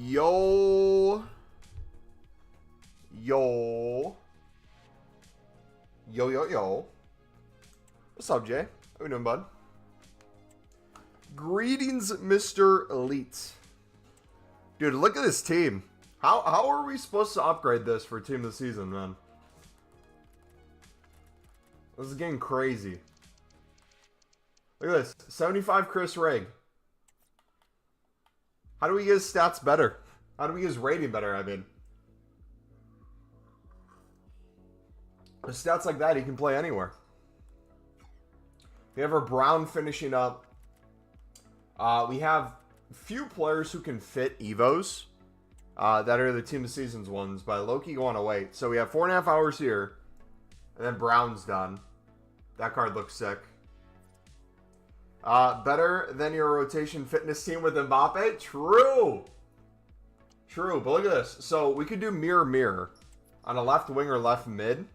Yo. Yo. Yo, yo, yo. What's up, Jay? How you doing, bud? Greetings, Mr. Elite. Dude, look at this team. How are we supposed to upgrade this for team of the season, man? This is getting crazy. Look at this. 75 Chris Rigg. How do we get his stats better? How do we get his rating better, I mean? With stats like that, he can play anywhere. We have our Brown finishing up. We have few players who can fit Evos. That are the team of the seasons ones. By Loki going to wait. So we have 4.5 hours here. And then Brown's done. That card looks sick. Better than your rotation fitness team with Mbappe? True. True, but look at this. So we could do mirror on a left wing or left mid.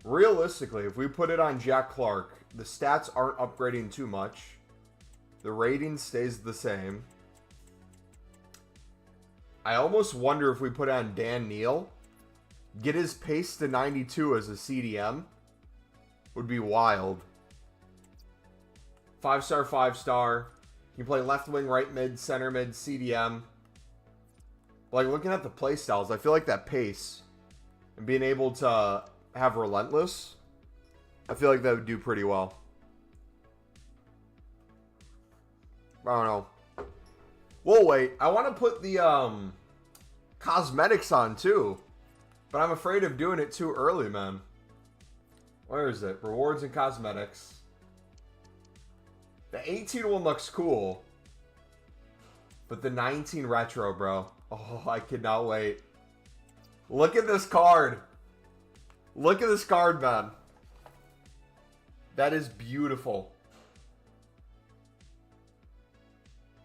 Realistically, if we put it on Jack Clark, the stats aren't upgrading too much. The rating stays the same. I almost wonder if we put on Dan Neal, get his pace to 92 as a CDM, would be wild. 5-star, 5-star. You can play left wing, right mid, center mid, CDM. Like, looking at the play styles, I feel like that pace and being able to have relentless, I feel like that would do pretty well. I don't know. We'll wait. I want to put the cosmetics on too, but I'm afraid of doing it too early, man. Where is it? Rewards and cosmetics. The 18 one looks cool, but the 19 retro, bro. Oh, I cannot wait. Look at this card. Look at this card, man. That is beautiful.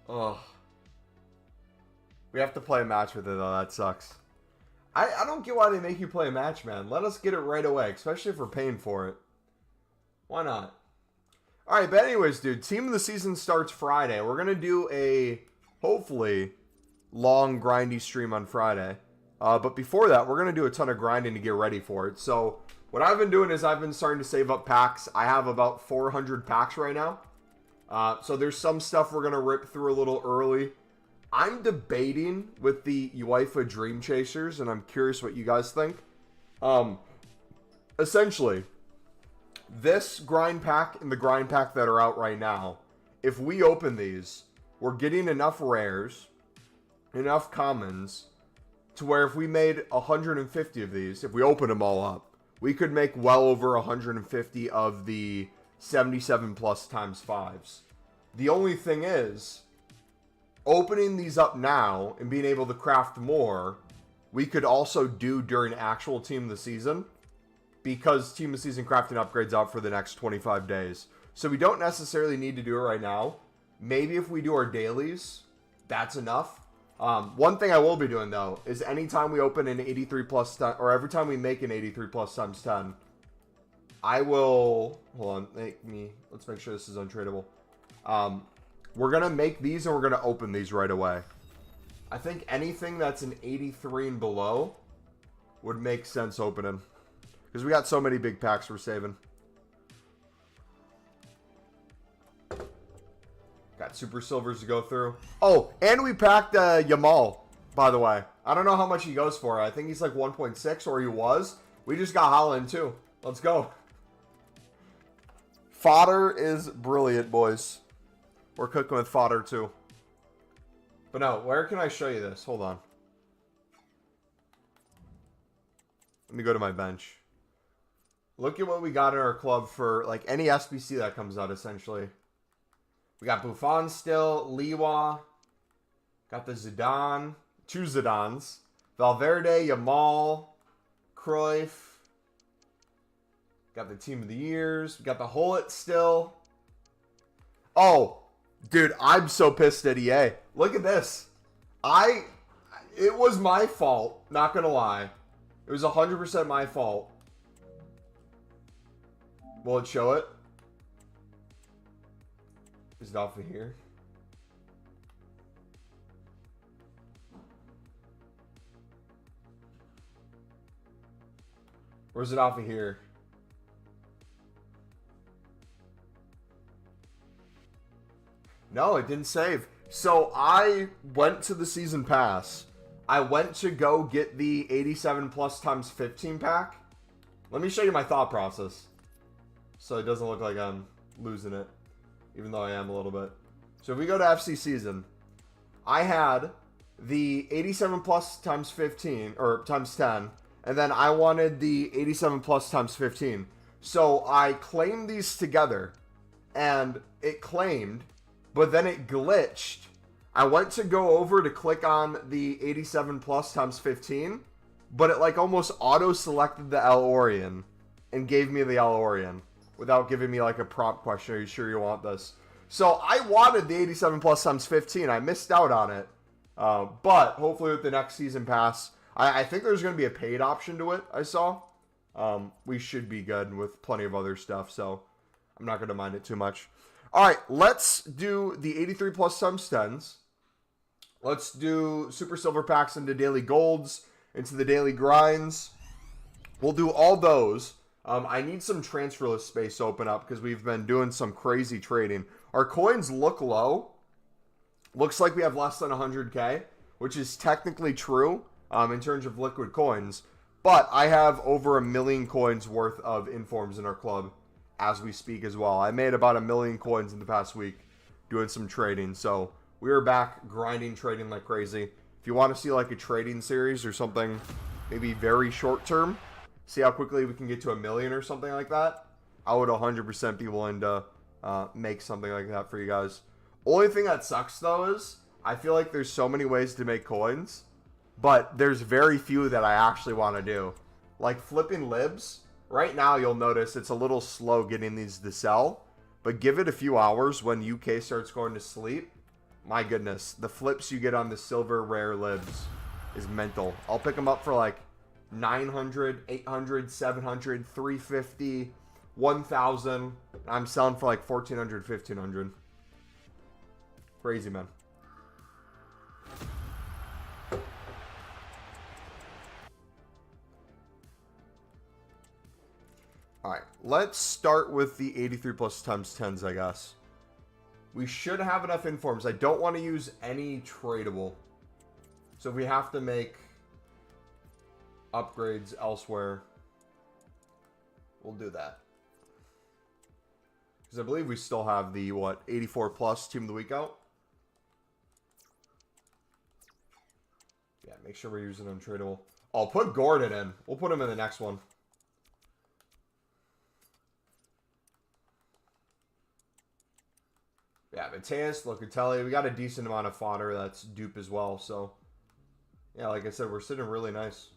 Oh. We have to play a match with it, though. That sucks. I don't get why they make you play a match, man. Let us get it right away, especially if we're paying for it. Why not? Alright, but anyways, dude. Team of the season starts Friday. We're going to do a, hopefully, long, grindy stream on Friday. But before that, we're going to do a ton of grinding to get ready for it. So, what I've been doing is I've been starting to save up packs. I have about 400 packs right now. So there's some stuff we're going to rip through a little early. I'm debating with the UEFA Dream Chasers, and I'm curious what you guys think. Essentially, this grind pack and the grind pack that are out right now, if we open these, we're getting enough rares, enough commons, to where if we made 150 of these, if we open them all up, we could make well over 150 of the 77 plus times 5s. The only thing is, opening these up now and being able to craft more, we could also do during actual Team of the Season, because Team of the Season crafting upgrades out for the next 25 days. So we don't necessarily need to do it right now. Maybe if we do our dailies, that's enough. One thing I will be doing, though, is anytime we open an 83 plus, or every time we make an 83 plus times 10, I will, hold on, let's make sure this is untradeable. We're going to make these and we're going to open these right away. I think anything that's an 83 and below would make sense opening. Because we got so many big packs we're saving. Got super silvers to go through. Oh, and we packed Yamal, by the way. I don't know how much he goes for. I think he's like 1.6, or he was. We just got Holland too. Let's go. Fodder is brilliant, boys. We're cooking with fodder too. But no, where can I show you this? Hold on. Let me go to my bench. Look at what we got in our club for like any SBC that comes out, essentially. We got Buffon still, Liwa. Got the Zidane. 2 Zidans. Valverde, Yamal, Cruyff. Got the Team of the Years. We got the Hullet still. Oh, dude, I'm so pissed at EA. Look at this. It was my fault, not gonna lie. It was 100% my fault. Will it show it? Is it off of here? Or is it off of here? No, it didn't save. So I went to the season pass. I went to go get the 87 plus times 15 pack. Let me show you my thought process. So it doesn't look like I'm losing it. Even though I am a little bit. So if we go to FC season, I had the 87 plus times 15, or times 10, and then I wanted the 87 plus times 15. So I claimed these together, and it claimed, but then it glitched. I went to go over to click on the 87 plus times 15, but it like almost auto-selected the El Orion and gave me the El Orion without giving me like a prompt question. Are you sure you want this? So I wanted the 87 plus times 15. I missed out on it. But hopefully with the next season pass, I think there's going to be a paid option to it, I saw. We should be good with plenty of other stuff, so I'm not going to mind it too much. All right, let's do the 83 plus times 10s. Let's do super silver packs into daily golds, into the daily grinds. We'll do all those. I need some transfer list space to open up because we've been doing some crazy trading. Our coins look low. Looks like we have less than 100K, which is technically true in terms of liquid coins. But I have over 1 million coins worth of informs in our club as we speak as well. I made about 1 million coins in the past week doing some trading. So we are back grinding, trading like crazy. If you want to see like a trading series or something maybe very short term, see how quickly we can get to 1 million or something like that, I would 100% be willing to make something like that for you guys. Only thing that sucks though is I feel like there's so many ways to make coins, but there's very few that I actually want to do. Like flipping libs, right now you'll notice it's a little slow getting these to sell, but give it a few hours when UK starts going to sleep. My goodness, the flips you get on the silver rare libs is mental. I'll pick them up for like 900, 800, 700, 350, 1,000. I'm selling for like 1,400, 1,500. Crazy, man. All right, let's start with the 83 plus times 10s, I guess. We should have enough informs. I don't want to use any tradable. So if we have to make upgrades elsewhere, we'll do that. Because I believe we still have the, 84 plus Team of the Week out? Yeah, make sure we're using untradeable. I'll put Gordon in. We'll put him in the next one. Yeah, Mateus, Locatelli. We got a decent amount of fodder that's dupe as well. So, yeah, like I said, we're sitting really nice.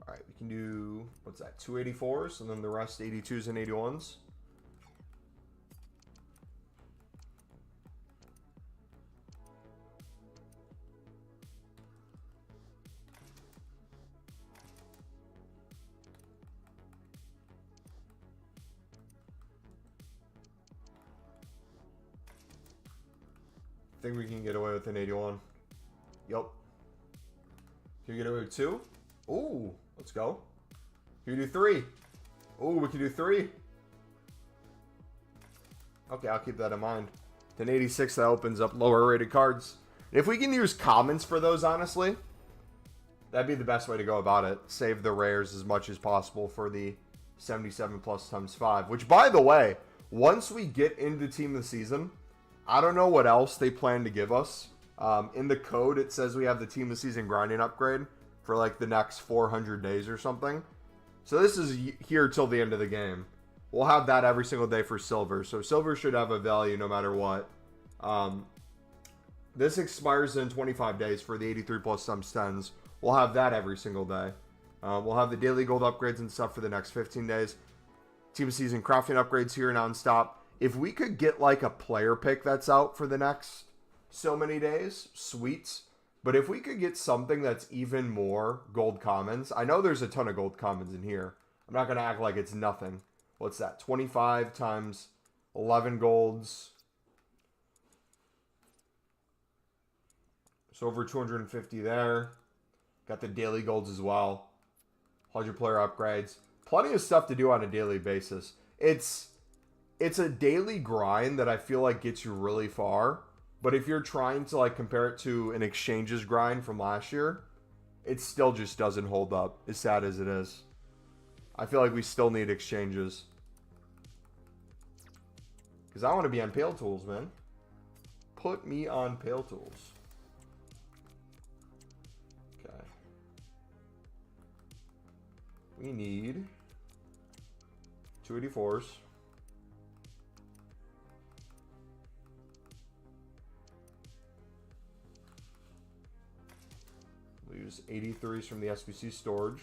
All right, we can do, what's that, 284s, and then the rest 82s and 81s. I think we can get away with an 81. Yup. Can we get away with 2? Ooh, let's go. Can we do 3? Ooh, we can do 3. Okay, I'll keep that in mind. Then 86, that opens up lower rated cards. If we can use commons for those, honestly, that'd be the best way to go about it. Save the rares as much as possible for the 77 plus times 5. Which, by the way, once we get into Team of the Season, I don't know what else they plan to give us. In the code, it says we have the Team of the Season grinding upgrade for like the next 400 days or something. So this is here till the end of the game. We'll have that every single day for silver. So silver should have a value no matter what. This expires in 25 days for the 83 plus times 10s. We'll have that every single day. We'll have the daily gold upgrades and stuff for the next 15 days. Team of the Season crafting upgrades here nonstop. If we could get like a player pick that's out for the next so many days, sweet. But if we could get something that's even more gold commons, I know there's a ton of gold commons in here. I'm not going to act like it's nothing. What's that? 25 times 11 golds. So over 250 there. Got the daily golds as well. 100 player upgrades. Plenty of stuff to do on a daily basis. It's a daily grind that I feel like gets you really far. But if you're trying to like compare it to an exchanges grind from last year, it still just doesn't hold up, as sad as it is. I feel like we still need exchanges. Because I want to be on Pale Tools, man. Put me on Pale Tools. Okay. We need 284s. We'll use 83s from the SBC storage.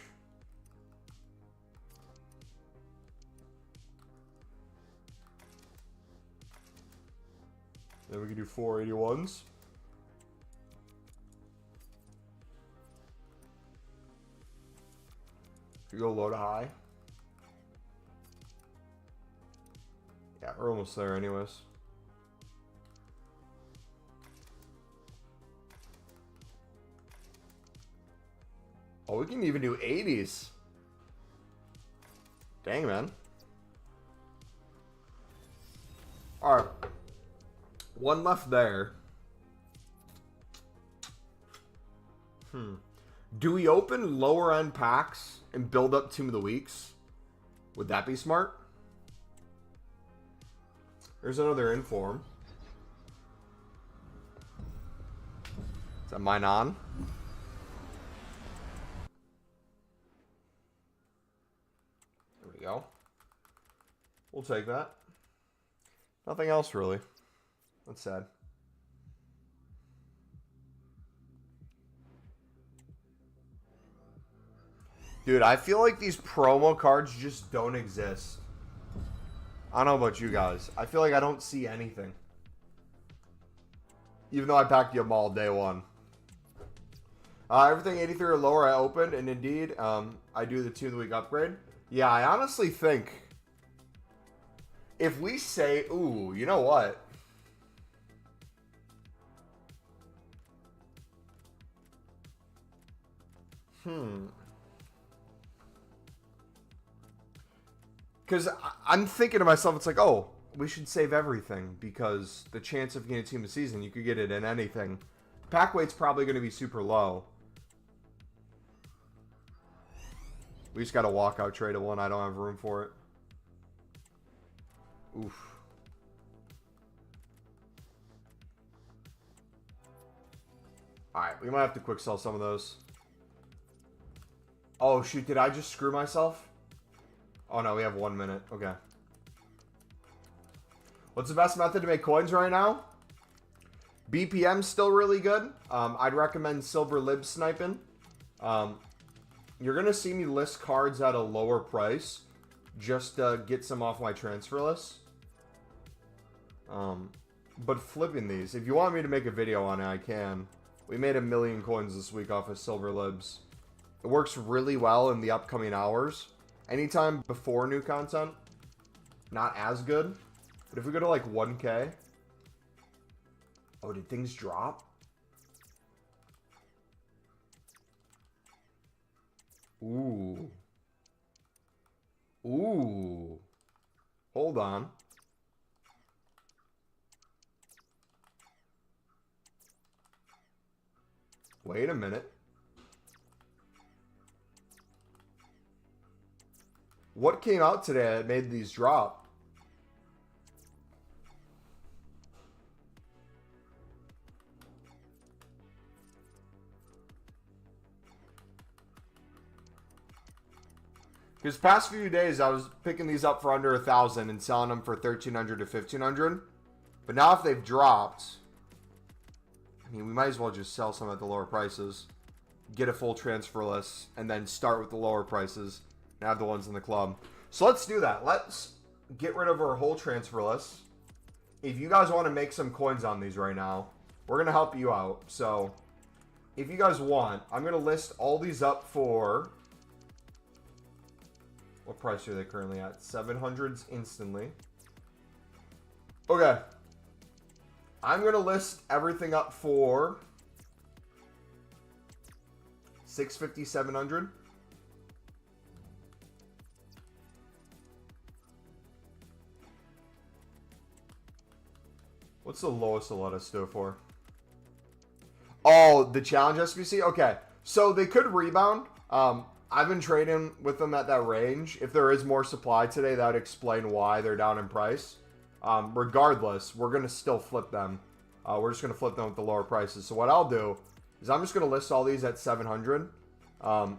Then we can do 481s. We go low to high. Yeah, we're almost there anyways. Oh, we can even do 80s. Dang, man. Alright. One left there. Do we open lower end packs and build up Team of the Weeks? Would that be smart? There's another inform. Is that mine on? There we go. We'll take that. Nothing else really. That's sad. Dude, I feel like these promo cards just don't exist. I don't know about you guys. I feel like I don't see anything. Even though I packed them all day one. Everything 83 or lower I opened, and indeed, I do the Team of the Week upgrade. Yeah, I honestly think if we say, ooh, you know what? Because I'm thinking to myself, it's like, oh, we should save everything because the chance of getting a team of the season, you could get it in anything. Pack weight's probably going to be super low. We just got a walkout trade of one. I don't have room for it. Oof. Alright, we might have to quick sell some of those. Oh, shoot. Did I just screw myself? Oh, no. We have 1 minute. Okay. What's the best method to make coins right now? BPM's still really good. I'd recommend silver lib sniping. You're going to see me list cards at a lower price just to get some off my transfer list. But flipping these, if you want me to make a video on it, I can. We made 1 million coins this week off of silver libs. It works really well in the upcoming hours. Anytime before new content, not as good. But if we go to like 1K. Oh, did things drop? Ooh. Ooh. Hold on. Wait a minute. What came out today that made these drop? Because past few days I was picking these up for under 1,000 and selling them for 1,300 to 1,500. But now if they've dropped, I mean, we might as well just sell some at the lower prices, get a full transfer list, and then start with the lower prices and have the ones in the club. So let's do that. Let's get rid of our whole transfer list. If you guys want to make some coins on these right now, we're going to help you out. So if you guys want, I'm going to list all these up for... What price are they currently at? 700s instantly. Okay. I'm going to list everything up for 650, 700. What's the lowest they'll let us do it for? Oh, the challenge SBC? Okay. So they could rebound. I've been trading with them at that range. If there is more supply today, that would explain why they're down in price. Regardless, we're going to still flip them. We're just going to flip them with the lower prices. So what I'll do is I'm just going to list all these at 700.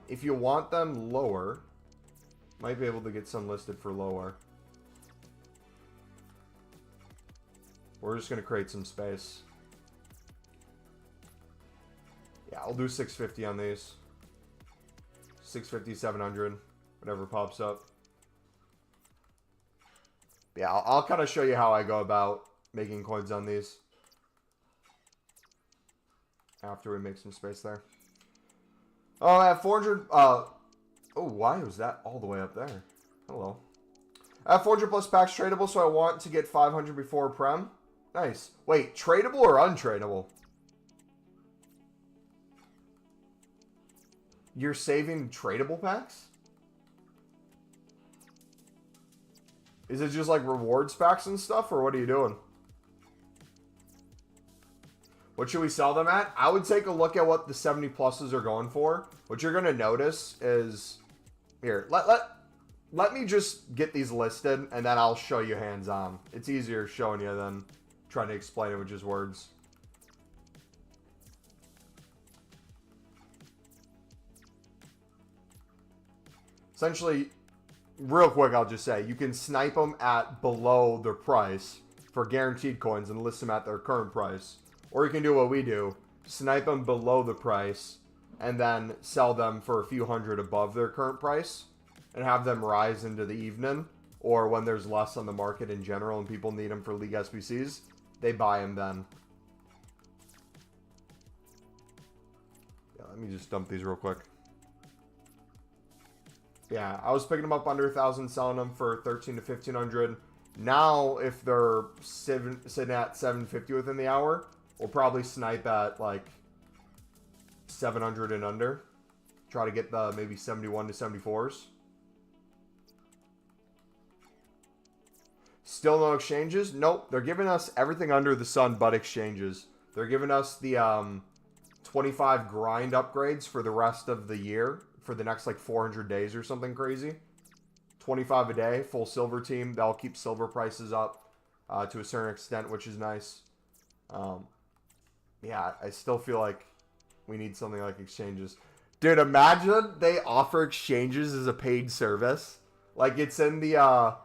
If you want them lower, might be able to get some listed for lower. We're just going to create some space. Yeah, I'll do 650 on these. 650, 700, whatever pops up. Yeah, I'll kind of show you how I go about making coins on these after we make some space there. Oh, I have 400. Oh, why was that all the way up there? Hello. I have 400 plus packs tradable, so I want to get 500 before Prem. Nice. Wait, tradable or untradeable? You're saving tradable packs? Is it just like rewards packs and stuff, or what are you doing? What should we sell them at? I would take a look at what the 70 pluses are going for. What you're going to notice is... Here, let me just get these listed, and then I'll show you hands-on. It's easier showing you than trying to explain it with just words. Essentially, real quick, I'll just say, you can snipe them at below their price for guaranteed coins and list them at their current price. Or you can do what we do, snipe them below the price and then sell them for a few hundred above their current price and have them rise into the evening. Or when there's less on the market in general and people need them for League SBCs, they buy them then. Yeah, let me just dump these real quick. Yeah, I was picking them up under 1,000, selling them for 1,300 to 1,500. Now, if they're sitting at 750 within the hour, we'll probably snipe at like 700 and under. Try to get the maybe 71 to 74s. Still no exchanges? Nope. They're giving us everything under the sun but exchanges. They're giving us the 25 grind upgrades for the rest of the year. For the next like 400 days or something crazy. 25 a day, full silver team. That'll keep silver prices up to a certain extent, which is nice. Yeah, I still feel like we need something like exchanges. Dude, imagine they offer exchanges as a paid service. Like it's in the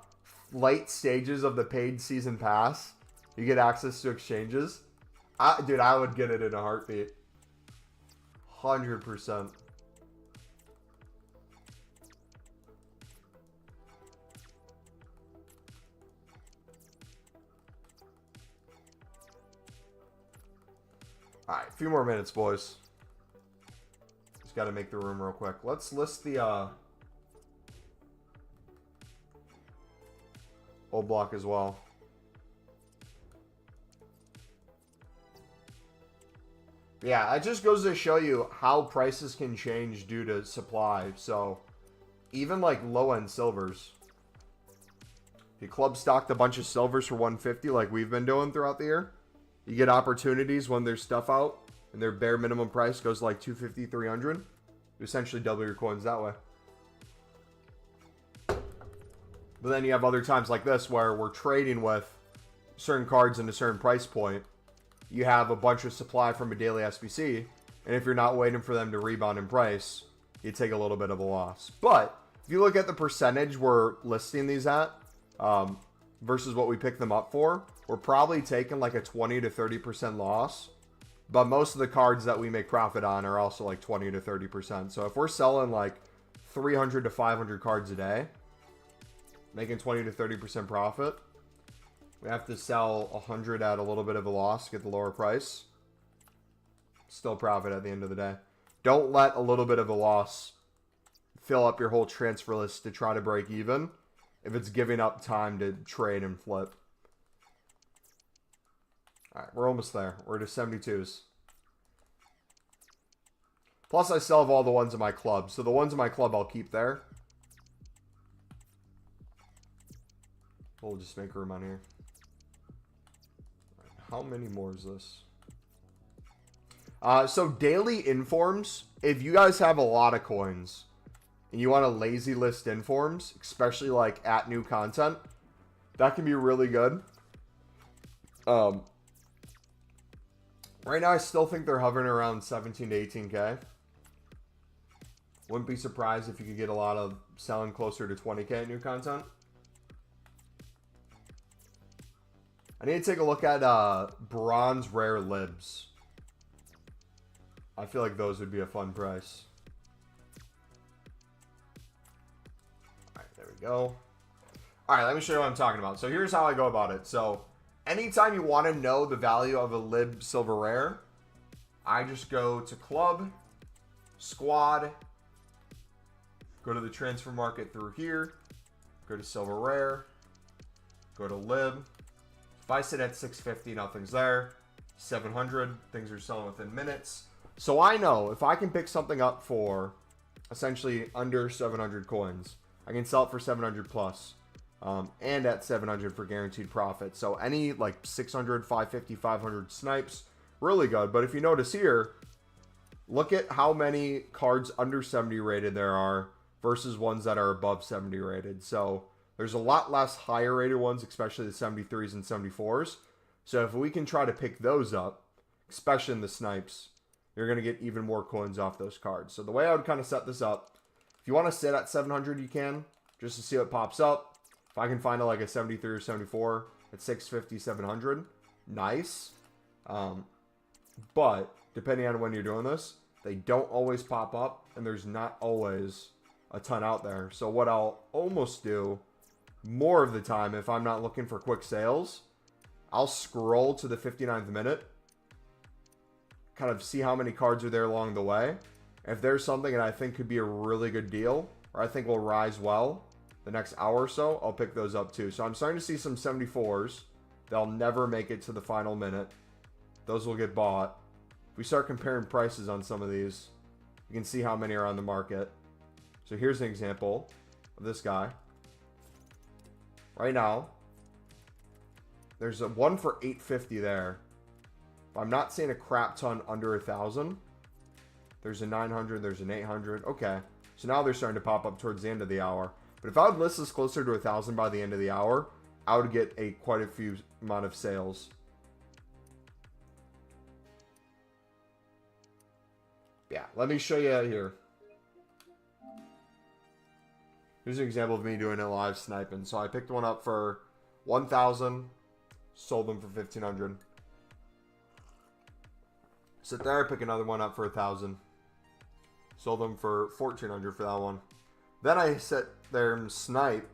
late stages of the paid season pass. You get access to exchanges. Dude, I would get it in a heartbeat. 100%. Alright, a few more minutes, boys. Just got to make the room real quick. Let's list the old block as well. Yeah, it just goes to show you how prices can change due to supply. So, even like low-end silvers. If you club stocked a bunch of silvers for 150 like we've been doing throughout the year, you get opportunities when there's stuff out and their bare minimum price goes to like 250, 300. You essentially double your coins that way. But then you have other times like this where we're trading with certain cards in a certain price point. You have a bunch of supply from a daily SBC, and if you're not waiting for them to rebound in price, you take a little bit of a loss. But if you look at the percentage we're listing these at, versus what we picked them up for, we're probably taking like a 20 to 30% loss. But most of the cards that we make profit on are also like 20 to 30%. So if we're selling like 300 to 500 cards a day, making 20 to 30% profit, we have to sell 100 at a little bit of a loss to get the lower price. Still profit at the end of the day. Don't let a little bit of a loss fill up your whole transfer list to try to break even if it's giving up time to trade and flip. Alright, we're almost there. We're to 72s. Plus, I still have all the ones in my club. So the ones in my club, I'll keep there. We'll just make room on here. How many more is this? So daily informs. If you guys have a lot of coins and you want to lazy list informs, especially like at new content, that can be really good. Right now, I still think they're hovering around 17 to 18K. Wouldn't be surprised if you could get a lot of selling closer to 20K at new content. I need to take a look at bronze rare libs. I feel like those would be a fun price. Alright, there we go. Alright, let me show you what I'm talking about. So here's how I go about it. So anytime you want to know the value of a lib silver rare, I just go to club, squad, go to the transfer market through here, go to silver rare, go to lib. If I sit at 650, nothing's there. 700, things are selling within minutes. So I know if I can pick something up for essentially under 700 coins, I can sell it for 700 plus. And at 700 for guaranteed profit. So any like 600, 550, 500 snipes, really good. But if you notice here, look at how many cards under 70 rated there are versus ones that are above 70 rated. So there's a lot less higher rated ones, especially the 73s and 74s. So if we can try to pick those up, especially in the snipes, you're going to get even more coins off those cards. So the way I would kind of set this up, if you want to sit at 700, you can, just to see what pops up. If I can find like a 73 or 74 at 650, 700, nice. But depending on when you're doing this, they don't always pop up, and there's not always a ton out there. So what I'll almost do more of the time, if I'm not looking for quick sales, I'll scroll to the 59th minute, kind of see how many cards are there along the way. If there's something that I think could be a really good deal, or I think will rise well the next hour or so, I'll pick those up too. So I'm starting to see some 74s. They'll never make it to the final minute. Those will get bought. If we start comparing prices on some of these, you can see how many are on the market. So here's an example of this guy. Right now, there's a one for 850 there. If I'm not seeing a crap ton under 1,000, there's a 900, there's an 800. Okay, so now they're starting to pop up towards the end of the hour. But if I would list this closer to 1,000 by the end of the hour, I would get quite a few amount of sales. Yeah, let me show you here. Here's an example of me doing it live sniping. So I picked one up for 1,000, sold them for 1,500. Sit there, pick another one up for 1,000, sold them for 1,400 for that one. Then I sit there and snipe.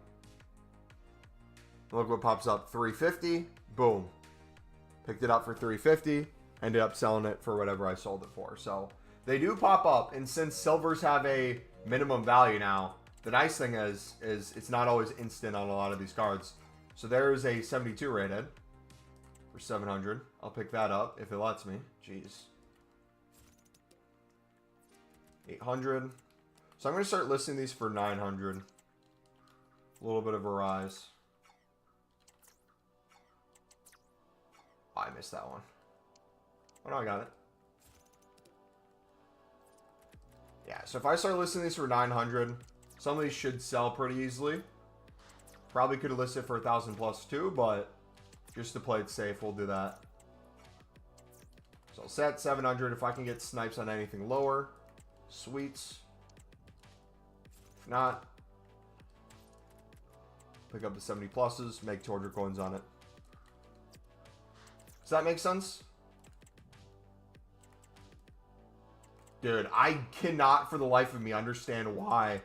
Look what pops up, 350, boom. Picked it up for 350, ended up selling it for whatever I sold it for. So they do pop up, and since silvers have a minimum value now, the nice thing is it's not always instant on a lot of these cards. So there's a 72 rated for 700. I'll pick that up if it lets me. Jeez. 800. So I'm going to start listing these for 900. A little bit of a rise. Oh, I missed that one. Oh no, I got it. Yeah, so if I start listing these for 900, some of these should sell pretty easily. Probably could have listed for 1,000 plus too, but just to play it safe, we'll do that. So I'll set 700. If I can get snipes on anything lower, sweets. If not, pick up the 70 pluses, make 200 coins on it. Does that make sense? Dude, I cannot for the life of me understand why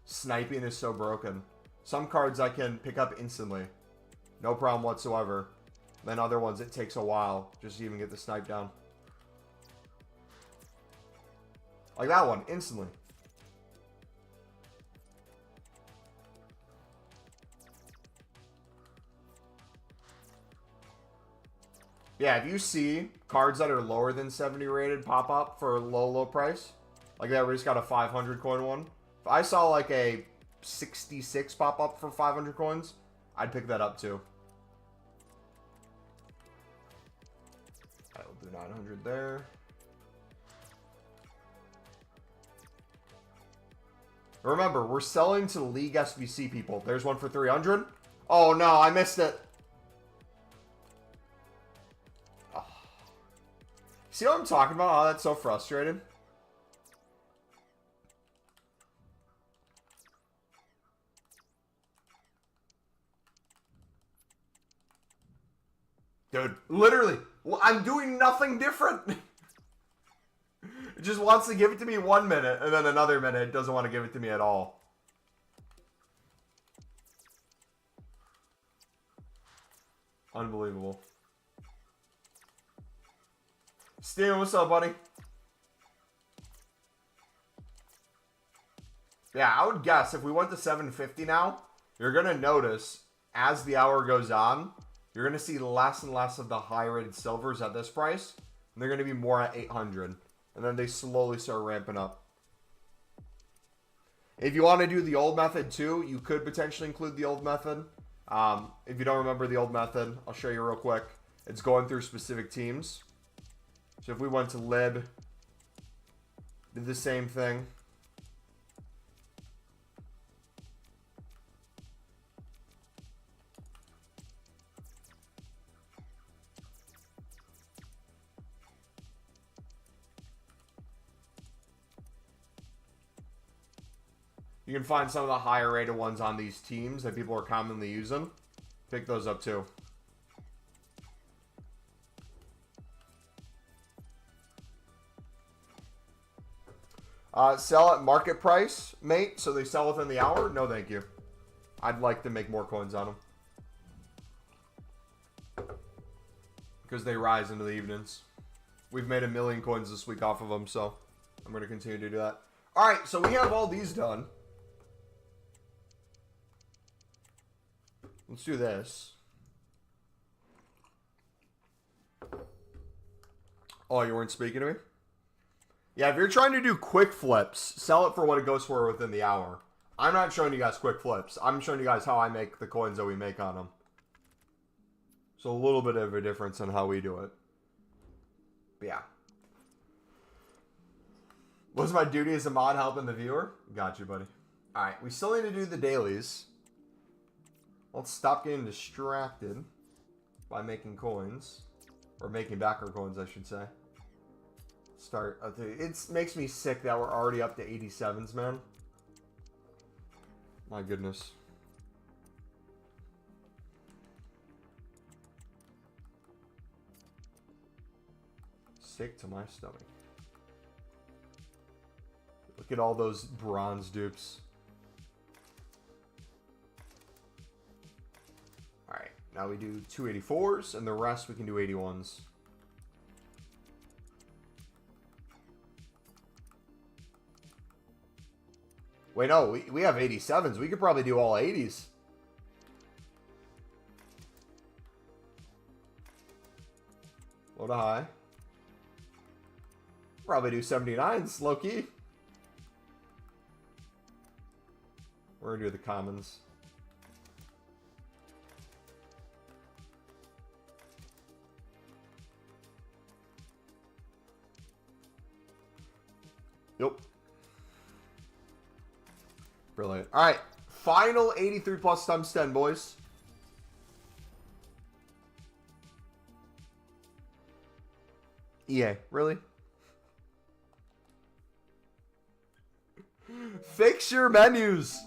sniping is so broken. Some cards I can pick up instantly. No problem whatsoever. Then other ones it takes a while just to even get the snipe down. Like that one, instantly. Yeah, if you see cards that are lower than 70 rated pop up for a low price, Like that, we just got a 500 coin one. If I saw like a 66 pop up for 500 coins, I'd pick that up too. I will do 900 there. Remember, we're selling to League SBC people. There's one for 300. Oh no, I missed it. Oh. See what I'm talking about? Oh, that's so frustrating. Dude, literally, I'm doing nothing different. It just wants to give it to me 1 minute, and then another minute it doesn't want to give it to me at all. Unbelievable. Steven, what's up, buddy? Yeah, I would guess if we went to 750 now, you're going to notice as the hour goes on, you're going to see less and less of the high-rated silvers at this price, and they're going to be more at 800. And then they slowly start ramping up. If you want to do the old method too, you could potentially include the old method. If you don't remember the old method, I'll show you real quick. It's going through specific teams. So if we went to Lib, did the same thing. You can find some of the higher rated ones on these teams that people are commonly using. Pick those up too. Sell at market price, mate. So they sell within the hour? No, thank you. I'd like to make more coins on them. Because they rise into the evenings. We've made 1 million coins this week off of them, so I'm going to continue to do that. Alright, so we have all these done. Let's do this. Oh, you weren't speaking to me? Yeah, if you're trying to do quick flips, sell it for what it goes for within the hour. I'm not showing you guys quick flips. I'm showing you guys how I make the coins that we make on them. So a little bit of a difference in how we do it. But yeah. What's my duty as a mod helping the viewer? Got you, buddy. Alright, we still need to do the dailies. Let's stop getting distracted by making coins. Or making backer coins, I should say. Start. It makes me sick that we're already up to 87s, man. My goodness. Sick to my stomach. Look at all those bronze dupes. Alright, now we do 284s, and the rest we can do 81s. Wait, no, we have 87s. We could probably do all 80s. Low to high. Probably do 79s, low-key. We're gonna do the commons. Yep. Brilliant. All right. Final 83 plus times 10, boys. EA. Really? Fix your menus.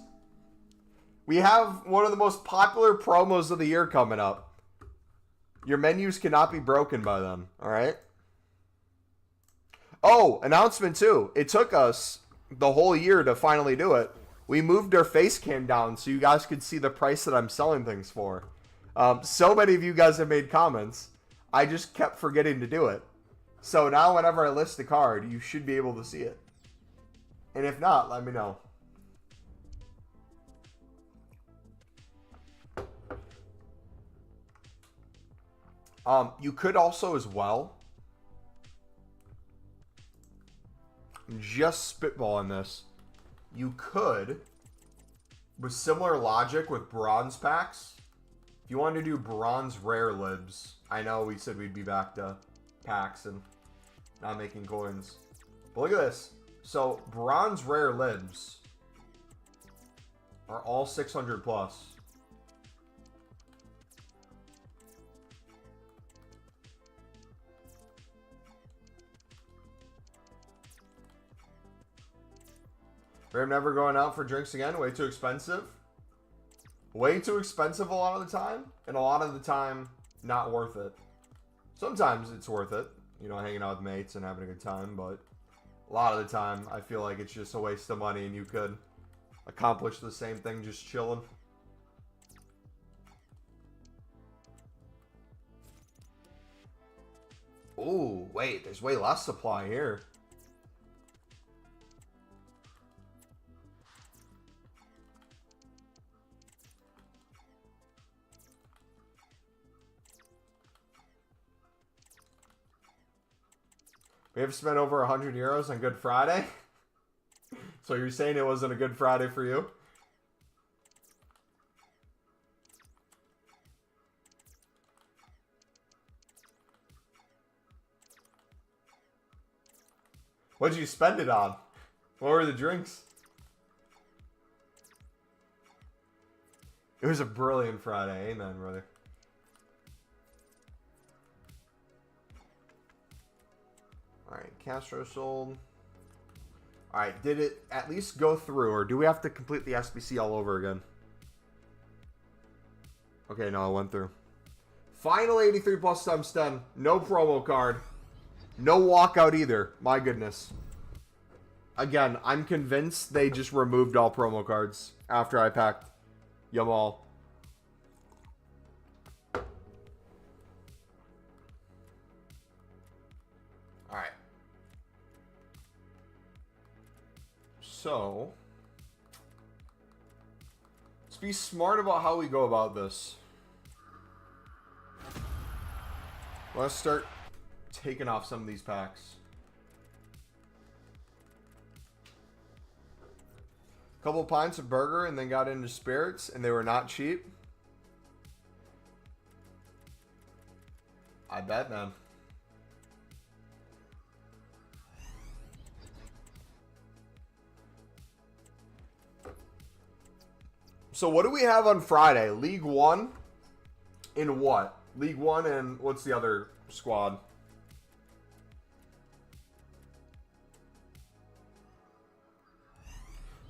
We have one of the most popular promos of the year coming up. Your menus cannot be broken by them. All right? Oh, announcement too. It took us the whole year to finally do it. We moved our face cam down so you guys could see the price that I'm selling things for. So many of you guys have made comments. I just kept forgetting to do it. So now whenever I list a card, you should be able to see it. And if not, let me know. You could also as well just spitballing this, you could, with similar logic with bronze packs, if you wanted to do bronze rare libs, I know we said we'd be back to packs and not making coins. But look at this. So, bronze rare libs are all 600 plus. We're never going out for drinks again. Way too expensive. Way too expensive a lot of the time. And a lot of the time, not worth it. Sometimes it's worth it. You know, hanging out with mates and having a good time. But a lot of the time, I feel like it's just a waste of money. And you could accomplish the same thing just chilling. Ooh, wait. There's way less supply here. We have spent over 100 euros on Good Friday. So you're saying it wasn't a Good Friday for you? What did you spend it on? What were the drinks? It was a brilliant Friday. Amen, brother. Alright, Castro sold. Alright, did it at least go through, or do we have to complete the SBC all over again? Okay, no, it went through. Final 83 plus times 10. No promo card. No walkout either. My goodness. Again, I'm convinced they just removed all promo cards after I packed Yamal. Alright. So, let's be smart about how we go about this. Let's start taking off some of these packs. Couple pints of burger and then got into spirits, and they were not cheap. I bet, man. So what do we have on Friday? League One? In what? League One and what's the other squad?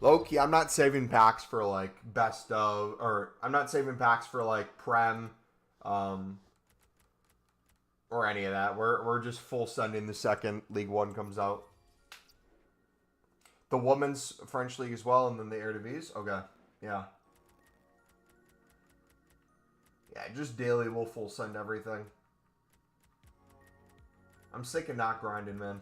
Low-key, I'm not saving packs for like best of, or I'm not saving packs for like Prem, or any of that. We're just full sending the second League One comes out. The Women's French League as well, and then the Eredivisie. Okay, yeah. Yeah, just daily we'll full send everything. I'm sick of not grinding, man.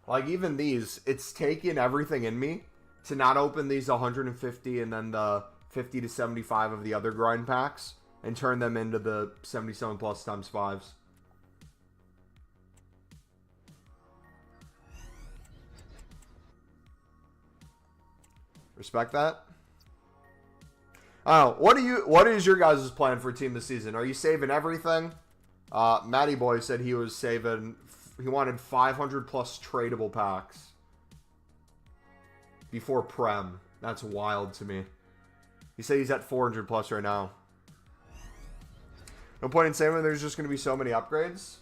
Like, even these, it's taken everything in me to not open these 150 and then the 50 to 75 of the other grind packs and turn them into the 77 plus times 5s. Respect that. Oh, what is your guys' plan for team this season? Are you saving everything? Matty Boy said he was saving, he wanted 500 plus tradable packs before Prem. That's wild to me. He said he's at 400 plus right now. No point in saving, there's just going to be so many upgrades.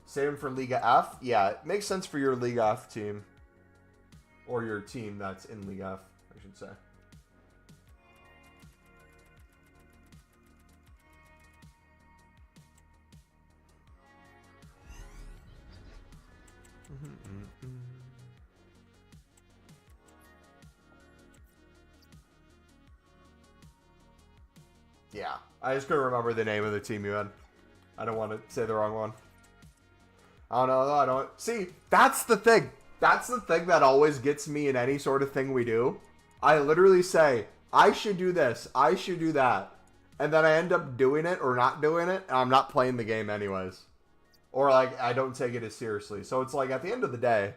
Saving for Liga F? Yeah, it makes sense for your Liga F team. Or your team that's in Liga F, I should say. Yeah, I just couldn't remember the name of the team you had. I don't want to say the wrong one. I don't know. I don't. See, that's the thing. That's the thing that always gets me in any sort of thing we do. I literally say, I should do this. I should do that. And then I end up doing it or not doing it. And I'm not playing the game anyways. Or like, I don't take it as seriously. So it's like, at the end of the day,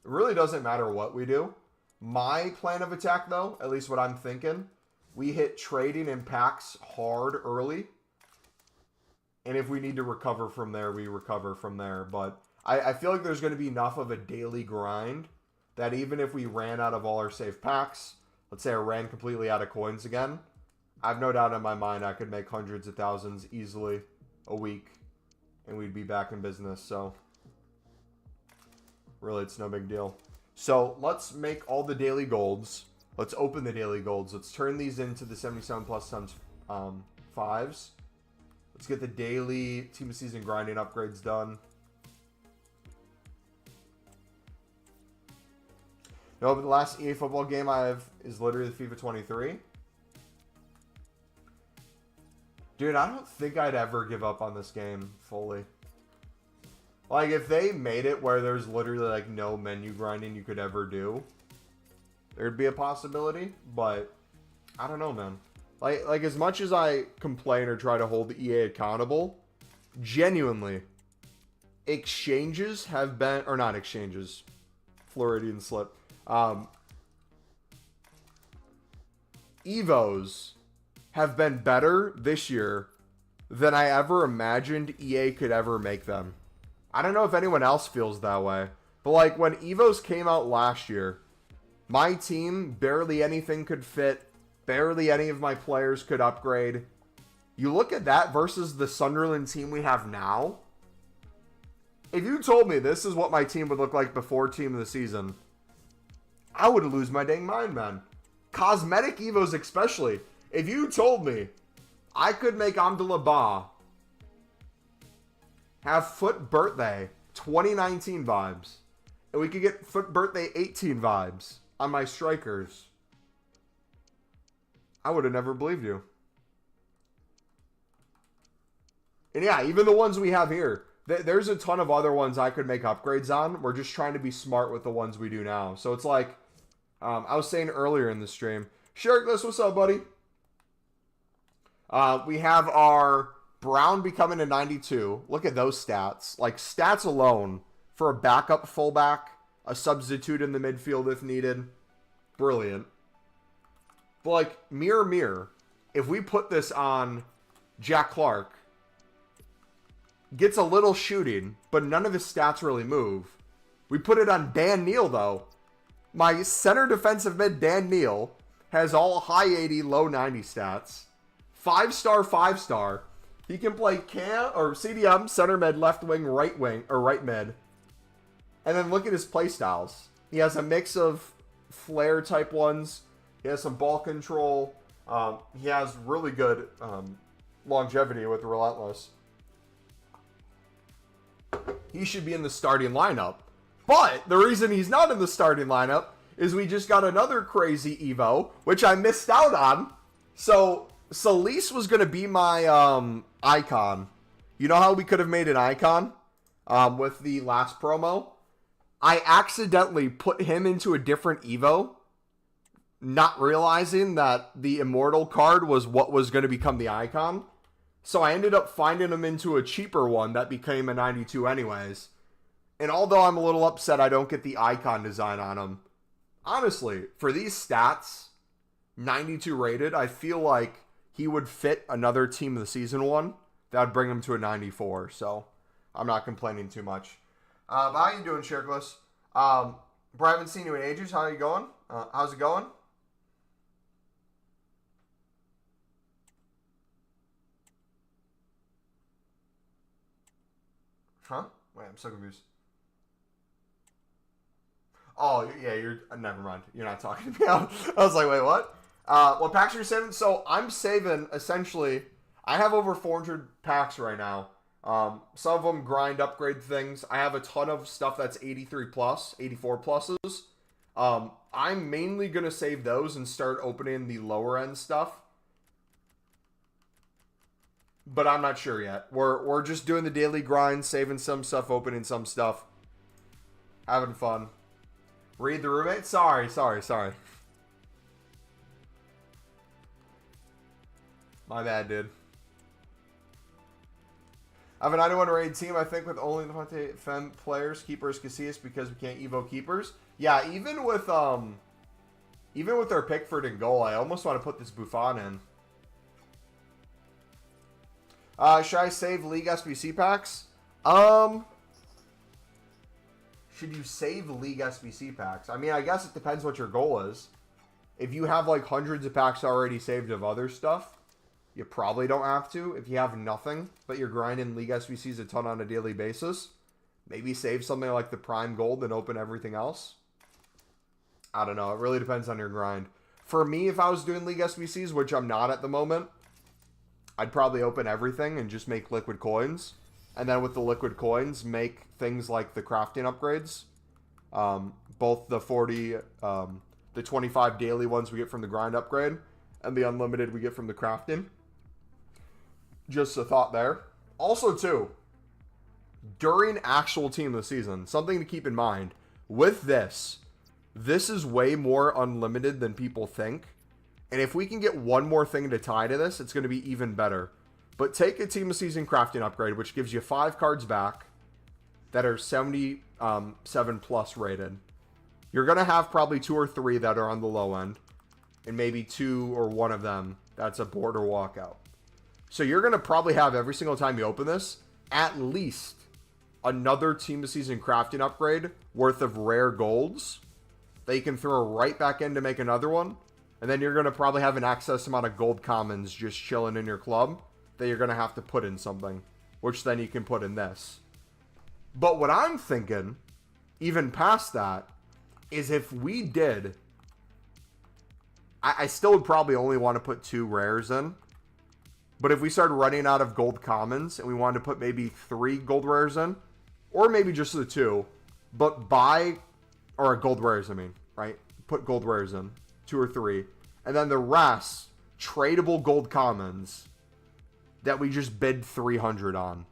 It really doesn't matter what we do. My plan of attack, though, at least what I'm thinking, we hit trading and packs hard early. And if we need to recover from there, we recover from there. But I feel like there's going to be enough of a daily grind that even if we ran out of all our safe packs, let's say I ran completely out of coins again, I have no doubt in my mind I could make hundreds of thousands easily a week. And we'd be back in business. So really, it's no big deal. So let's make all the daily golds. Let's open the daily golds. Let's turn these into the 77 plus times 5s. Let's get the daily team of season grinding upgrades done. No, but the last EA football game I have is literally the FIFA 23. Dude, I don't think I'd ever give up on this game fully. Like, if they made it where there's literally, like, no menu grinding you could ever do, there'd be a possibility, but I don't know, man. Like as much as I complain or try to hold the EA accountable, genuinely, exchanges have been, or not exchanges, Floridian slip, Evos have been better this year than I ever imagined EA could ever make them. I don't know if anyone else feels that way, but like when Evos came out last year, my team, barely anything could fit. Barely any of my players could upgrade. You look at that versus the Sunderland team we have now. If you told me this is what my team would look like before team of the season, I would lose my dang mind, man. Cosmetic Evos especially. If you told me I could make Amdalaba have Foot Birthday 2019 vibes, and we could get Foot Birthday 18 vibes on my strikers, I would have never believed you. And yeah, even the ones we have here, there's a ton of other ones I could make upgrades on. We're just trying to be smart with the ones we do now. So it's like, I was saying earlier in the stream, Sharkless, what's up, buddy? We have our Brown becoming a 92. Look at those stats. Like, stats alone for a backup fullback, a substitute in the midfield if needed. Brilliant. But, like, mirror, if we put this on Jack Clark, gets a little shooting, but none of his stats really move. We put it on Dan Neal, though. My center defensive mid, Dan Neal, has all high 80, low 90 stats. 5-star, 5-star. He can play cam or CDM, center mid, left wing, or right mid. And then look at his play styles. He has a mix of flare type ones. He has some ball control. He has really good longevity with Relentless. He should be in the starting lineup. But the reason he's not in the starting lineup is we just got another crazy Evo, which I missed out on. So Solis was going to be my icon. You know how we could have made an icon with the last promo? I accidentally put him into a different Evo, not realizing that the Immortal card was what was going to become the icon. So I ended up finding him into a cheaper one that became a 92 anyways. And although I'm a little upset I don't get the icon design on him, honestly, for these stats, 92 rated, I feel like he would fit another team of the season one that would bring him to a 94. So I'm not complaining too much. But how you doing, Sharkless? Bro, I haven't seen you in ages. How are you going? How's it going? Huh? Wait, I'm so confused. Oh, yeah, you're... never mind. You're not talking to me. I was like, wait, what? What packs are you saving? So, I'm saving, essentially... I have over 400 packs right now. Some of them grind upgrade things. I have a ton of stuff that's 83 plus, 84 pluses. I'm mainly going to save those and start opening the lower end stuff. But I'm not sure yet. We're just doing the daily grind, saving some stuff, opening some stuff. Having fun. Read the roommate? Sorry. My bad, dude. I have a 91 rated team, I think, with only the Fem players, keepers, Casillas, because we can't evo keepers. Yeah, even with their Pickford in goal, I almost want to put this Buffon in. Should I save League SBC packs? Should you save League SBC packs? I mean, I guess it depends what your goal is. If you have like hundreds of packs already saved of other stuff, you probably don't have to. If you have nothing, but you're grinding League SBCs a ton on a daily basis, maybe save something like the Prime Gold and open everything else. I don't know. It really depends on your grind. For me, if I was doing League SBCs, which I'm not at the moment, I'd probably open everything and just make liquid coins. And then with the liquid coins, make things like the crafting upgrades. Both the 40, the 25 daily ones we get from the grind upgrade, and the unlimited we get from the crafting. Just a thought there. Also, too, during actual team of the season, something to keep in mind, with this is way more unlimited than people think. And if we can get one more thing to tie to this, it's going to be even better. But take a team of season crafting upgrade, which gives you 5 cards back that are 77 plus rated. You're going to have probably 2 or 3 that are on the low end, and maybe 2 or 1 of them that's a border walkout. So you're going to probably have, every single time you open this, at least another team of season crafting upgrade worth of rare golds that you can throw right back in to make another one. And then you're going to probably have an excess amount of gold commons just chilling in your club that you're going to have to put in something, which then you can put in this. But what I'm thinking, even past that, is if we did, I still would probably only want to put 2 rares in. But if we started running out of gold commons and we wanted to put maybe 3 gold rares in, or maybe just the 2, but or gold rares, I mean, right? Put gold rares in, 2 or 3. And then the rest, tradable gold commons that we just bid 300 on.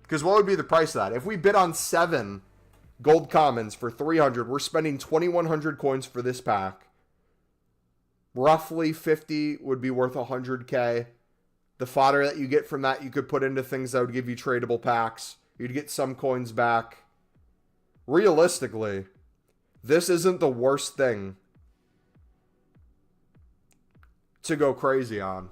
Because what would be the price of that? If we bid on 7 gold commons for 300, we're spending 2,100 coins for this pack. Roughly 50 would be worth 100k. The fodder that you get from that, you could put into things that would give you tradable packs. You'd get some coins back. Realistically, this isn't the worst thing to go crazy on.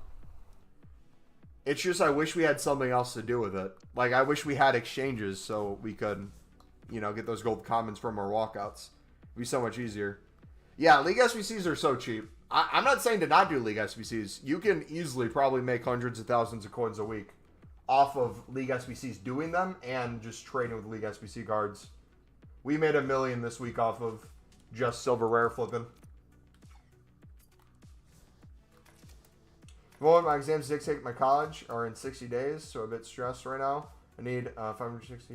It's just I wish we had something else to do with it. Like, I wish we had exchanges so we could, get those gold commons from our walkouts. It'd be so much easier. Yeah, League SBCs are so cheap. I'm not saying to not do League SBCs. You can easily probably make hundreds of thousands of coins a week off of League SBCs doing them and just trading with League SBC cards. We made $1 million this week off of just silver rare flipping. Well, my exams to take my college are in 60 days, so a bit stressed right now. I need 560,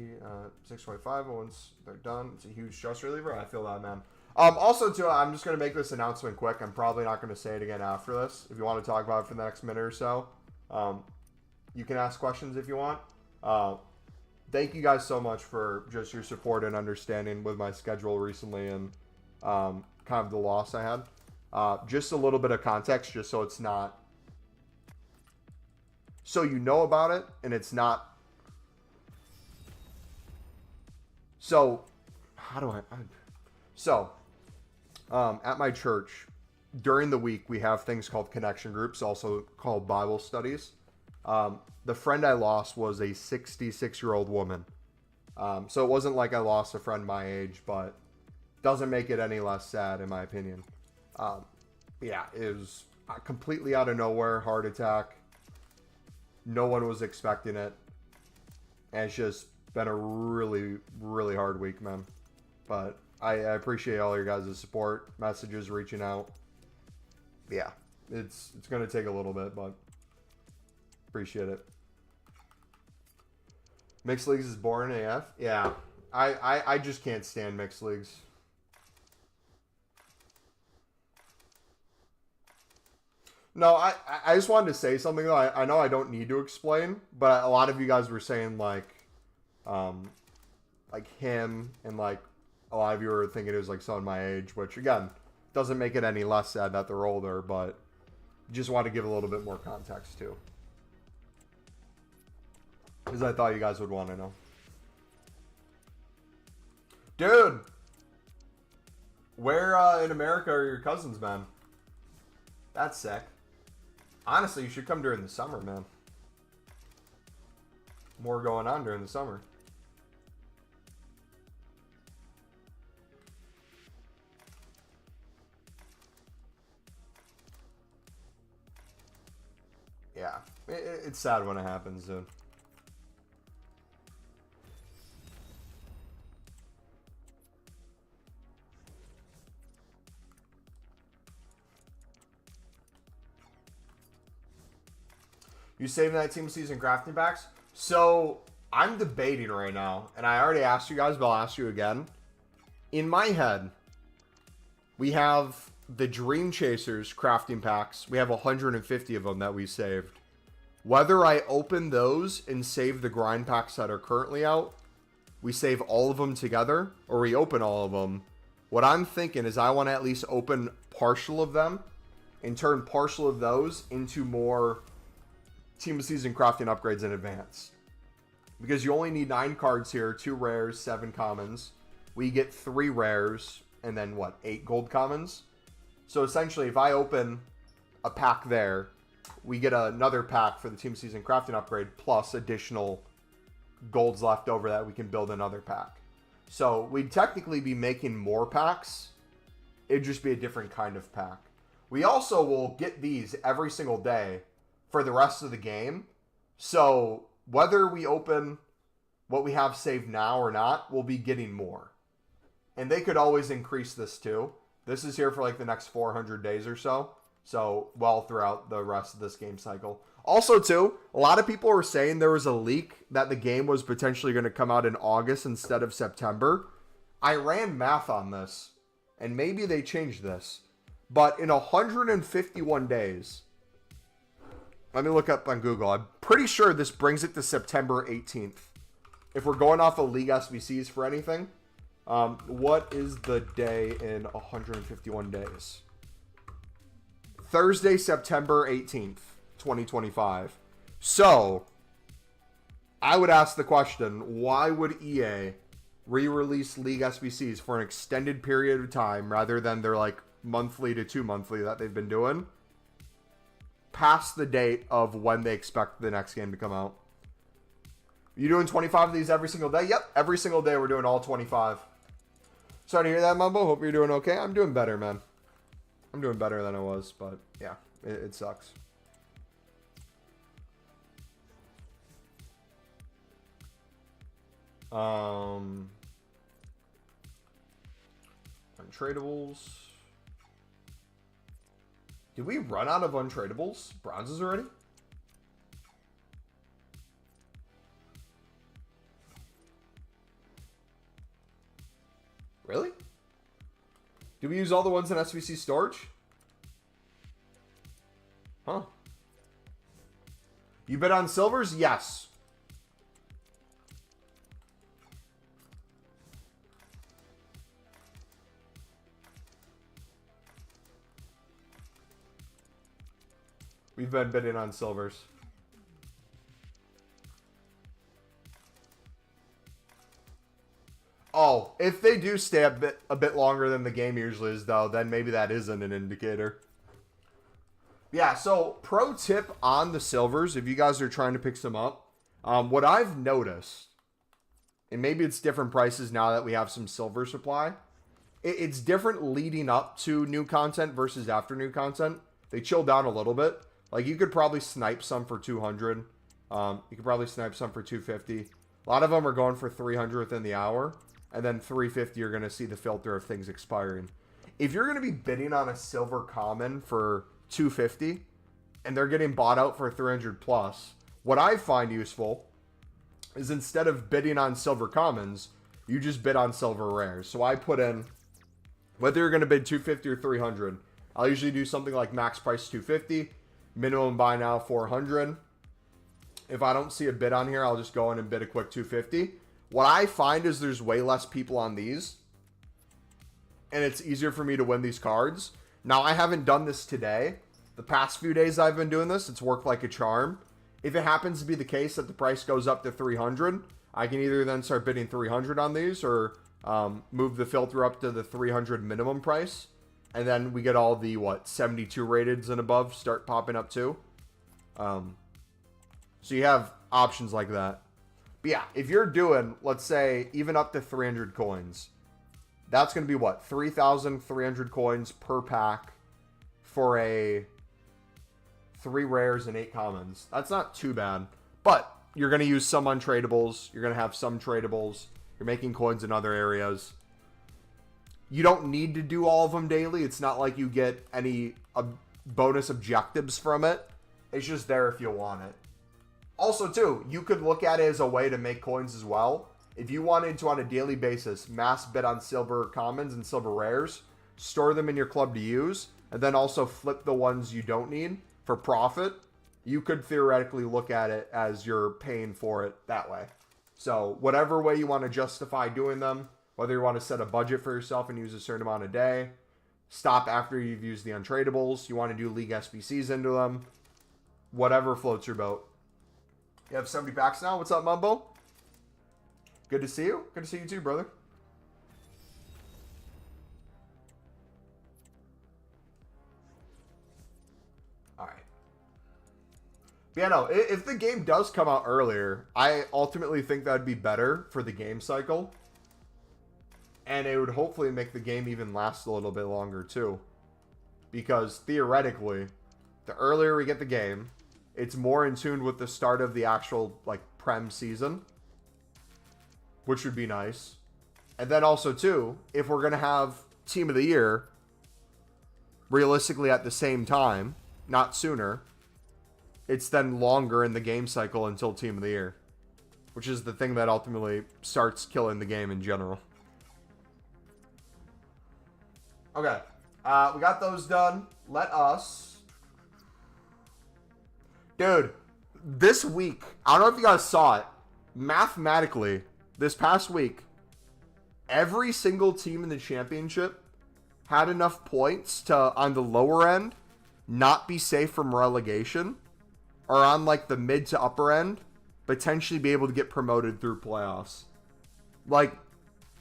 625 once they're done. It's a huge stress reliever. I feel that, man. Also, too, I'm just going to make this announcement quick. I'm probably not going to say it again after this. If you want to talk about it for the next minute or so, you can ask questions if you want. Thank you guys so much for just your support and understanding with my schedule recently and kind of the loss I had. Just a little bit of context, just so it's not... So you know about it, and it's not... So, how do I... So... at my church, during the week, we have things called connection groups, also called Bible studies. The friend I lost was a 66-year-old woman. So it wasn't like I lost a friend my age, but doesn't make it any less sad, in my opinion. Yeah, it was completely out of nowhere, heart attack. No one was expecting it. And it's just been a really, really hard week, man. But... I appreciate all your guys' support, messages, reaching out. Yeah, it's going to take a little bit, but appreciate it. Mixed Leagues is boring AF? Yeah, I just can't stand Mixed Leagues. No, I just wanted to say something, though. I know I don't need to explain, but a lot of you guys were saying, like him and, like, a lot of you were thinking it was like someone my age, which again, doesn't make it any less sad that they're older, but just want to give a little bit more context too. Because I thought you guys would want to know. Dude! Where in America are your cousins, man? That's sick. Honestly, you should come during the summer, man. More going on during the summer. Yeah, it's sad when it happens, dude. You saving that team season crafting packs? So, I'm debating right now, and I already asked you guys, but I'll ask you again. In my head, we have the Dream Chasers crafting packs. We have 150 of them that we saved. Whether I open those and save the grind packs that are currently out, we save all of them together, or we open all of them. What I'm thinking is I want to at least open partial of them and turn partial of those into more Team of Season crafting upgrades in advance. Because you only need 9 cards here, 2 rares, 7 commons. We get 3 rares, and then what, 8 gold commons? So essentially, if I open a pack there, we get another pack for the Team of Season crafting upgrade, plus additional golds left over that we can build another pack. So we'd technically be making more packs. It'd just be a different kind of pack. We also will get these every single day for the rest of the game. So whether we open what we have saved now or not, we'll be getting more. And they could always increase this too. This is here for like the next 400 days or so. So well throughout the rest of this game cycle. Also too, a lot of people were saying there was a leak that the game was potentially going to come out in August instead of September. I ran math on this, and maybe they changed this. But in 151 days, let me look up on Google. I'm pretty sure this brings it to September 18th. If we're going off of League SBCs for anything, what is the day in 151 days? Thursday, September 18th, 2025. So, I would ask the question, why would EA re-release League SBCs for an extended period of time rather than their like monthly to 2 monthly that they've been doing past the date of when they expect the next game to come out? You doing 25 of these every single day? Yep, every single day we're doing all 25. Sorry to hear that, Mumbo. Hope you're doing okay. I'm doing better, man. I'm doing better than I was, but yeah, it sucks. Untradables. Did we run out of untradables? Bronzes already? Really? Did we use all the ones in SVC storage? Huh. You bet on silvers? Yes. We've been bidding on silvers. Oh, if they do stay a bit longer than the game usually is, though, then maybe that isn't an indicator. Yeah, so pro tip on the silvers, if you guys are trying to pick some up, what I've noticed, and maybe it's different prices now that we have some silver supply, it's different leading up to new content versus after new content. They chill down a little bit. Like, you could probably snipe some for 200. You could probably snipe some for 250. A lot of them are going for 300 within the hour. And then 350, you're going to see the filter of things expiring. If you're going to be bidding on a silver common for 250, and they're getting bought out for 300 plus, what I find useful is instead of bidding on silver commons, you just bid on silver rares. So I put in, whether you're going to bid 250 or 300, I'll usually do something like max price 250, minimum buy now 400. If I don't see a bid on here, I'll just go in and bid a quick 250. What I find is there's way less people on these, and it's easier for me to win these cards. Now, I haven't done this today. The past few days I've been doing this, it's worked like a charm. If it happens to be the case that the price goes up to 300, I can either then start bidding 300 on these or move the filter up to the 300 minimum price. And then we get all the, 72 rateds and above start popping up too. So you have options like that. But yeah, if you're doing, let's say, even up to 300 coins, that's going to be 3,300 coins per pack for a 3 rares and 8 commons. That's not too bad. But you're going to use some untradables. You're going to have some tradables. You're making coins in other areas. You don't need to do all of them daily. It's not like you get any bonus objectives from it. It's just there if you want it. Also, too, you could look at it as a way to make coins as well. If you wanted to, on a daily basis, mass bid on silver commons and silver rares, store them in your club to use, and then also flip the ones you don't need for profit, you could theoretically look at it as you're paying for it that way. So whatever way you want to justify doing them, whether you want to set a budget for yourself and use a certain amount a day, stop after you've used the untradables, you want to do league SBCs into them, whatever floats your boat. You have 70 packs now. What's up, Mumbo? Good to see you. Good to see you too, brother. All right. But yeah, no, if the game does come out earlier, I ultimately think that'd be better for the game cycle. And it would hopefully make the game even last a little bit longer too. Because theoretically, the earlier we get the game, it's more in tune with the start of the actual, Prem season. Which would be nice. And then also, too, if we're going to have Team of the Year, realistically at the same time, not sooner, it's then longer in the game cycle until Team of the Year. Which is the thing that ultimately starts killing the game in general. Okay. We got those done. Let us... Dude, this week, I don't know if you guys saw it, mathematically, this past week, every single team in the championship had enough points to, on the lower end, not be safe from relegation, or on, the mid to upper end, potentially be able to get promoted through playoffs.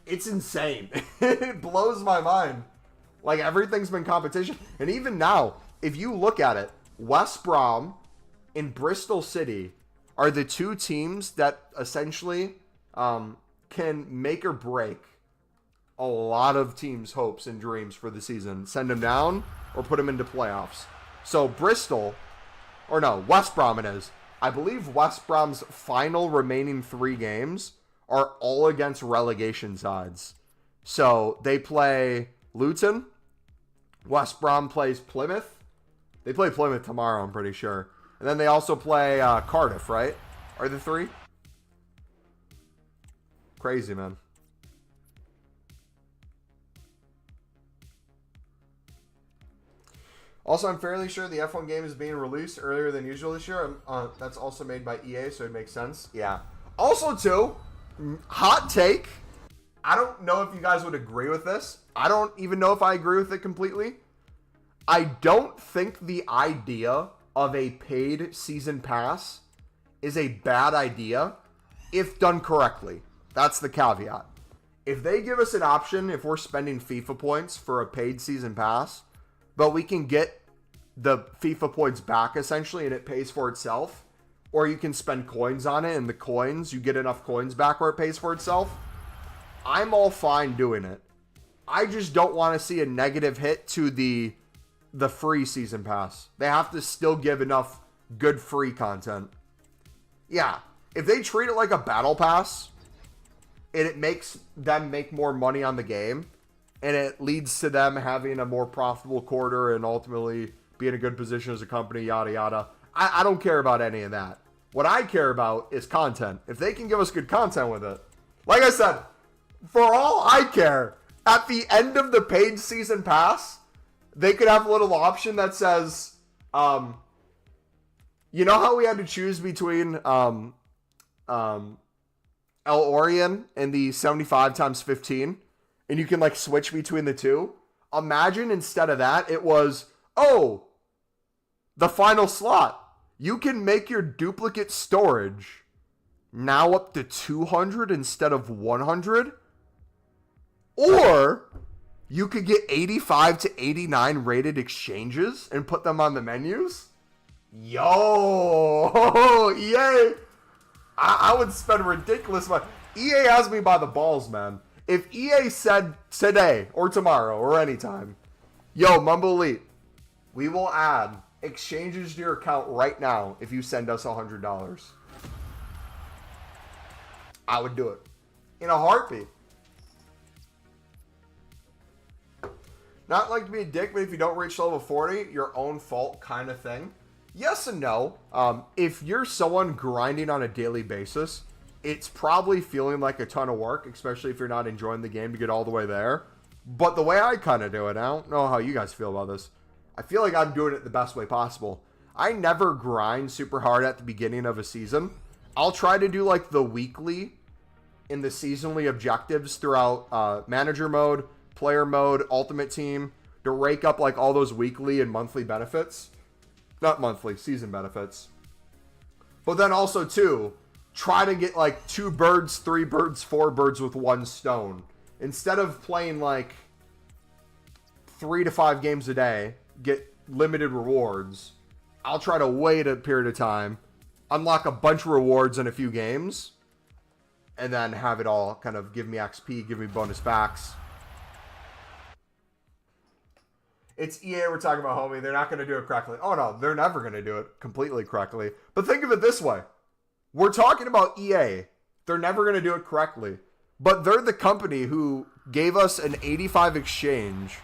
It's insane. It blows my mind. Everything's been competition. And even now, if you look at it, West Brom and Bristol City are the two teams that essentially can make or break a lot of teams' hopes and dreams for the season. Send them down or put them into playoffs. So West Brom it is. I believe West Brom's final remaining 3 games are all against relegation sides. So they play Luton. West Brom plays Plymouth. They play Plymouth tomorrow, I'm pretty sure. And then they also play Cardiff, right? Are the 3? Crazy, man. Also, I'm fairly sure the F1 game is being released earlier than usual this year. That's also made by EA, so it makes sense. Yeah. Also, too, hot take. I don't know if you guys would agree with this. I don't even know if I agree with it completely. I don't think the idea of a paid season pass is a bad idea if done correctly. That's the caveat. If they give us an option, if we're spending FIFA points for a paid season pass, but we can get the FIFA points back essentially and it pays for itself, or you can spend coins on it and the coins, you get enough coins back where it pays for itself, I'm all fine doing it. I just don't want to see a negative hit to the free season pass. They have to still give enough good free content. Yeah, if they treat it like a battle pass and it makes them make more money on the game and it leads to them having a more profitable quarter and ultimately be in a good position as a company, yada yada, I don't care about any of that. What I care about is content. If they can give us good content with it, like I said, for all I care, at the end of the paid season pass, they could have a little option that says, you know how we had to choose between El Orient and the 75 times 15, and you can switch between the two? Imagine instead of that, it was, the final slot. You can make your duplicate storage now up to 200 instead of 100. Or you could get 85 to 89 rated exchanges and put them on the menus. Yo, EA. I would spend ridiculous money. EA has me by the balls, man. If EA said today or tomorrow or anytime, yo, MumboElite, we will add exchanges to your account right now if you send us $100. I would do it in a heartbeat. Not like to be a dick, but if you don't reach level 40, your own fault kind of thing. Yes and no. If you're someone grinding on a daily basis, it's probably feeling like a ton of work, especially if you're not enjoying the game to get all the way there. But the way I kind of do it, I don't know how you guys feel about this. I feel like I'm doing it the best way possible. I never grind super hard at the beginning of a season. I'll try to do like the weekly and the seasonally objectives throughout manager mode, player mode, ultimate team, to rake up like all those weekly and monthly benefits. Not monthly, season benefits. But then also too, try to get like 2 birds, 3 birds, 4 birds with 1 stone. Instead of playing like 3 to 5 games a day, get limited rewards. I'll try to wait a period of time, unlock a bunch of rewards in a few games, and then have it all kind of give me XP, give me bonus packs. It's EA we're talking about, homie. They're not going to do it correctly. Oh, no, they're never going to do it completely correctly. But think of it this way. We're talking about EA. They're never going to do it correctly. But they're the company who gave us an 85 exchange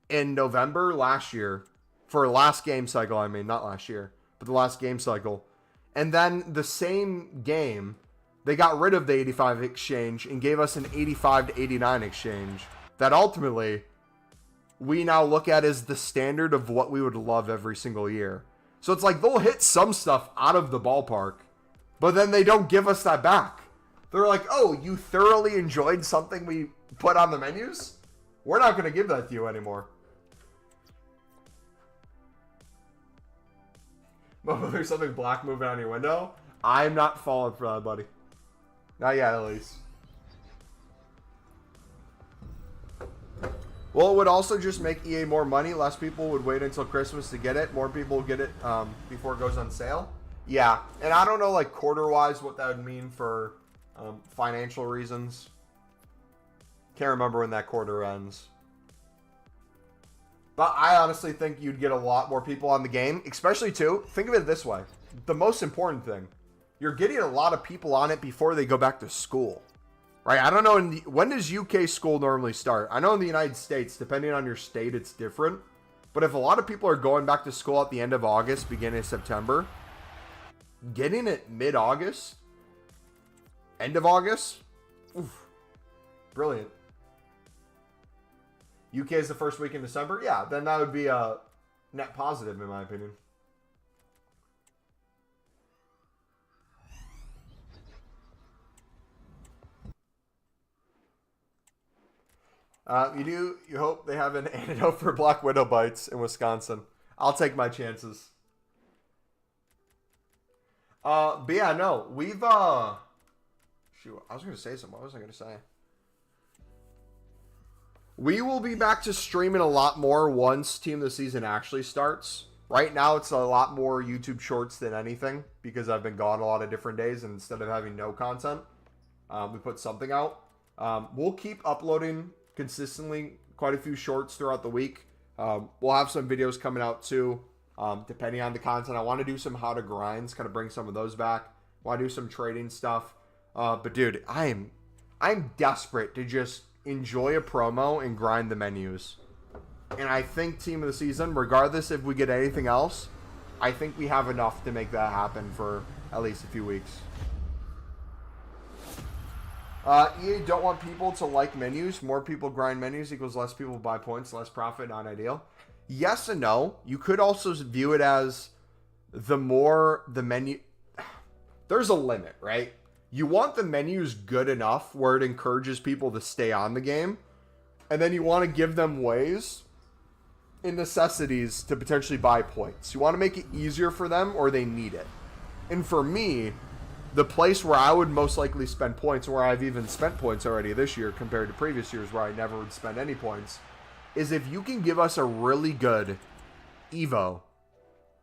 in November last year. For last game cycle, I mean, not last year. But the last game cycle. And then the same game, they got rid of the 85 exchange and gave us an 85 to 89 exchange. That ultimately we now look at as the standard of what we would love every single year. So it's like they'll hit some stuff out of the ballpark, but then they don't give us that back. They're like, oh, you thoroughly enjoyed something we put on the menus? We're not going to give that to you anymore. But there's something black moving on your window. I'm not falling for that, buddy. Not yet, at least. Well, it would also just make EA more money. Less people would wait until Christmas to get it. More people would get it before it goes on sale. Yeah, and I don't know, like, quarter-wise what that would mean for financial reasons. Can't remember when that quarter ends. But I honestly think you'd get a lot more people on the game. Especially, too, think of it this way. The most important thing, you're getting a lot of people on it before they go back to school. Right, I don't know, when does UK school normally start? I know in the United States, depending on your state, it's different. But if a lot of people are going back to school at the end of August, beginning of September, getting it mid-August, end of August, oof, brilliant. UK is the first week in December? Yeah, then that would be a net positive in my opinion. You hope they have an antidote for Black Widow bites in Wisconsin. I'll take my chances. But yeah, no, we've, shoot, I was going to say something. What was I going to say? We will be back to streaming a lot more once Team of the Season actually starts. Right now, it's a lot more YouTube Shorts than anything because I've been gone a lot of different days, and instead of having no content, we put something out. We'll keep uploading consistently, quite a few shorts throughout the week. We'll have some videos coming out too, depending on the content. I want to do some how to grinds, kind of bring some of those back. Want to do some trading stuff. But dude, I'm desperate to just enjoy a promo and grind the menus. And I think Team of the Season, regardless if we get anything else, I think we have enough to make that happen for at least a few weeks. EA don't want people to like menus. More people grind menus equals less people buy points, less profit, not ideal. Yes and no. You could also view it as the more the menu... There's a limit, right? You want the menus good enough where it encourages people to stay on the game. And then you want to give them ways in necessities to potentially buy points. You want to make it easier for them or they need it. And for me, the place where I would most likely spend points, where I've even spent points already this year compared to previous years where I never would spend any points, is if you can give us a really good Evo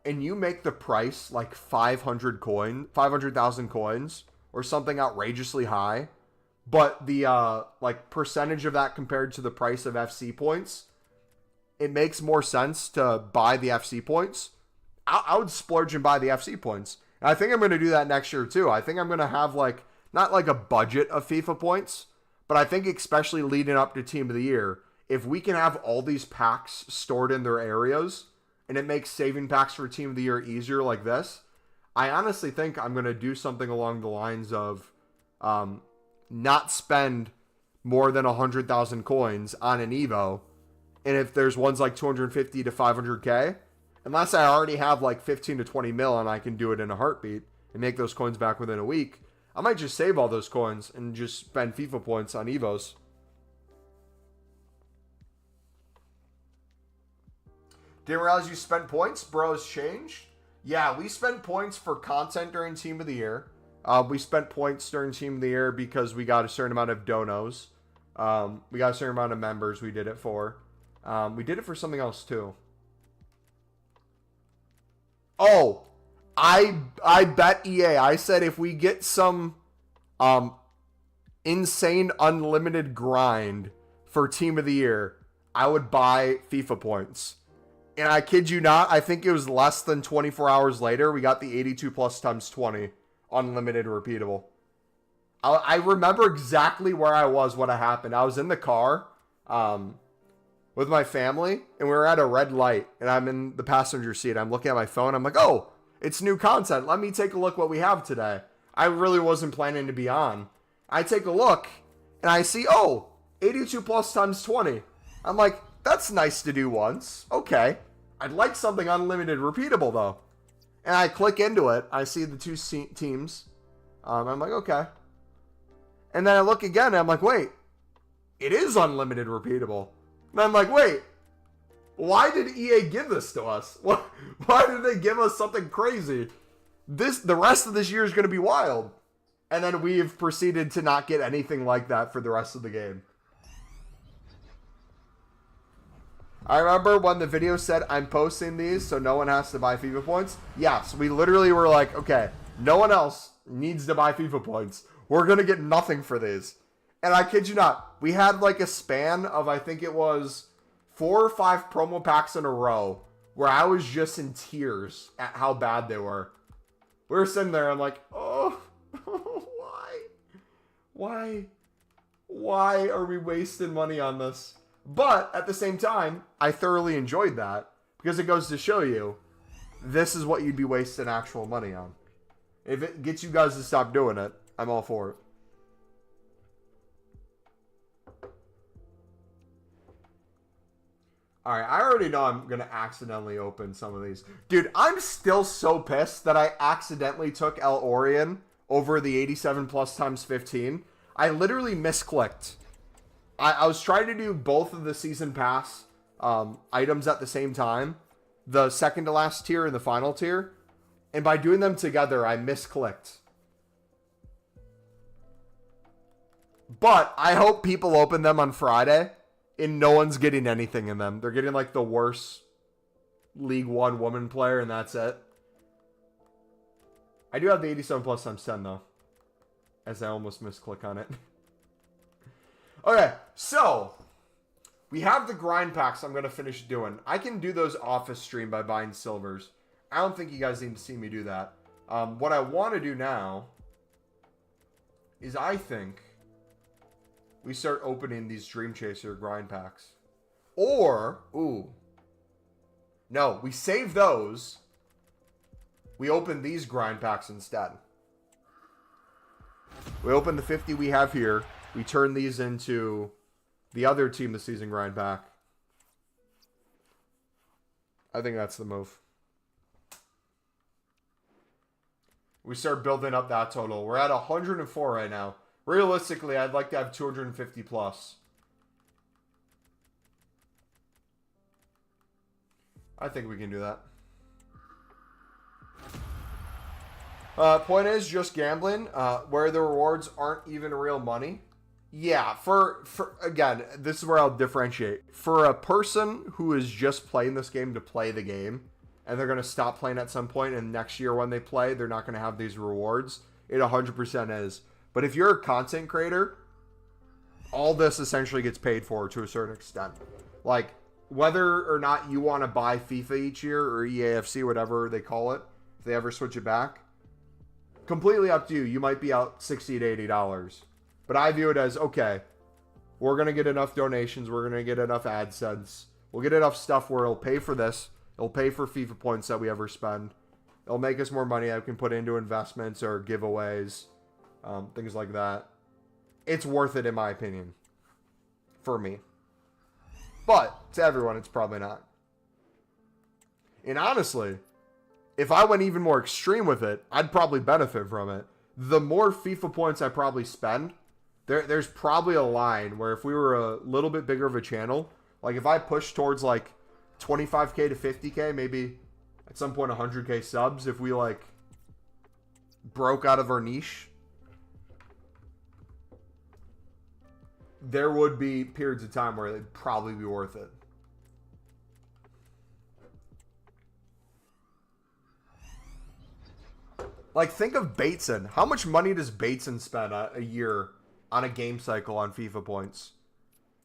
and you make the price like 500,000 coins or something outrageously high, but the like percentage of that compared to the price of FC points, it makes more sense to buy the FC points. I would splurge and buy the FC points. And I think I'm going to do that next year too. I think I'm going to have like, not like a budget of FIFA points, but I think especially leading up to Team of the Year, if we can have all these packs stored in their areas and it makes saving packs for Team of the Year easier like this, I honestly think I'm going to do something along the lines of not spend more than 100,000 coins on an Evo. And if there's ones like 250 to 500k, unless I already have like 15 to 20 mil and I can do it in a heartbeat and make those coins back within a week, I might just save all those coins and just spend FIFA points on Evos. Didn't realize you spent points? Bros changed? Yeah, we spent points for content during Team of the Year. We spent points during Team of the Year because we got a certain amount of donos. We got a certain amount of members we did it for. We did it for something else too. Oh, I bet EA. I said if we get some insane unlimited grind for Team of the Year, I would buy FIFA points. And I kid you not, I think it was less than 24 hours later, we got the 82 plus times 20 unlimited repeatable. I remember exactly where I was when it happened. I was in the car with my family, and we were at a red light, and I'm in the passenger seat. I'm looking at my phone. I'm like, oh, it's new content. Let me take a look what we have today. I really wasn't planning to be on. I take a look, and I see, 82 plus times 20. I'm like, that's nice to do once. Okay. I'd like something unlimited repeatable, though. And I click into it. I see the two teams. I'm like, okay. And then I look again, and I'm like, wait. It is unlimited repeatable. And I'm like, wait. Why did EA give this to us? Why did they give us something crazy? The rest of this year is going to be wild. And then we've proceeded to not get anything like that for the rest of the game. I remember when the video said, I'm posting these so no one has to buy FIFA points. Yes, we literally were like, okay, no one else needs to buy FIFA points. We're going to get nothing for these. And I kid you not, we had like a span of, I think it was 4 or 5 promo packs in a row where I was just in tears at how bad they were. We were sitting there, I'm like, oh, why? Why are we wasting money on this? But at the same time, I thoroughly enjoyed that because it goes to show you this is what you'd be wasting actual money on. If it gets you guys to stop doing it, I'm all for it. Alright, I already know I'm going to accidentally open some of these. Dude, I'm still so pissed that I accidentally took El Orion over the 87 plus times 15. I literally misclicked. I was trying to do both of the season pass items at the same time. The second to last tier and the final tier. And by doing them together, I misclicked. But I hope people open them on Friday and no one's getting anything in them. They're getting like the worst League One woman player and that's it. I do have the 87 plus times 10 though. As I almost misclick on it. Okay, so we have the grind packs I'm going to finish doing. I can do those off a stream by buying silvers. I don't think you guys need to see me do that. What I want to do now is I think we start opening these Dream Chaser grind packs. Or, no, we save those. We open these grind packs instead. We open the 50 we have here. We turn these into the other team this season grind pack. I think that's the move. We start building up that total. We're at 104 right now. Realistically, I'd like to have 250 plus. I think we can do that. Point is just gambling, where the rewards aren't even real money. Yeah, for again, this is where I'll differentiate. For a person who is just playing this game to play the game, and they're going to stop playing at some point, and next year when they play, they're not going to have these rewards, it 100% is. But if you're a content creator, all this essentially gets paid for to a certain extent. Like, whether or not you want to buy FIFA each year, or EAFC, whatever they call it, if they ever switch it back, completely up to you. You might be out $60 to $80. But I view it as, okay, we're going to get enough donations. We're going to get enough AdSense. We'll get enough stuff where it'll pay for this. It'll pay for FIFA points that we ever spend. It'll make us more money that we can put into investments or giveaways, things like that. It's worth it, in my opinion, for me. But to everyone, it's probably not. And honestly, if I went even more extreme with it, I'd probably benefit from it. The more FIFA points I probably spend, there's probably a line where if we were a little bit bigger of a channel, like if I push towards like 25K to 50K, maybe at some point 100K subs, if we like broke out of our niche, there would be periods of time where it'd probably be worth it. Like, think of Bateson. How much money does Bateson spend a year on a game cycle on FIFA points?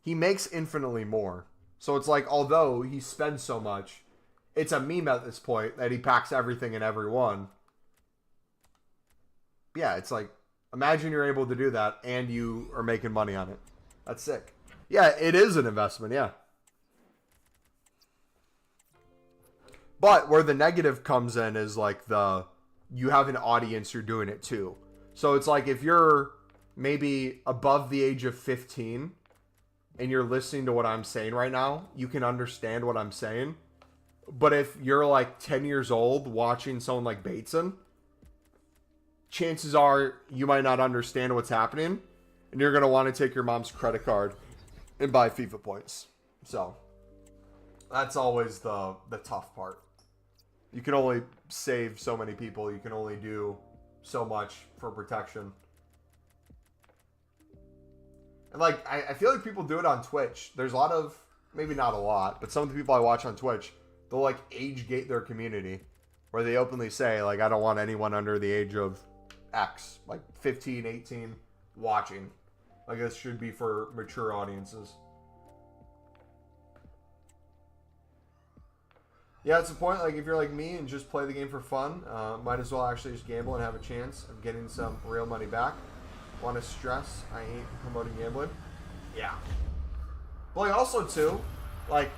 He makes infinitely more. So it's like, although he spends so much, it's a meme at this point that he packs everything in every one. Yeah, it's like, imagine you're able to do that and you are making money on it. That's sick. Yeah, it is an investment, yeah. But where the negative comes in is like you have an audience you're doing it to. So it's like if you're maybe above the age of 15 and you're listening to what I'm saying right now, you can understand what I'm saying. But if you're like 10 years old watching someone like Bateson, chances are you might not understand what's happening and you're going to want to take your mom's credit card and buy FIFA points. So that's always the tough part. You can only save so many people. You can only do so much for protection. And like, I feel like people do it on Twitch. There's a lot of, maybe not a lot, but some of the people I watch on Twitch, they'll like age gate their community where they openly say like, I don't want anyone under the age of X, like 15, 18 watching. Like this should be for mature audiences. Yeah, it's a point, like, if you're like me and just play the game for fun, might as well actually just gamble and have a chance of getting some real money back. Want to stress, I ain't promoting gambling. Yeah. But, like, also, too, like,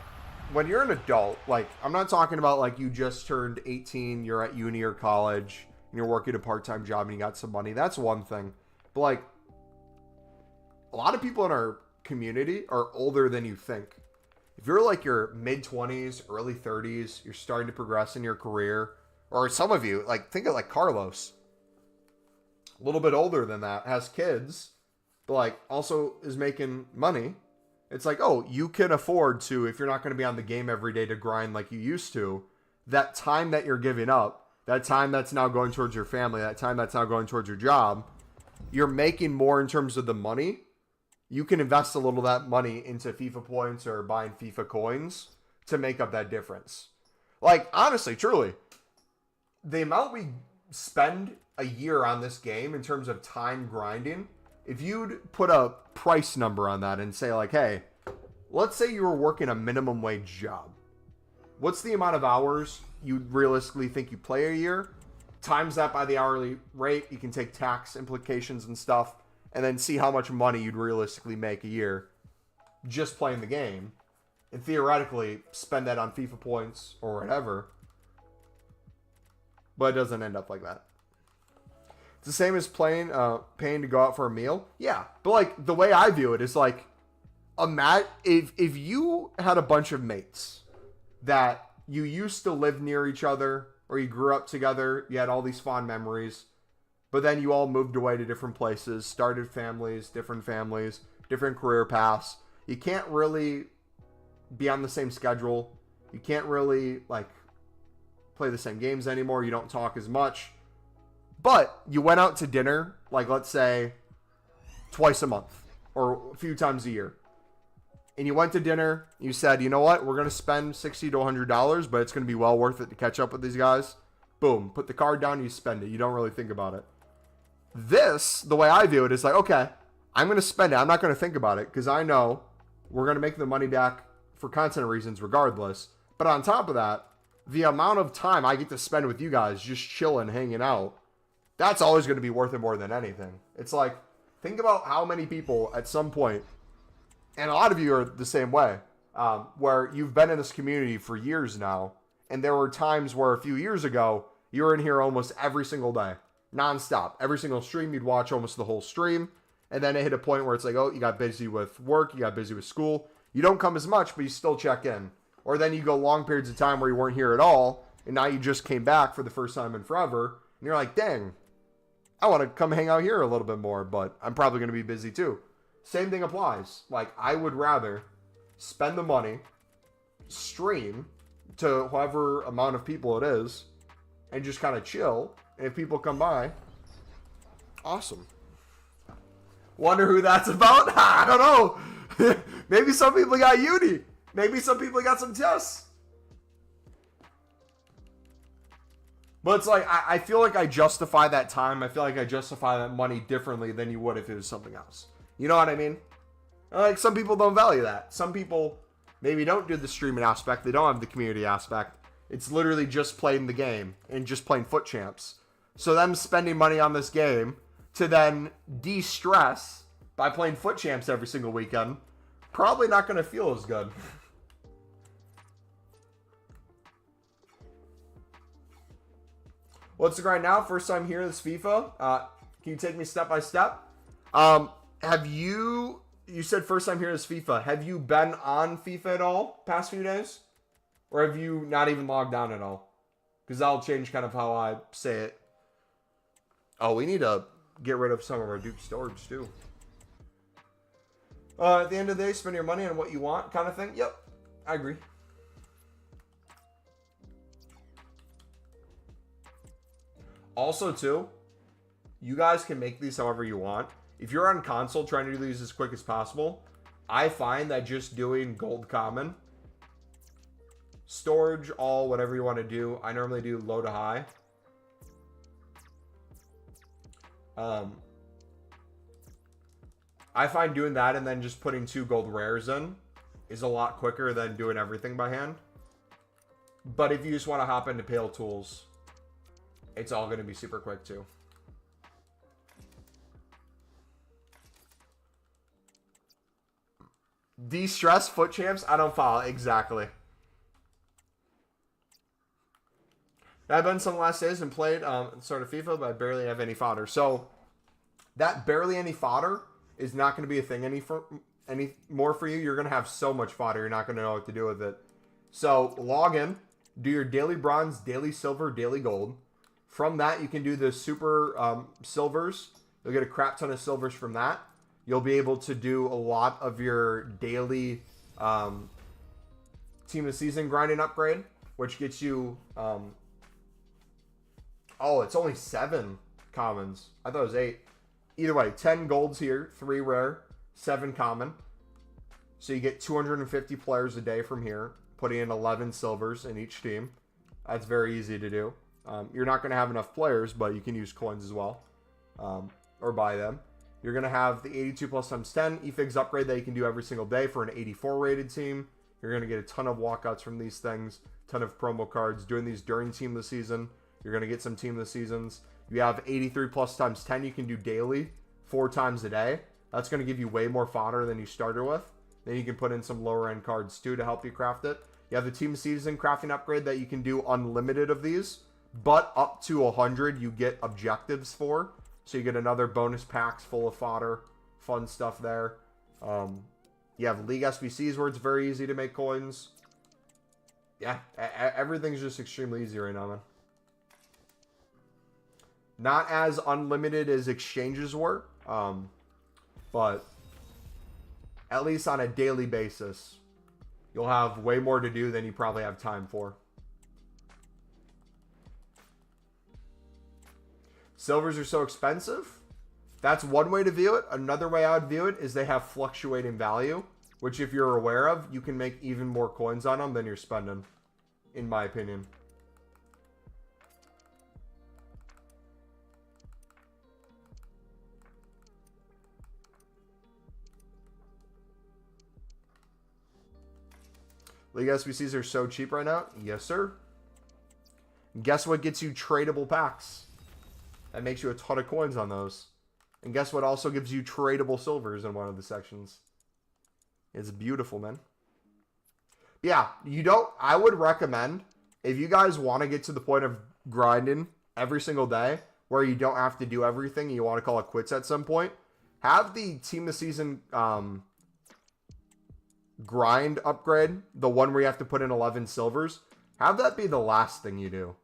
when you're an adult, like, I'm not talking about, like, you just turned 18, you're at uni or college, and you're working a part-time job and you got some money. That's one thing. But, like, a lot of people in our community are older than you think. If you're like your mid-20s, early 30s, you're starting to progress in your career, or some of you, like, think of like Carlos, a little bit older than that, has kids, but like also is making money. It's like, oh, you can afford to, if you're not going to be on the game every day to grind like you used to, that time that you're giving up, that time that's now going towards your family, that time that's now going towards your job, you're making more in terms of the money. You can invest a little of that money into FIFA points or buying FIFA coins to make up that difference. Like, honestly, truly, the amount we spend a year on this game in terms of time grinding, if you'd put a price number on that and say like, hey, let's say you were working a minimum wage job. What's the amount of hours you realistically think you play a year? Times that by the hourly rate. You can take tax implications and stuff, and then see how much money you'd realistically make a year just playing the game. And theoretically, spend that on FIFA points or whatever. But it doesn't end up like that. It's the same as paying to go out for a meal. Yeah, but like the way I view it is like, if you had a bunch of mates that you used to live near each other or you grew up together, you had all these fond memories, but then you all moved away to different places, started families, different career paths. You can't really be on the same schedule. You can't really, like, play the same games anymore. You don't talk as much. But you went out to dinner, like, let's say, twice a month or a few times a year. And you went to dinner. You said, you know what? We're going to spend $60 to $100, but it's going to be well worth it to catch up with these guys. Boom. Put the card down. You spend it. You don't really think about it. This, the way I view it, is like, okay, I'm going to spend it. I'm not going to think about it because I know we're going to make the money back for content reasons regardless. But on top of that, the amount of time I get to spend with you guys just chilling, hanging out, that's always going to be worth it more than anything. It's like, think about how many people at some point, and a lot of you are the same way, where you've been in this community for years now, and there were times where a few years ago, you were in here almost every single day, nonstop. Every single stream, you'd watch almost the whole stream, and then it hit a point where it's like, oh, you got busy with work, you got busy with school. You don't come as much, but you still check in. Or then you go long periods of time where you weren't here at all, and now you just came back for the first time in forever, and you're like, dang, I want to come hang out here a little bit more, but I'm probably going to be busy too. Same thing applies. Like, I would rather spend the money, stream to whoever amount of people it is, and just kind of chill. And if people come by, awesome. Wonder who that's about? I don't know. Maybe some people got uni. Maybe some people got some tests. But it's like, I feel like I justify that time. I feel like I justify that money differently than you would if it was something else. You know what I mean? Like, some people don't value that. Some people maybe don't do the streaming aspect. They don't have the community aspect. It's literally just playing the game and just playing foot champs. So them spending money on this game to then de-stress by playing foot champs every single weekend, probably not going to feel as good. What's the grind now? First time here, this FIFA. Can you take me step by step? Have you said first time here is FIFA. Have you been on FIFA at all past few days? Or have you not even logged on at all? Because that'll change kind of how I say it. Oh, we need to get rid of some of our Duke storage too. At the end of the day, spend your money on what you want kind of thing. Yep, I agree. Also too, you guys can make these however you want. If you're on console trying to do these as quick as possible, I find that just doing gold common, storage, all, whatever you want to do. I normally do low to high. I find doing that and then just putting 2 gold rares in is a lot quicker than doing everything by hand. But if you just want to hop into Pale Tools, it's all going to be super quick too. De-stress foot champs? I don't follow. Exactly. I've been some last days and played sort of FIFA, but I barely have any fodder. So that barely any fodder is not going to be a thing anymore for you. You're going to have so much fodder, you're not going to know what to do with it. So log in, do your daily bronze, daily silver, daily gold. From that, you can do the super silvers. You'll get a crap ton of silvers from that. You'll be able to do a lot of your daily team of the season grinding upgrade, which gets you... oh, it's only 7 commons. I thought it was 8. Either way, 10 golds here, 3 rare, 7 common. So you get 250 players a day from here, putting in 11 silvers in each team. That's very easy to do. You're not going to have enough players, but you can use coins as well, or buy them. You're going to have the 82 plus times 10 eFigs upgrade that you can do every single day for an 84 rated team. You're going to get a ton of walkouts from these things, ton of promo cards. Doing these during team of the season, you're going to get some team of the seasons. You have 83 plus times 10 you can do daily, 4 times a day. That's going to give you way more fodder than you started with. Then you can put in some lower end cards too to help you craft it. You have the team season crafting upgrade that you can do unlimited of these, but up to 100 you get objectives for. So you get another bonus packs full of fodder, fun stuff there. You have League SBCs where it's very easy to make coins. Yeah, everything's just extremely easy right now, man. Not as unlimited as exchanges were, but at least on a daily basis, you'll have way more to do than you probably have time for. Silvers are so expensive. That's one way to view it. Another way I would view it is they have fluctuating value, which if you're aware of, you can make even more coins on them than you're spending, in my opinion. League SBCs are so cheap right now. Yes, sir. Guess what gets you tradable packs? That makes you a ton of coins on those. And guess what also gives you tradable silvers in one of the sections? It's beautiful, man. But yeah, I would recommend, if you guys want to get to the point of grinding every single day, where you don't have to do everything and you want to call it quits at some point, have the team of the season grind upgrade, the one where you have to put in 11 silvers. Have that be the last thing you do.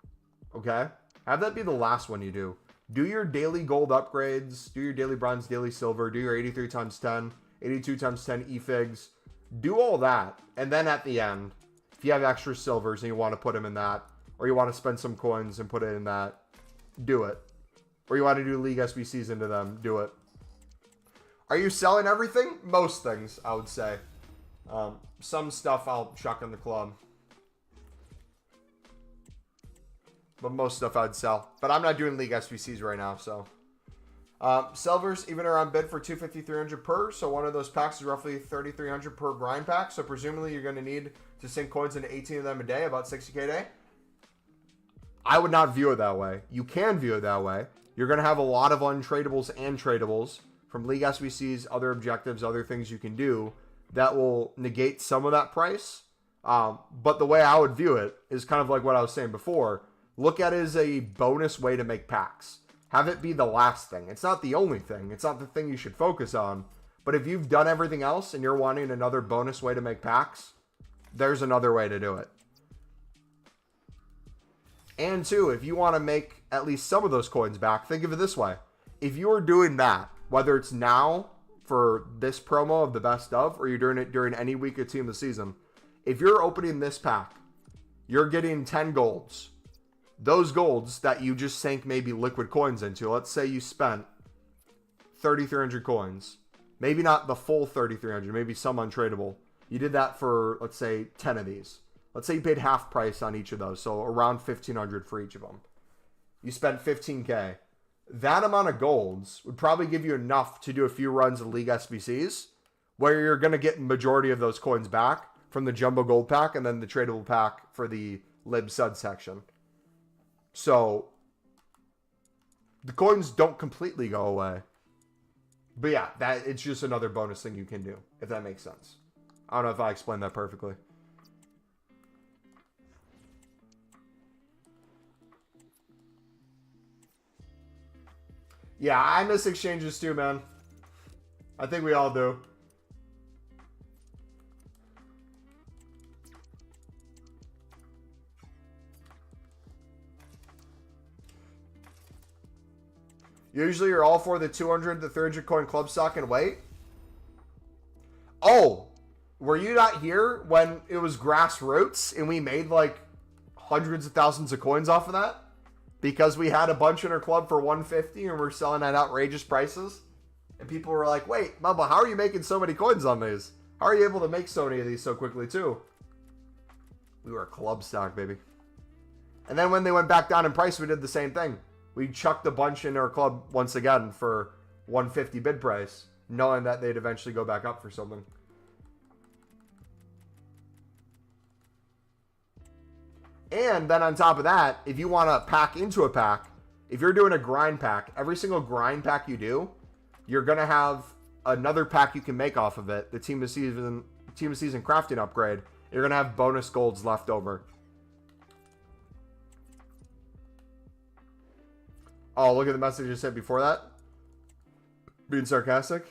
Okay? Have that be the last one you do. Do your daily gold upgrades, do your daily bronze, daily silver, do your 83 times 10, 82 times 10 e-figs. Do all that. And then at the end, if you have extra silvers and you want to put them in that, or you want to spend some coins and put it in that, do it. Or you want to do League SBCs into them, do it. Are you selling everything? Most things, I would say. Some stuff I'll chuck in the club. But most stuff I'd sell. But I'm not doing League SBCs right now, so. Silvers even are on bid for 250, 300 per. So one of those packs is roughly 3,300 per grind pack. So presumably you're going to need to sink coins into 18 of them a day, about 60k a day. I would not view it that way. You can view it that way. You're going to have a lot of untradables and tradables from League SBCs, other objectives, other things you can do that will negate some of that price. But the way I would view it is kind of like what I was saying before. Look at it as a bonus way to make packs. Have it be the last thing. It's not the only thing. It's not the thing you should focus on. But if you've done everything else and you're wanting another bonus way to make packs, there's another way to do it. And two, if you want to make at least some of those coins back, think of it this way. If you are doing that, whether it's now for this promo of the best of, or you're doing it during any week of team of the season, if you're opening this pack, you're getting 10 golds. Those golds that you just sank maybe liquid coins into, let's say you spent 3,300 coins. Maybe not the full 3,300, maybe some untradeable. You did that for, let's say, 10 of these. Let's say you paid half price on each of those, so around 1,500 for each of them. You spent 15k. That amount of golds would probably give you enough to do a few runs of League SBCs, where you're going to get majority of those coins back from the Jumbo Gold Pack and then the tradable pack for the Lib Sud section. So, the coins don't completely go away. But yeah, it's just another bonus thing you can do, if that makes sense. I don't know if I explained that perfectly. Yeah, I miss exchanges too, man. I think we all do. Usually you're all for the 200 to 300 coin club stock and wait. Oh, were you not here when it was grassroots and we made like hundreds of thousands of coins off of that? Because we had a bunch in our club for 150 and we're selling at outrageous prices. And people were like, wait, Mumbo, how are you making so many coins on these? How are you able to make so many of these so quickly too? We were club stock, baby. And then when they went back down in price, we did the same thing. We chucked a bunch in our club once again for 150 bid price, knowing that they'd eventually go back up for something. And then on top of that, if you want to pack into a pack, if you're doing a grind pack, every single grind pack you do, you're going to have another pack you can make off of it, the Team of Season crafting upgrade. You're going to have bonus golds left over. Oh, look at the message I said before that. Being sarcastic.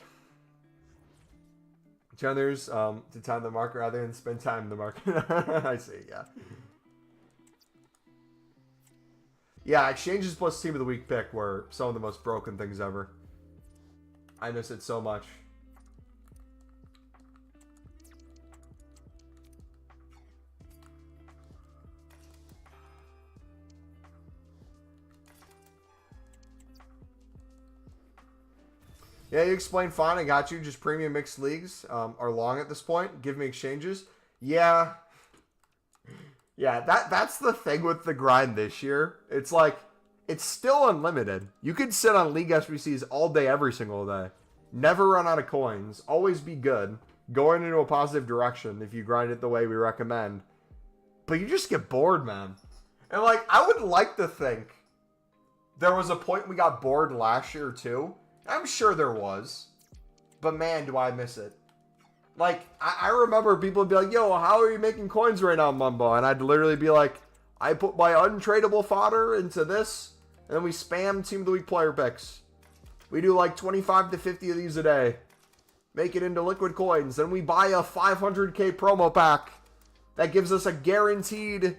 Chandler's to time the market rather than spend time in the market. I see, yeah. Yeah, exchanges plus team of the week pick were some of the most broken things ever. I miss it so much. Yeah, you explained fine. I got you. Just premium mixed leagues are long at this point. Give me exchanges. Yeah. Yeah, that's the thing with the grind this year. It's like, it's still unlimited. You could sit on League SBCs all day, every single day. Never run out of coins. Always be good. Going into a positive direction if you grind it the way we recommend. But you just get bored, man. And like, I would like to think there was a point we got bored last year too. I'm sure there was. But man, do I miss it. Like, I remember people would be like, yo, how are you making coins right now, Mumbo? And I'd literally be like, I put my untradeable fodder into this, and then we spam Team of the Week player picks. We do like 25 to 50 of these a day. Make it into liquid coins. Then we buy a 500k promo pack that gives us a guaranteed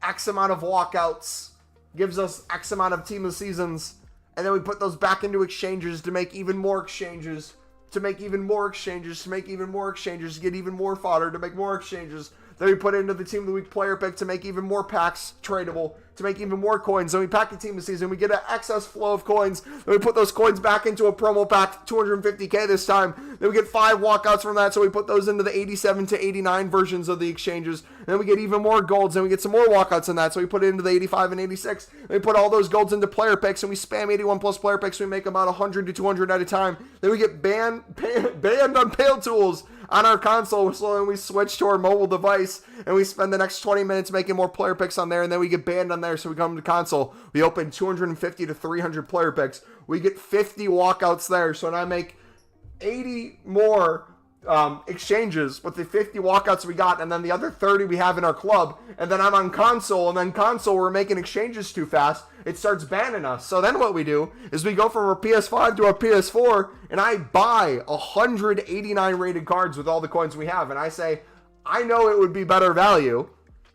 X amount of walkouts. Gives us X amount of team of seasons. And then we put those back into exchanges to make even more exchanges. To make even more exchanges. To make even more exchanges. To get even more fodder. To make more exchanges. Then we put it into the Team of the Week player pick to make even more packs tradable, to make even more coins. Then we pack the Team of the Season. We get an excess flow of coins. Then we put those coins back into a promo pack, 250k this time. Then we get 5 walkouts from that, so we put those into the 87 to 89 versions of the exchanges. Then we get even more golds, and we get some more walkouts in that, so we put it into the 85 and 86. Then we put all those golds into player picks, and we spam 81 plus player picks. So we make about 100 to 200 at a time. Then we get banned on Pale Tools on our console, so then we switch to our mobile device, and we spend the next 20 minutes making more player picks on there, and then we get banned on there, so we come to console. We open 250 to 300 player picks. We get 50 walkouts there, so now I make 80 more exchanges with the 50 walkouts we got, and then the other 30 we have in our club, and then I'm on console, and then console, we're making exchanges too fast. It starts banning us. So then what we do is we go from our PS5 to our PS4, and I buy 189 rated cards with all the coins we have, and I say, I know it would be better value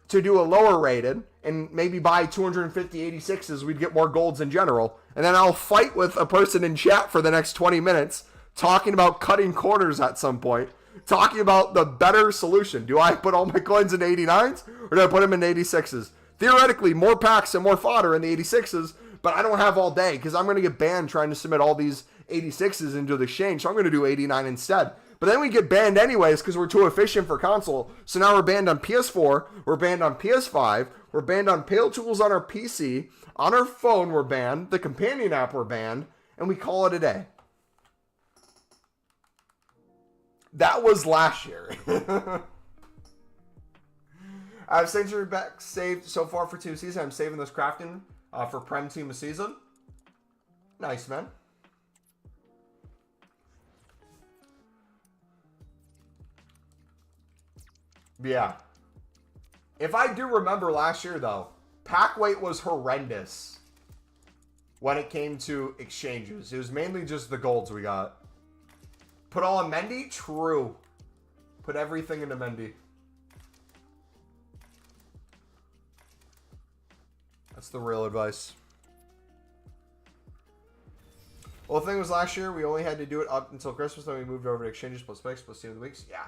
to do a lower rated and maybe buy 250 86s. We'd get more golds in general. And then I'll fight with a person in chat for the next 20 minutes talking about cutting corners at some point, talking about the better solution. Do I put all my coins in 89s or do I put them in 86s? Theoretically, more packs and more fodder in the 86s, but I don't have all day because I'm going to get banned trying to submit all these 86s into the exchange, so I'm going to do 89 instead. But then we get banned anyways because we're too efficient for console. So now we're banned on PS4, we're banned on PS5, we're banned on Pale Tools on our PC, on our phone we're banned, the companion app we're banned, and we call it a day. That was last year. I have Century Back saved so far for 2 seasons. I'm saving this crafting for Prem Team of Season. Nice, man. Yeah. If I do remember last year, though, pack weight was horrendous when it came to exchanges. It was mainly just the golds we got. Put all in Mendy? True. Put everything into Mendy. That's the real advice. Well, the thing was last year, we only had to do it up until Christmas, then we moved over to exchanges plus picks plus team of the weeks. Yeah.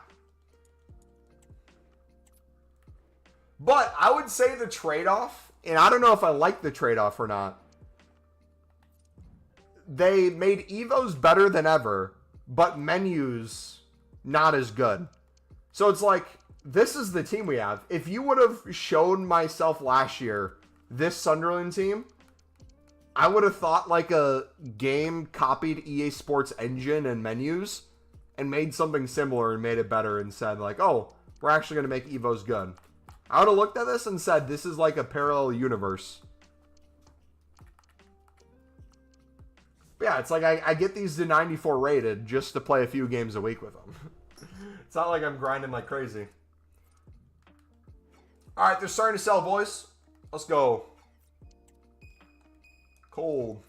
But I would say the trade-off, and I don't know if I like the trade-off or not, they made Evos better than ever, but menus not as good. So it's like, this is the team we have. If you would have shown myself last year this Sunderland team, I would have thought like a game copied EA Sports engine and menus and made something similar and made it better and said like, oh, we're actually going to make Evos good. I would have looked at this and said, this is like a parallel universe. But yeah, it's like I get these to 94 rated just to play a few games a week with them. It's not like I'm grinding like crazy. All right, they're starting to sell, boys. Let's go. Cold.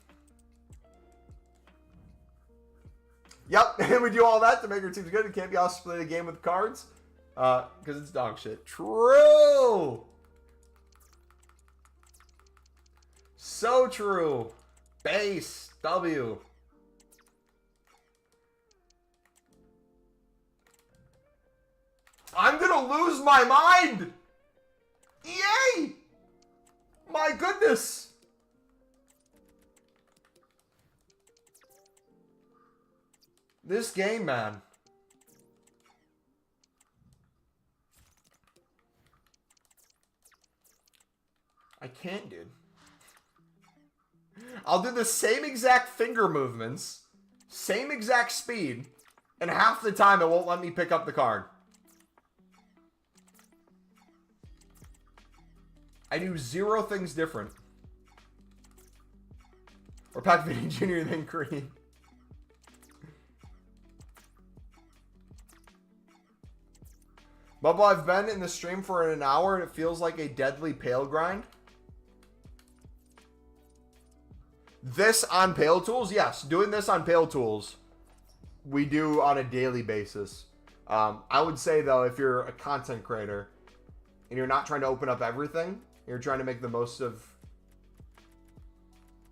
Yep, and we do all that to make our teams good. It can't be all split a game with cards. Because it's dog shit. True! So true. Base. W. I'm gonna lose my mind! EA! My goodness! This game, man. I can't, dude. I'll do the same exact finger movements, same exact speed, and half the time it won't let me pick up the card. I do 0 things different. Or Pac Vinny Jr. than Green. Mumbo, I've been in the stream for an hour and it feels like a deadly pale grind. This on Pale Tools? Yes, doing this on Pale Tools, we do on a daily basis. I would say, though, if you're a content creator and you're not trying to open up everything, you're trying to make the most of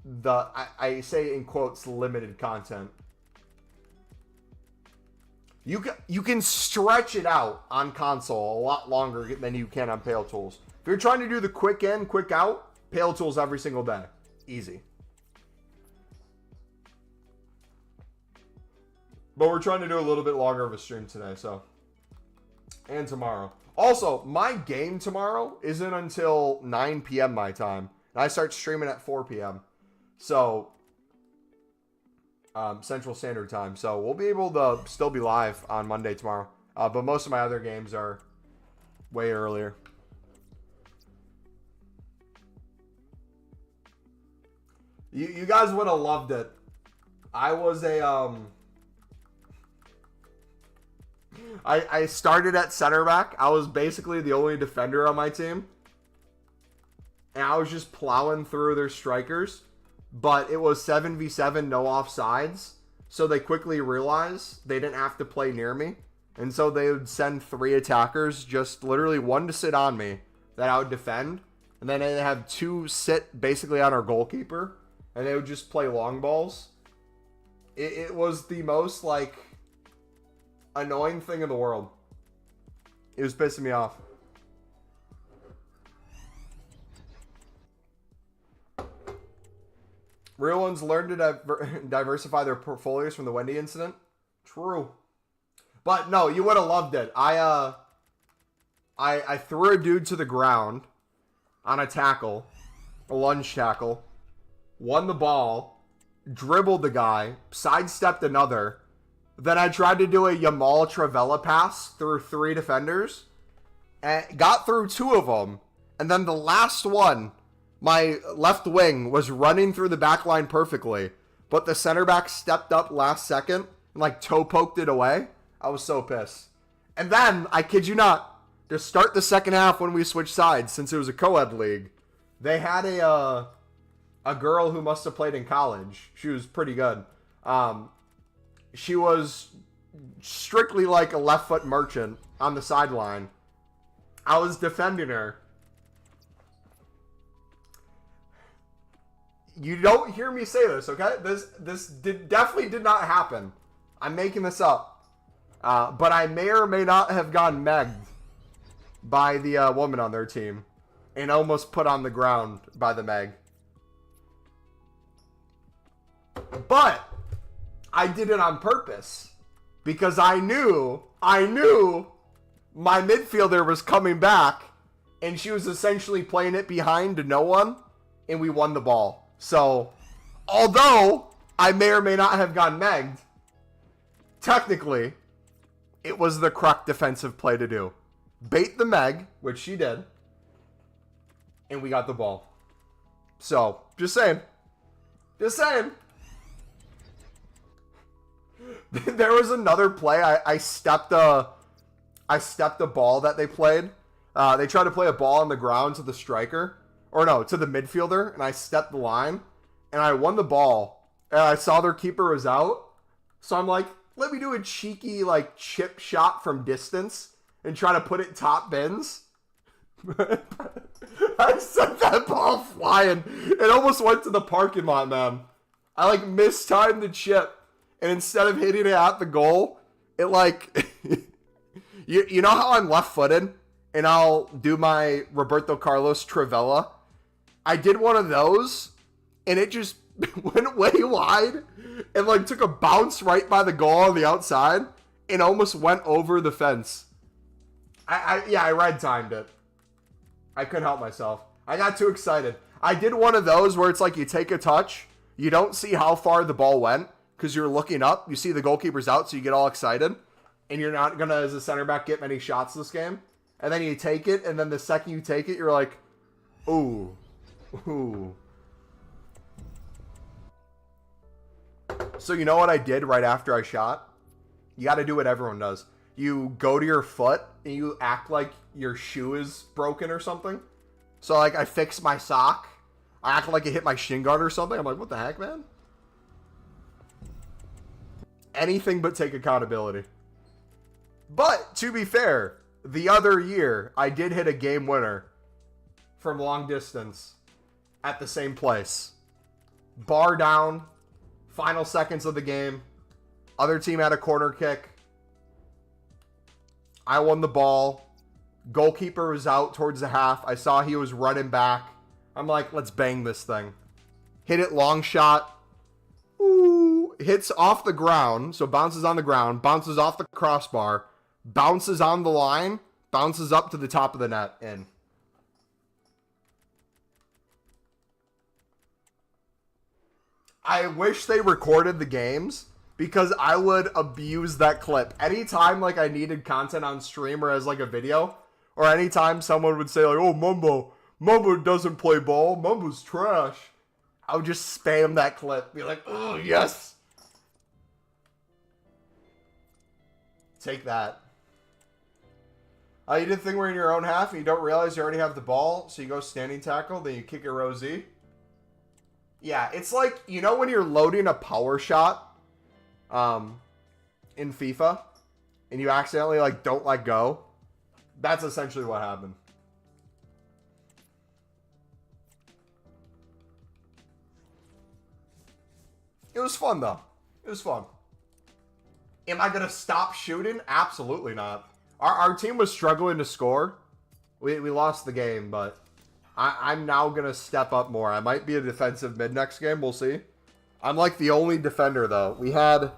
the, I say in quotes, limited content. You can stretch it out on console a lot longer than you can on Pale Tools. If you're trying to do the quick in, quick out, Pale Tools every single day. Easy. But we're trying to do a little bit longer of a stream today, so. And tomorrow. Also, my game tomorrow isn't until 9 p.m. my time. And I start streaming at 4 p.m. So, Central Standard Time. So, we'll be able to still be live on Monday tomorrow. But most of my other games are way earlier. You guys would have loved it. I was a, I started at center back. I was basically the only defender on my team. And I was just plowing through their strikers. But it was 7v7, no offsides. So they quickly realized they didn't have to play near me. And so they would send 3 attackers, just literally 1 to sit on me that I would defend. And then they'd have 2 sit basically on our goalkeeper. And they would just play long balls. It was the most, like, annoying thing in the world. It was pissing me off. Real ones learn to diversify their portfolios from the Wendy incident. True. But no, you would have loved it. I threw a dude to the ground on a tackle, a lunge tackle, won the ball, dribbled the guy, sidestepped another. Then I tried to do a Yamal Travella pass through 3 defenders and got through 2 of them. And then the last one, my left wing was running through the back line perfectly, but the center back stepped up last second and like toe poked it away. I was so pissed. And then, I kid you not, to start the second half when we switched sides, since it was a co-ed league, they had a girl who must have played in college. She was pretty good. She was strictly like a left foot merchant on the sideline. I was defending her. You don't hear me say this, okay? This definitely did not happen. I'm making this up. But I may or may not have gotten megged by the woman on their team and almost put on the ground by the meg. But I did it on purpose because I knew my midfielder was coming back and she was essentially playing it behind to no one and we won the ball. So, although I may or may not have gotten megged, technically, it was the correct defensive play to do. Bait the meg, which she did, and we got the ball. So, just saying. Just saying. There was another play. I stepped a ball that they played. They tried to play a ball on the ground to the striker. Or no, to the midfielder, and I stepped the line, and I won the ball, and I saw their keeper was out, so I'm like, let me do a cheeky, like, chip shot from distance, and try to put it top bins. I sent that ball flying, it almost went to the parking lot, man. I, like, mistimed the chip, and instead of hitting it at the goal, it, like, you know how I'm left-footed, and I'll do my Roberto Carlos Travella? I did one of those, and it just went way wide, and like took a bounce right by the goal on the outside and almost went over the fence. I red timed it. I couldn't help myself. I got too excited. I did one of those where it's like you take a touch, you don't see how far the ball went because you're looking up. You see the goalkeeper's out, so you get all excited, and you're not gonna, as a center back, get many shots this game. And then you take it, and then the second you take it, you're like, ooh, ooh. So you know what I did right after I shot? You got to do what everyone does. You go to your foot and you act like your shoe is broken or something. So like I fix my sock. I act like it hit my shin guard or something. I'm like, what the heck, man? Anything but take accountability. But to be fair, the other year I did hit a game winner from long distance at the same place. Bar down, final seconds of the game. Other team had a corner kick. I won the ball. Goalkeeper was out towards the half. I saw he was running back. I'm like, let's bang this thing. Hit it, long shot. Ooh, hits off the ground. So bounces on the ground. Bounces off the crossbar. Bounces on the line. Bounces up to the top of the net. In. I wish they recorded the games because I would abuse that clip. Anytime like I needed content on stream or as like a video, or anytime someone would say like, oh, Mumbo doesn't play ball, Mumbo's trash, I would just spam that clip. Be like, oh, yes. Take that. You did the thing where in your own half and you don't realize you already have the ball, so you go standing tackle, then you kick your row Z. Yeah, it's like, you know when you're loading a power shot in FIFA and you accidentally like don't let go? That's essentially what happened. It was fun though. It was fun. Am I going to stop shooting? Absolutely not. Our team was struggling to score. We lost the game, but I'm now going to step up more. I might be a defensive mid next game. We'll see. I'm like the only defender, though. We had...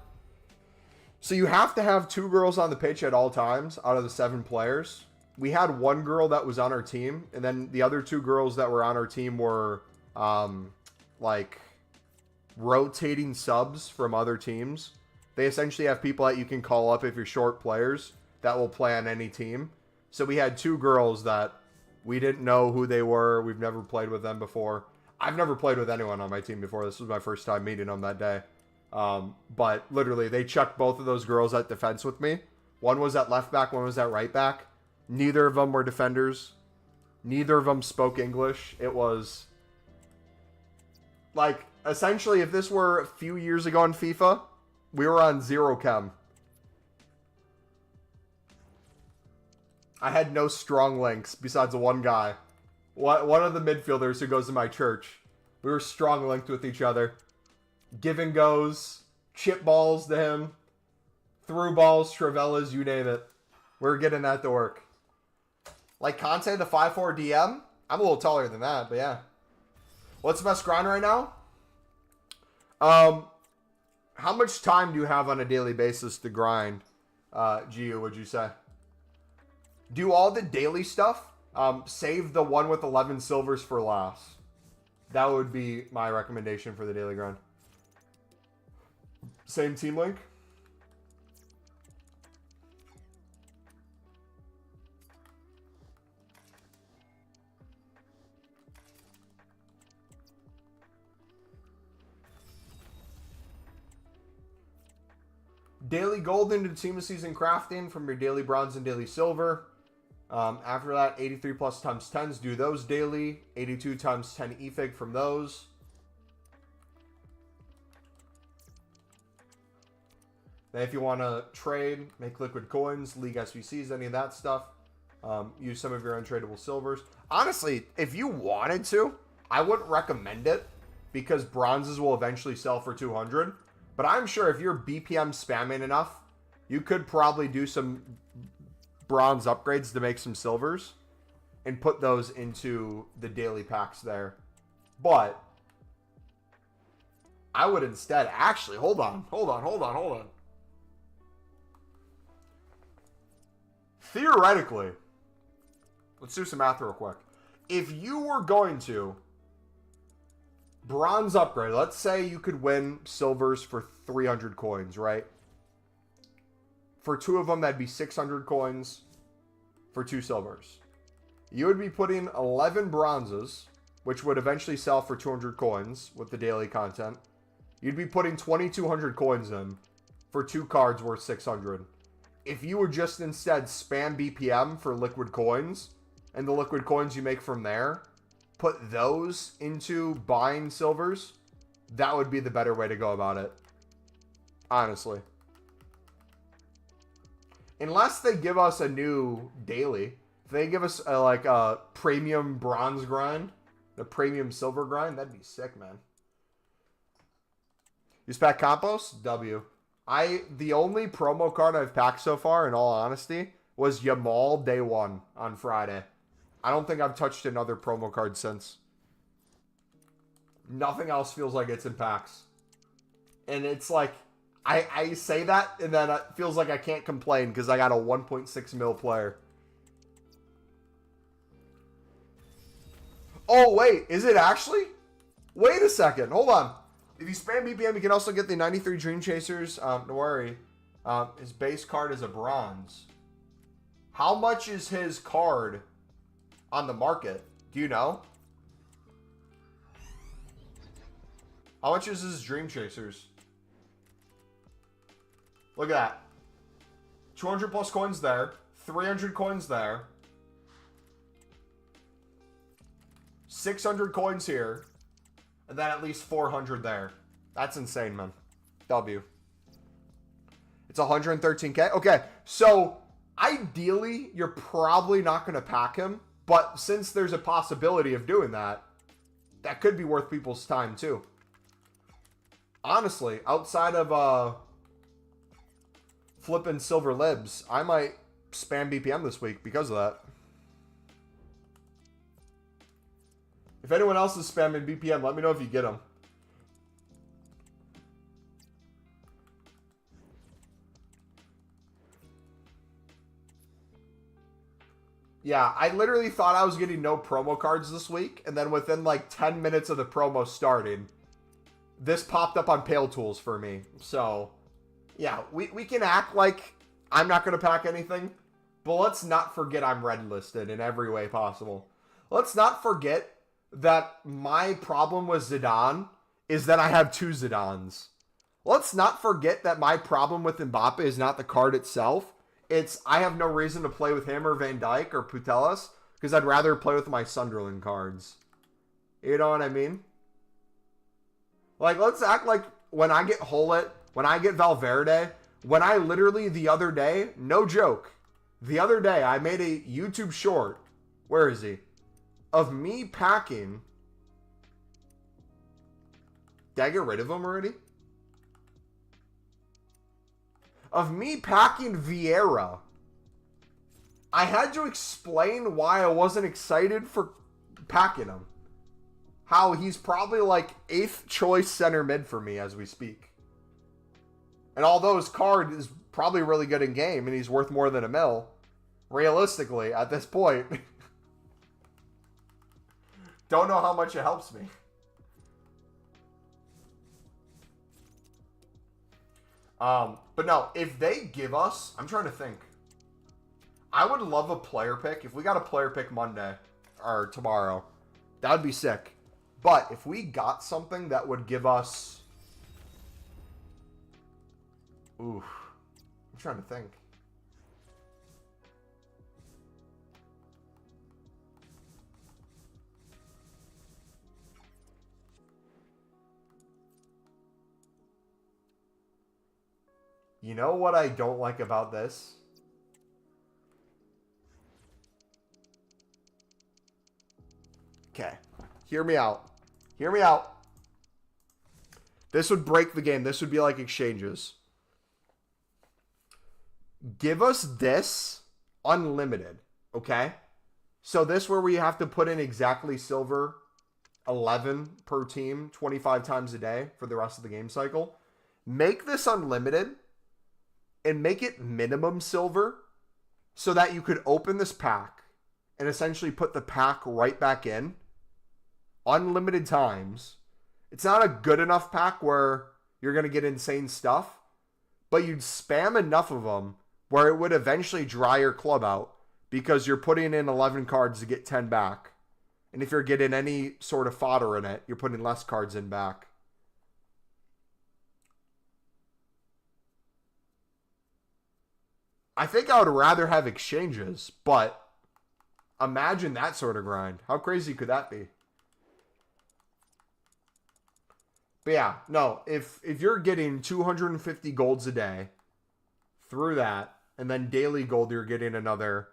So you have to have 2 girls on the pitch at all times out of the 7 players. We had 1 girl that was on our team, and then the other 2 girls that were on our team were, like, rotating subs from other teams. They essentially have people that you can call up if you're short players that will play on any team. So we had 2 girls that we didn't know who they were. We've never played with them before. I've never played with anyone on my team before. This was my first time meeting them that day. But literally, they chucked both of those girls at defense with me. One was at left back, one was at right back. Neither of them were defenders. Neither of them spoke English. It was... like, essentially, if this were a few years ago in FIFA, we were on 0 chem. I had no strong links besides one guy. One of the midfielders who goes to my church. We were strong linked with each other. Give and goes. Chip balls to him. Through balls, Travellas, you name it. We're getting that to work. Like Conte, the 5'4 DM? I'm a little taller than that, but yeah. What's the best grind right now? How much time do you have on a daily basis to grind, Gio, would you say? Do all the daily stuff. Save the one with 11 silvers for last. That would be my recommendation for the daily grind. Same team link. Daily gold into team of season crafting from your daily bronze and daily silver. After that, 83 plus times 10s, do those daily. 82 times 10 efig from those. Then if you want to trade, make liquid coins, league SVCs, any of that stuff, use some of your untradeable silvers. Honestly, if you wanted to, I wouldn't recommend it because bronzes will eventually sell for 200. But I'm sure if you're BPM spamming enough, you could probably do some bronze upgrades to make some silvers and put those into the daily packs there. But I would instead, actually, hold on. Theoretically, let's do some math real quick. If you were going to bronze upgrade, let's say you could win silvers for 300 coins, right? For 2 of them, that'd be 600 coins for 2 silvers. You would be putting 11 bronzes, which would eventually sell for 200 coins with the daily content. You'd be putting 2,200 coins in for 2 cards worth 600. If you would just instead spam BPM for liquid coins, and the liquid coins you make from there, put those into buying silvers, that would be the better way to go about it. Honestly. Unless they give us a new daily. If they give us a premium bronze grind, the premium silver grind, that'd be sick, man. Use pack Compost? W. The only promo card I've packed so far, in all honesty, was Yamal day 1 on Friday. I don't think I've touched another promo card since. Nothing else feels like it's in packs. And it's like, I say that, and then it feels like I can't complain because I got a 1.6 mil player. Oh, wait, is it actually? Wait a second, hold on. If you spam BPM, you can also get the 93 Dream Chasers. Don't worry. His base card is a bronze. How much is his card on the market? Do you know? How much is his Dream Chasers? Look at that. 200 plus coins there. 300 coins there. 600 coins here. And then at least 400 there. That's insane, man. W. It's 113k. Okay, so ideally, you're probably not going to pack him. But since there's a possibility of doing that, that could be worth people's time too. Honestly, outside of flipping silver libs, I might spam BPM this week because of that. If anyone else is spamming BPM, let me know if you get them. Yeah, I literally thought I was getting no promo cards this week, and then within like 10 minutes of the promo starting, this popped up on Pale Tools for me. So, yeah, we can act like I'm not going to pack anything, but let's not forget I'm red listed in every way possible. Let's not forget that my problem with Zidane is that I have 2 Zidans. Let's not forget that my problem with Mbappe is not the card itself. It's I have no reason to play with him or Van Dijk or Putellas because I'd rather play with my Sunderland cards. You know what I mean? Like, let's act like when I get Hullet, when I get Valverde, when I literally the other day, no joke, the other day I made a YouTube short. Where is he? Of me packing. Did I get rid of him already? Of me packing Vieira. I had to explain why I wasn't excited for packing him. How he's probably like 8th choice center mid for me as we speak. And although his card is probably really good in game and he's worth more than a mil, realistically at this point, don't know how much it helps me. But no, if they give us, I'm trying to think. I would love a player pick. If we got a player pick Monday or tomorrow, that would be sick. But if we got something that would give us, oof, I'm trying to think. You know what I don't like about this? Okay. Hear me out. Hear me out. This would break the game. This would be like exchanges. Give us this unlimited. Okay? So this where we have to put in exactly silver 11 per team 25 times a day for the rest of the game cycle. Make this unlimited and make it minimum silver so that you could open this pack and essentially put the pack right back in unlimited times. It's not a good enough pack where you're going to get insane stuff, but you'd spam enough of them where it would eventually dry your club out because you're putting in 11 cards to get 10 back. And if you're getting any sort of fodder in it, you're putting less cards in back. I think I would rather have exchanges, but imagine that sort of grind. How crazy could that be? But yeah, no, if you're getting 250 golds a day through that, and then daily gold, you're getting another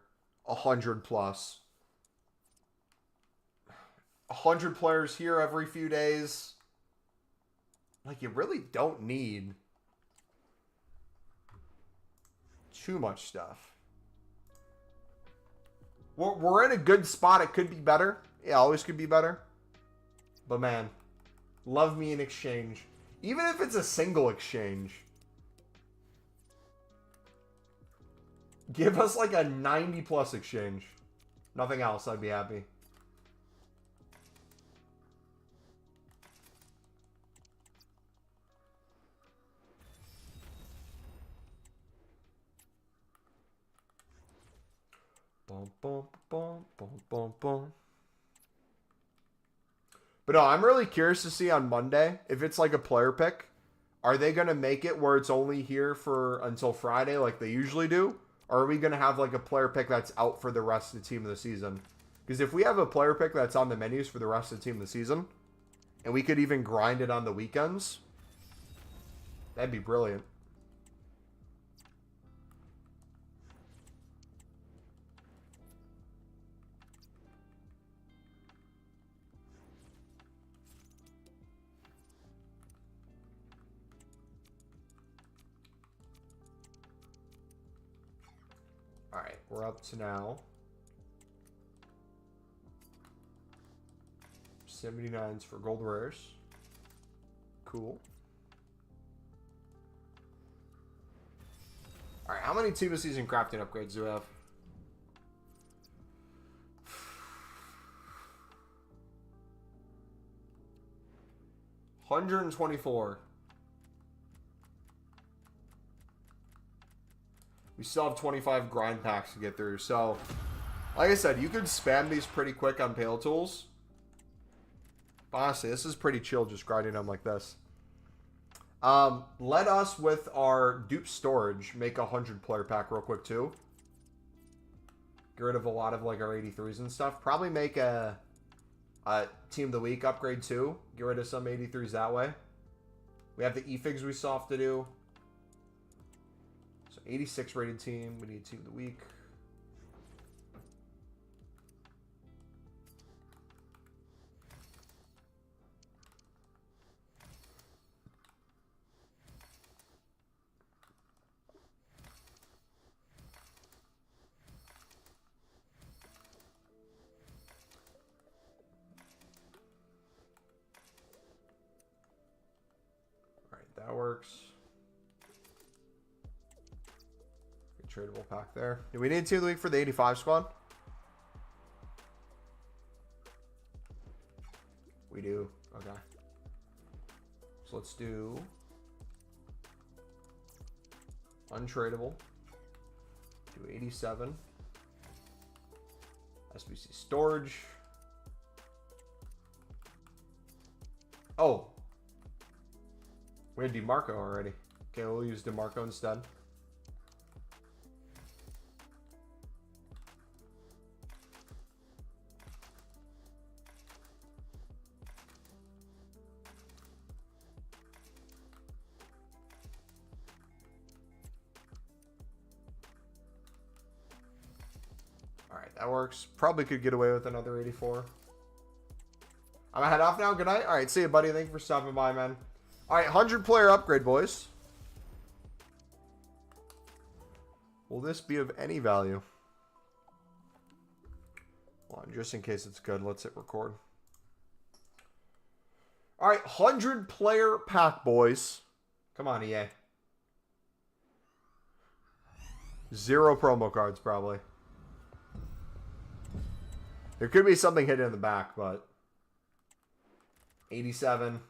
100 plus. 100 players here every few days. Like, you really don't need too much stuff. We're in a good spot. It could be better. Yeah, always could be better. But man, love me an exchange. Even if it's a single exchange. Give us like a 90 plus exchange. Nothing else, I'd be happy. Boom, boom, boom, boom, boom, boom. But no, I'm really curious to see on Monday if it's like a player pick. Are they going to make it where it's only here for until Friday like they usually do? Or are we going to have like a player pick that's out for the rest of the team of the season? Because if we have a player pick that's on the menus for the rest of the team of the season, and we could even grind it on the weekends, that'd be brilliant. Alright, we're up to now 79s for gold rares. Cool. Alright, how many team of season crafting upgrades do we have? 124. We still have 25 grind packs to get through. So, like I said, you could spam these pretty quick on Pale Tools. But honestly, this is pretty chill just grinding them like this. Let us, with our dupe storage, make a 100 player pack real quick too. Get rid of a lot of like our 83s and stuff. Probably make a Team of the Week upgrade too. Get rid of some 83s that way. We have the e-figs we still have to do. 86 rated team. We need Team of the Week. All right, that works. Tradable pack there. Do we need Team of the Week for the 85 squad? We do. Okay. So let's do untradeable. Do 87. SBC storage. Oh. We had DeMarco already. Okay, we'll use DeMarco instead. That works. Probably could get away with another 84. I'm gonna head off now. Good night. All right, see you, buddy. Thank you for stopping by, man. All right, 100 player upgrade, boys. Will this be of any value? Hold on, just in case it's good, let's hit record. All right, 100-player pack, boys. Come on, EA. 0 promo cards, probably. There could be something hidden in the back, but... 87.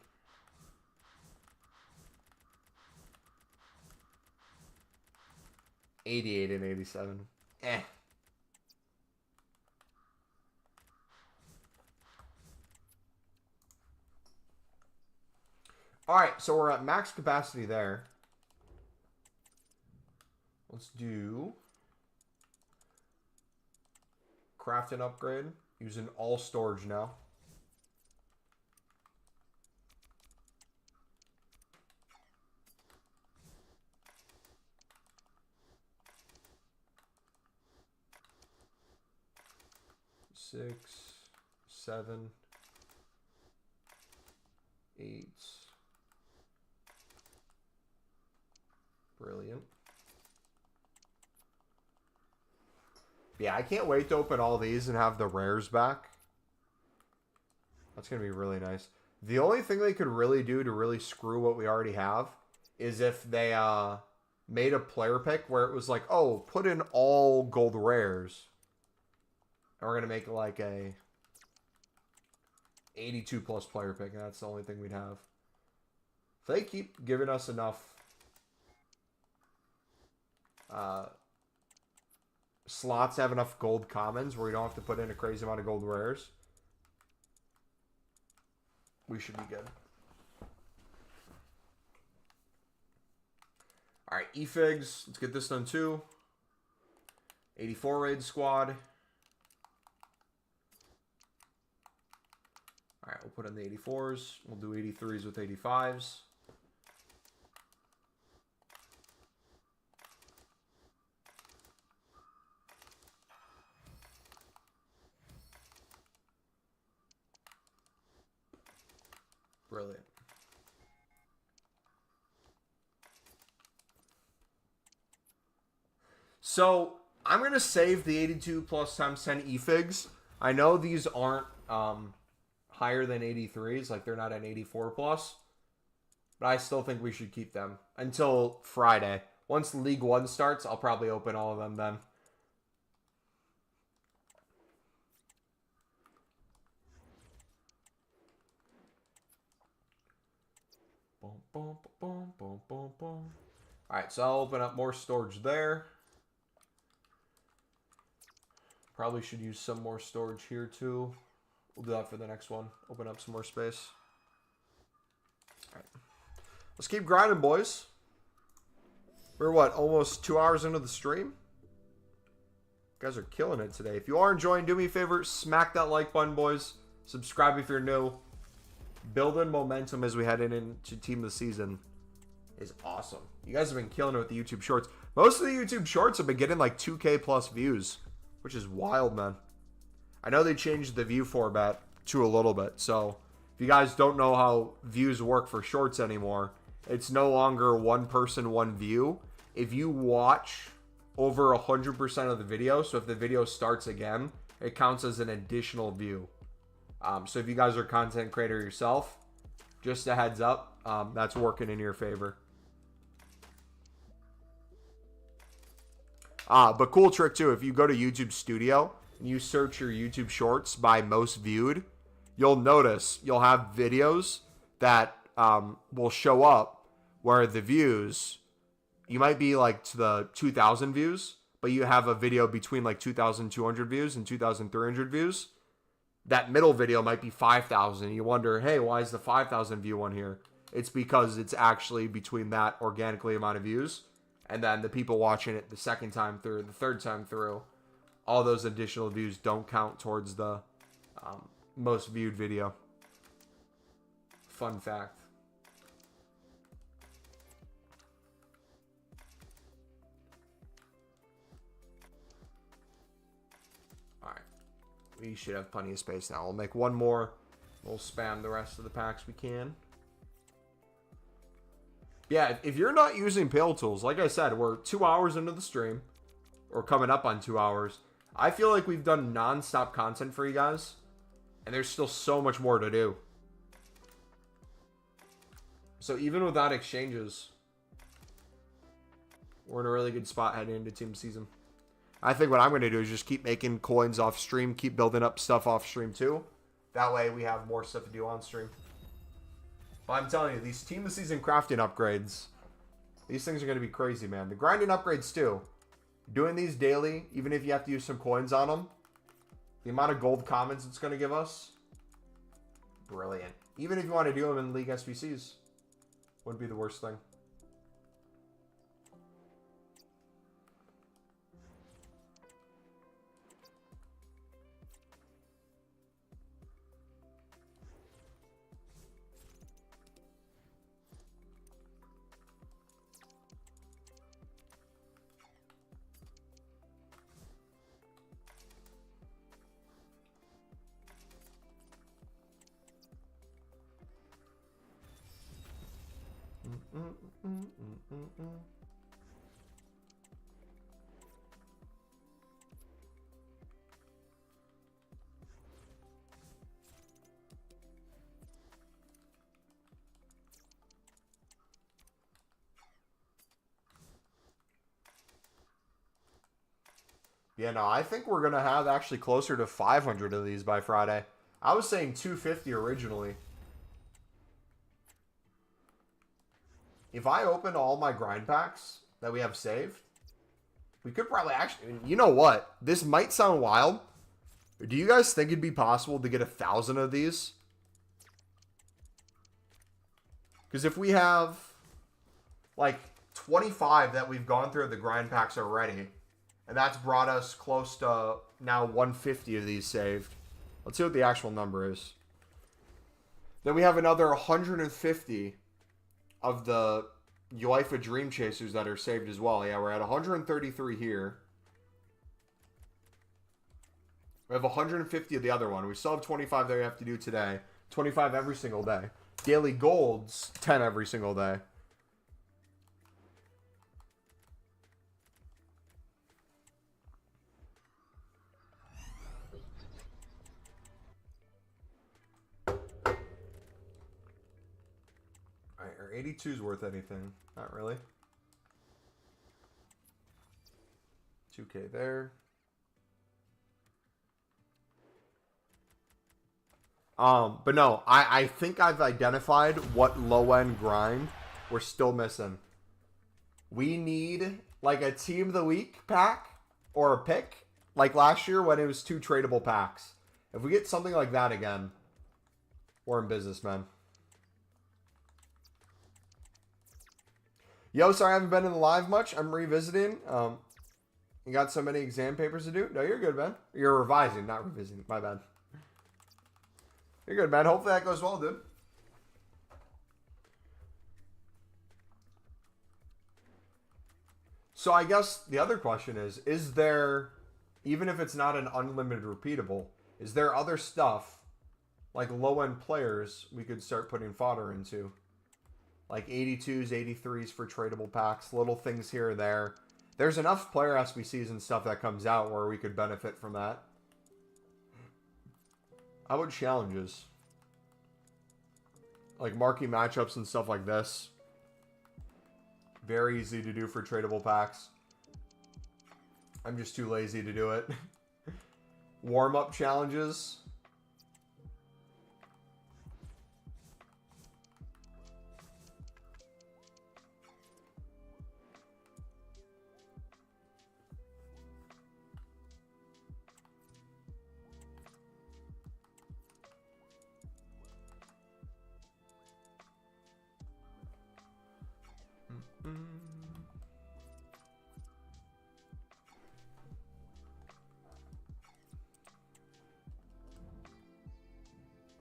88 and 87. Eh. All right, so we're at max capacity there. Let's do craft and upgrade. Using all storage now. Six, 7, 8. Brilliant. Yeah, I can't wait to open all these and have the rares back. That's going to be really nice. The only thing they could really do to really screw what we already have is if they made a player pick where it was like, oh, put in all gold rares. And we're going to make like a 82 plus player pick. And that's the only thing we'd have. If they keep giving us enough slots, have enough gold commons where we don't have to put in a crazy amount of gold rares, we should be good. All right, eFigs. Let's get this done too. 84 raid squad. All right, we'll put in the 84s. We'll do 83s with 85s. Brilliant. So I'm going to save the 82 plus times 10 eFigs. I know these aren't higher than 83s. Like they're not an 84 plus. But I still think we should keep them until Friday. Once League 1 starts, I'll probably open all of them then. Boom, boom, boom, boom, boom. Alright, so I'll open up more storage there. Probably should use some more storage here too. We'll do that for the next one. Open up some more space. Alright. Let's keep grinding, boys. We're what, almost 2 hours into the stream? You guys are killing it today. If you are enjoying, do me a favor, smack that like button, boys. Subscribe if you're new. Building momentum as we head into Team of the Season is awesome. You guys have been killing it with the YouTube Shorts. Most of the YouTube Shorts have been getting like 2K plus views, which is wild, man. I know they changed the view format to a little bit, so if you guys don't know how views work for Shorts anymore, it's no longer one person, one view. If you watch over 100% of the video, so if the video starts again, it counts as an additional view. So if you guys are a content creator yourself, just a heads up, that's working in your favor. But cool trick too, if you go to YouTube Studio and you search your YouTube Shorts by most viewed, you'll notice you'll have videos that will show up where the views, you might be like to the 2,000 views, but you have a video between like 2,200 views and 2,300 views. That middle video might be 5,000. You wonder, hey, why is the 5,000 view one here? It's because it's actually between that organically amount of views. And then the people watching it the second time through, the third time through, all those additional views don't count towards the most viewed video. Fun fact. We should have plenty of space now. We'll make one more. We'll spam the rest of the packs we can. Yeah, if you're not using Pale Tools, like I said, we're 2 hours into the stream. Or coming up on 2 hours. I feel like we've done non-stop content for you guys. And there's still so much more to do. So even without exchanges, we're in a really good spot heading into team season. I think what I'm going to do is just keep making coins off stream, keep building up stuff off stream too. That way we have more stuff to do on stream. But I'm telling you, these team of the season crafting upgrades, these things are going to be crazy, man. The grinding upgrades too. Doing these daily, even if you have to use some coins on them, the amount of gold commons it's going to give us, brilliant. Even if you want to do them in League SBCs, wouldn't be the worst thing. Yeah, no, I think we're going to have actually closer to 500 of these by Friday. I was saying 250 originally. If I open all my grind packs that we have saved, we could probably actually... You know what? This might sound wild. Do you guys think it'd be possible to get 1,000 of these? Because if we have like 25 that we've gone through the grind packs already, and that's brought us close to now 150 of these saved. Let's see what the actual number is. Then we have another 150 of the UEFA Dream Chasers that are saved as well. Yeah, we're at 133 here. We have 150 of the other one. We still have 25 that we have to do today. 25 every single day. Daily golds, 10 every single day. Alright, are 82s worth anything? Not really. 2K there. But no, I think I've identified what low-end grind we're still missing. We need like a Team of the Week pack or a pick, like last year when it was 2 tradable packs. If we get something like that again, we're in business, man. Yo, sorry I haven't been in the live much. I'm revisiting. You got so many exam papers to do? No, you're good, man. You're revising, not revisiting. My bad. You're good, man. Hopefully that goes well, dude. So I guess the other question is there, even if it's not an unlimited repeatable, is there other stuff, like low-end players, we could start putting fodder into? Like 82s, 83s for tradable packs, little things here or there. There's enough player SBCs and stuff that comes out where we could benefit from that. How about challenges? Like marquee matchups and stuff like this. Very easy to do for tradable packs. I'm just too lazy to do it. Warm-up challenges.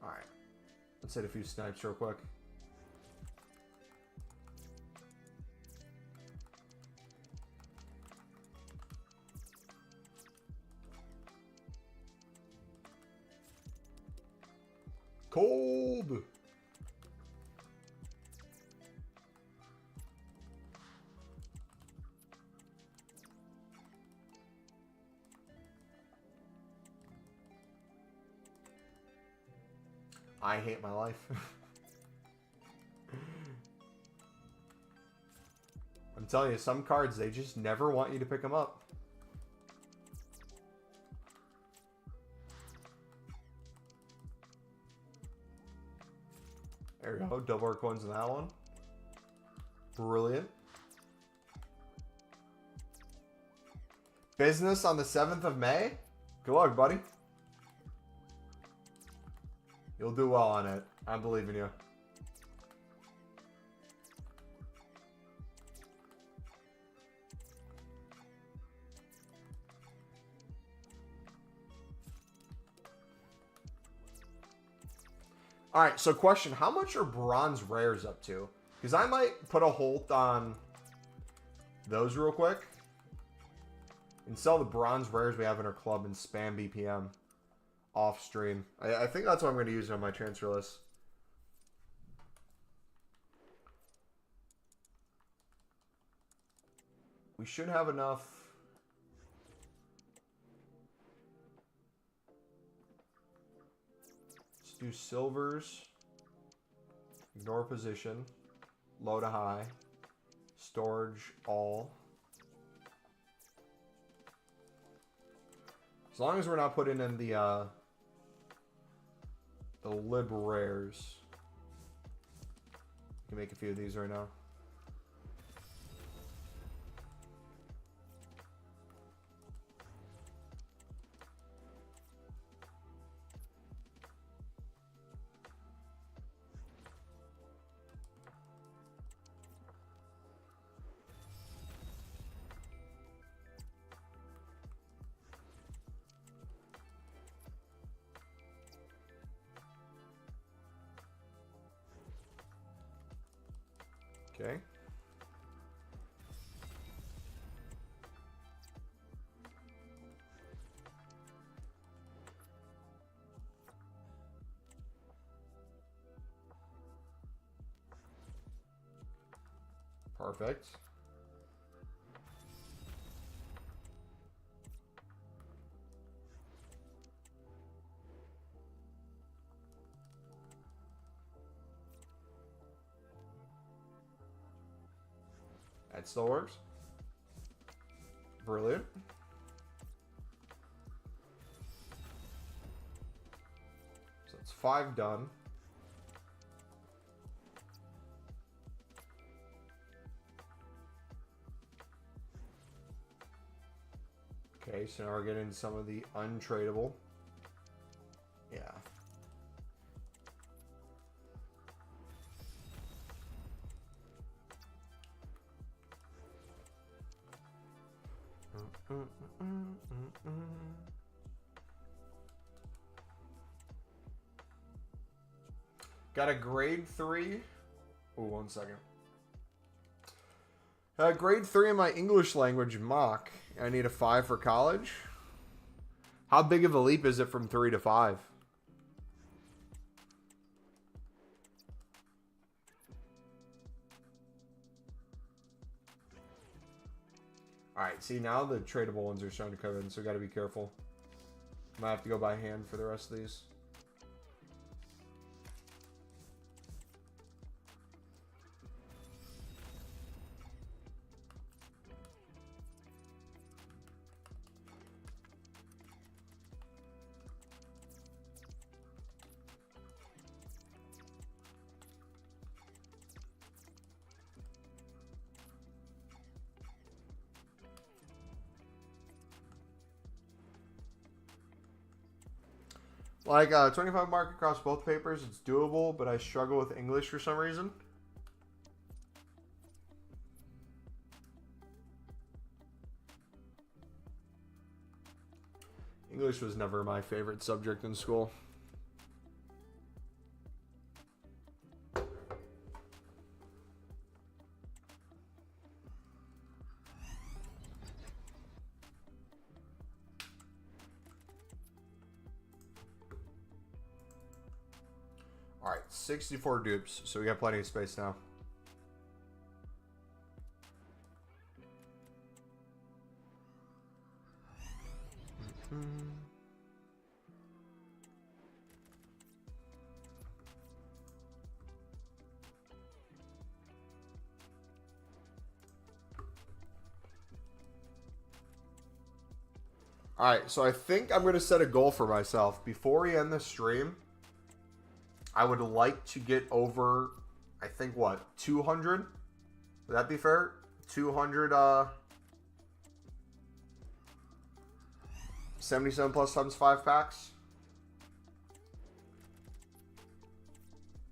Alright. Let's hit a few snipes real quick. Cold! I hate my life. telling you, some cards, they just never want you to pick them up. There we go. Double our coins in that one. Brilliant. Business on the 7th of May. Good luck, buddy. You'll do well on it. I believe in you. All right, so question, how much are bronze rares up to? Because I might put a hold on those real quick and sell the bronze rares we have in our club and spam BPM off stream. I think that's what I'm going to use on my transfer list. We should have enough. Let's do silvers. Ignore position. Low to high. Storage all. As long as we're not putting in the lib rares. You can make a few of these right now. Okay. Perfect. That still works. Brilliant. So it's 5 done. Okay, so now we're getting some of the untradeable. Yeah. Got a grade 3. Oh, 1 second. Grade 3 in my English language mock. I need a 5 for college. How big of a leap is it from 3 to 5? Alright, see now the tradable ones are starting to come in, so got to be careful. Might have to go by hand for the rest of these. Like 25 mark across both papers, it's doable, but I struggle with English for some reason. English was never my favorite subject in school. Alright, 64 dupes, so we got plenty of space now. Alright, so I think I'm going to set a goal for myself. Before we end the stream, I would like to get over, I think, what, 200? Would that be fair? 200, 77 plus times 5 packs?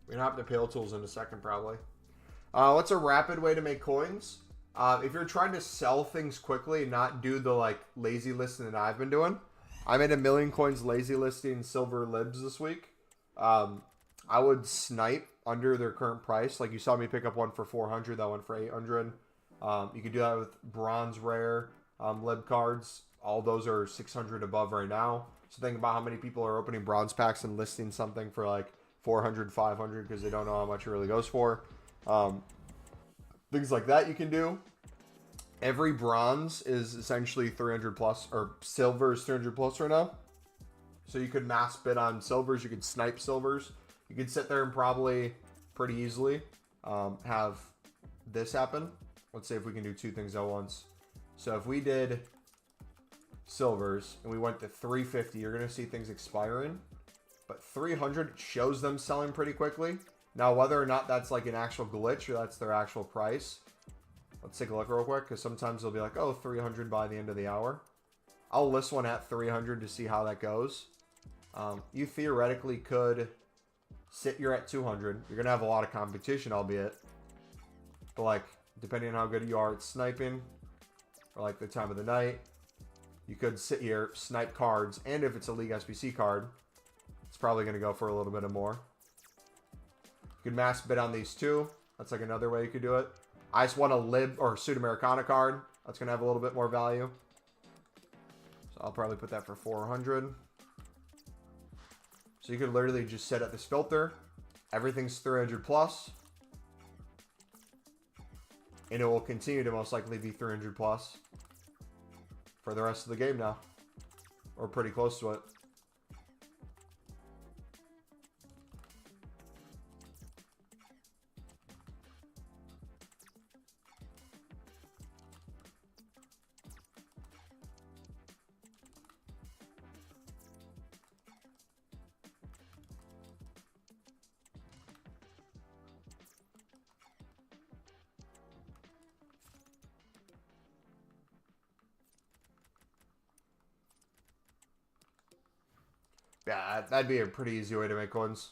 We don't have to pale tools in a second, probably. What's a rapid way to make coins? If you're trying to sell things quickly and not do the like lazy listing that I've been doing, I made 1,000,000 coins lazy listing silver libs this week. I would snipe under their current price. Like you saw me pick up one for 400, that one for 800. You could do that with bronze rare lib cards. All those are 600 above right now. So think about how many people are opening bronze packs and listing something for like 400, 500 because they don't know how much it really goes for. Things like that you can do. Every bronze is essentially 300 plus, or silver is 300 plus right now. So you could mass bid on silvers. You could snipe silvers. You could sit there and probably pretty easily have this happen. Let's say if we can do two things at once. So if we did silvers and we went to 350, you're going to see things expiring. But 300 shows them selling pretty quickly. Now, whether or not that's like an actual glitch or that's their actual price, let's take a look real quick, because sometimes they'll be like, oh, 300 by the end of the hour. I'll list one at 300 to see how that goes. You theoretically could sit here at 200. You're going to have a lot of competition, albeit. But, like, depending on how good you are at sniping, or, like, the time of the night, you could sit here, snipe cards, and if it's a League SBC card, it's probably going to go for a little bit more. You can mass bid on these two. That's like another way you could do it. I just want a lib or Suit Americana card. That's going to have a little bit more value. So I'll probably put that for 400. So you could literally just set up this filter. Everything's 300 plus. And it will continue to most likely be 300 plus for the rest of the game now. Or pretty close to it. Yeah, that'd be a pretty easy way to make coins.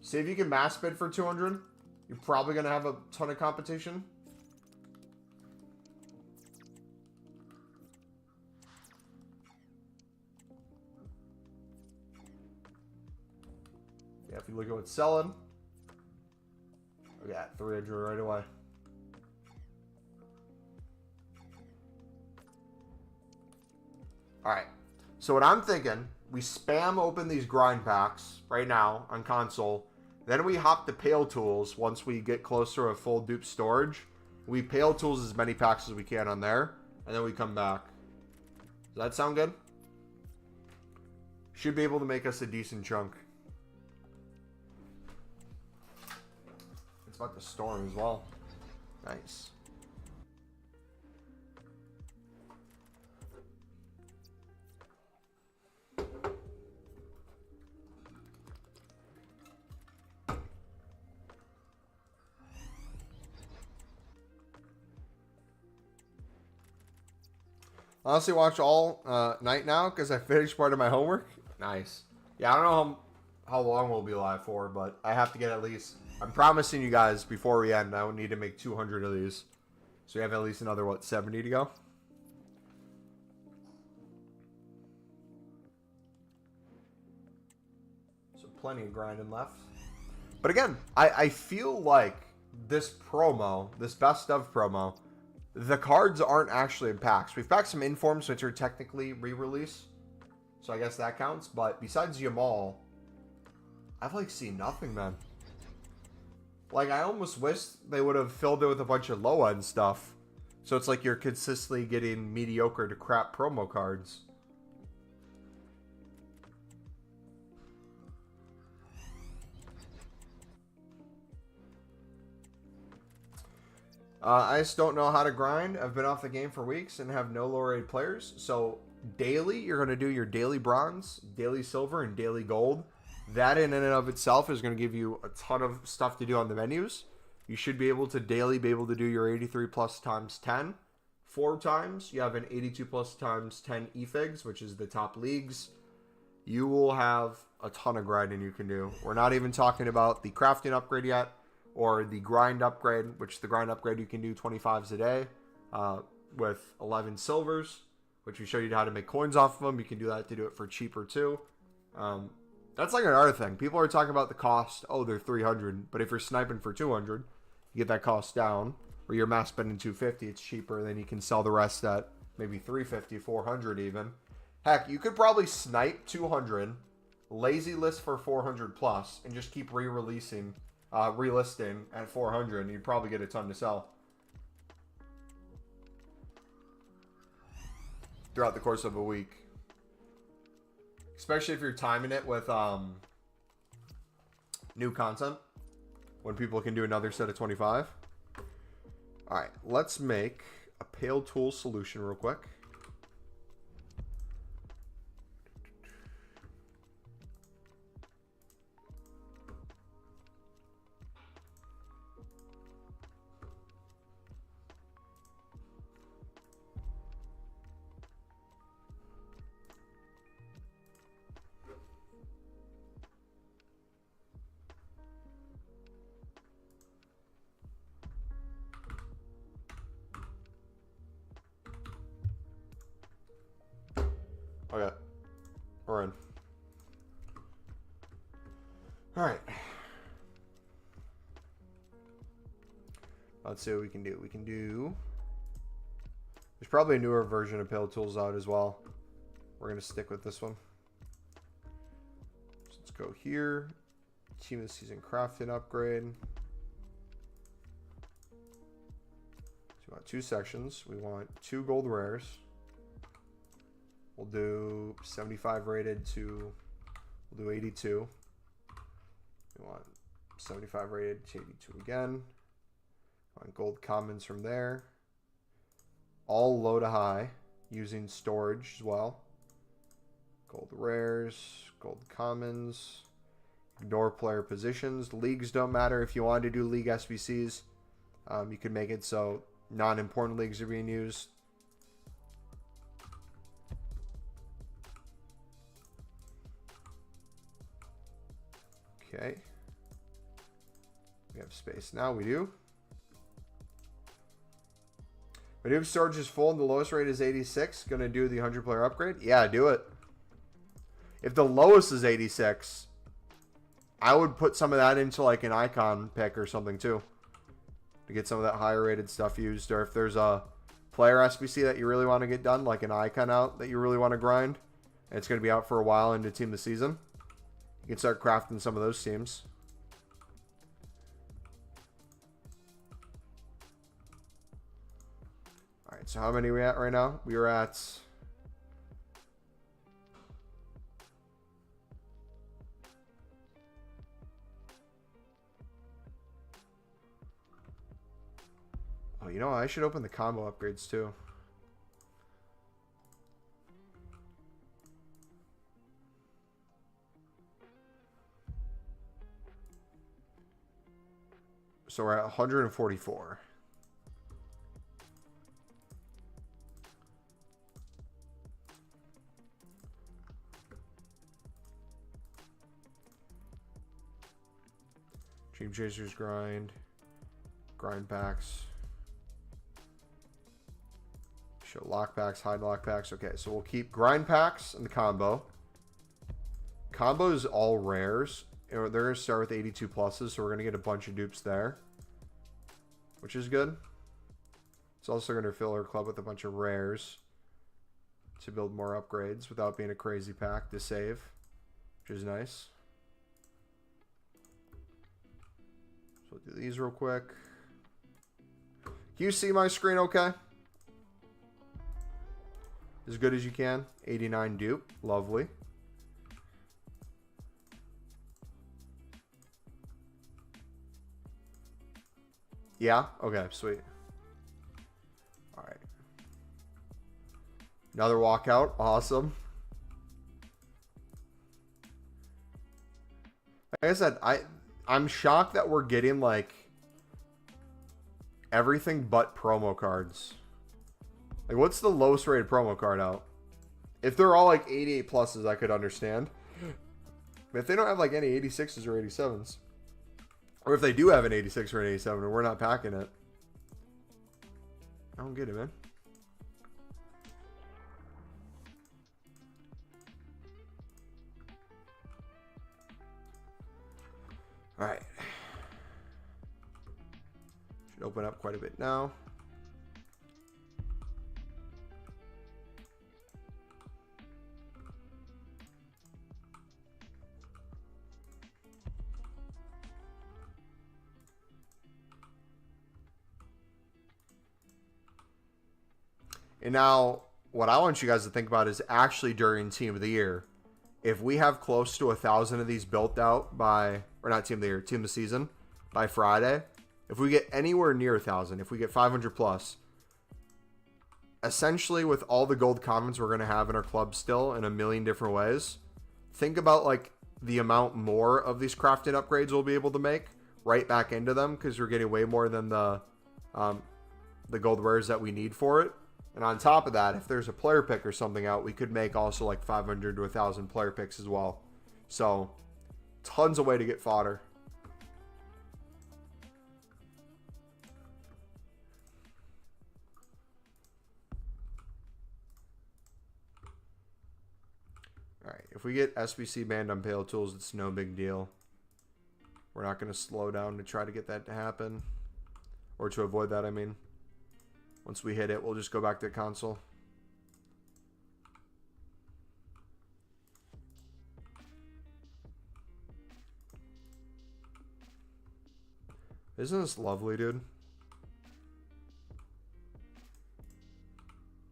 See if you can mass bid for 200. You're probably going to have a ton of competition. Yeah, if you look at what's selling. We got 300 right away. Alright. So what I'm thinking, we spam open these grind packs right now on console. Then we hop to Pale Tools once we get closer to a full dupe storage. We Pale Tools as many packs as we can on there. And then we come back. Does that sound good? Should be able to make us a decent chunk. It's about to storm as well. Nice. Honestly, watch all night now because I finished part of my homework. Nice. Yeah, I don't know how long we'll be live for, but I have to get at least... I'm promising you guys before we end, I would need to make 200 of these. So we have at least another, what, 70 to go? So plenty of grinding left. But again, I feel like this promo, this best of promo... The cards aren't actually in packs. We've packed some informs, which are technically re-release. So I guess that counts. But besides Yamal, I've like seen nothing, man. Like I almost wish they would have filled it with a bunch of low-end stuff. So it's like you're consistently getting mediocre to crap promo cards. I just don't know how to grind. I've been off the game for weeks and have no lower rated players. So daily, you're going to do your daily bronze, daily silver, and daily gold. That in and of itself is going to give you a ton of stuff to do on the menus. You should be able to daily be able to do your 83 plus times 10. 4 times. You have an 82 plus times 10 eFigs, which is the top leagues. You will have a ton of grinding you can do. We're not even talking about the crafting upgrade yet, or the grind upgrade, which the grind upgrade you can do 25s a day with 11 silvers, which we showed you how to make coins off of them. You can do that to do it for cheaper too. That's like another thing. People are talking about the cost. Oh, they're 300, but if you're sniping for 200, you get that cost down. Or you're mass spending 250, it's cheaper. Then you can sell the rest at maybe 350, 400 even. Heck, you could probably snipe 200, lazy list for 400 plus, and just keep relisting at 400, and you'd probably get a ton to sell throughout the course of a week. Especially if you're timing it with new content, when people can do another set of 25. All right, let's make a Pale Tool solution real quick. Okay, we're in. All right. Let's see what we can do. There's probably a newer version of Pale Tools out as well. We're going to stick with this one. So let's go here. Team of the Season Crafting Upgrade. So we want 2 sections. We want 2 gold rares. We'll do 75 rated to, we'll do 82. We want 75 rated to 82 again. Want gold commons from there. All low to high using storage as well. Gold rares, gold commons. Ignore player positions. Leagues don't matter. If you want to do league SBCs, you can make it so non-important leagues are being used. Okay. We have space now. We do. We do have storage is full and the lowest rate is 86. Gonna do the 100 player upgrade? Yeah, do it. If the lowest is 86, I would put some of that into like an icon pick or something too, to get some of that higher rated stuff used. Or if there's a player SBC that you really want to get done, like an icon out that you really want to grind, and it's going to be out for a while into team of the season, you can start crafting some of those teams. All right, so how many are we at right now? We are at... Oh, you know, I should open the combo upgrades too. So we're at 144. Dream Chasers grind. Grind packs. Show lockbacks, hide lockbacks. Okay, so we'll keep grind packs in the combo. Combo's all rares. They're going to start with 82 pluses, so we're going to get a bunch of dupes there, which is good. It's also going to fill our club with a bunch of rares to build more upgrades without being a crazy pack to save, which is nice. So we'll do these real quick. Can you see my screen okay? As good as you can. 89 dupe. Lovely. Yeah? Okay, sweet. Another walkout. Awesome. Like I said, I'm shocked that we're getting like everything but promo cards. Like, what's the lowest rated promo card out? If they're all like 88 pluses, I could understand. But if they don't have like any 86s or 87s, or if they do have an 86 or an 87 and we're not packing it, I don't get it, man. All right. Should open up quite a bit now. And now, what I want you guys to think about is actually during Team of the Year. If we have close to 1,000 of these built out by, or not Team of the Year, Team of the Season, by Friday, if we get anywhere near 1,000, if we get 500 plus, essentially with all the gold commons we're going to have in our club still in a million different ways, think about like the amount more of these crafted upgrades we'll be able to make right back into them, because we're getting way more than the gold rares that we need for it. And on top of that, if there's a player pick or something out, we could make also like 500 to 1,000 player picks as well. So, tons of way to get fodder. Alright, if we get SBC banned on Pale Tools, it's no big deal. We're not going to slow down to try to get that to happen. Or to avoid that, I mean. Once we hit it, we'll just go back to the console. Isn't this lovely, dude?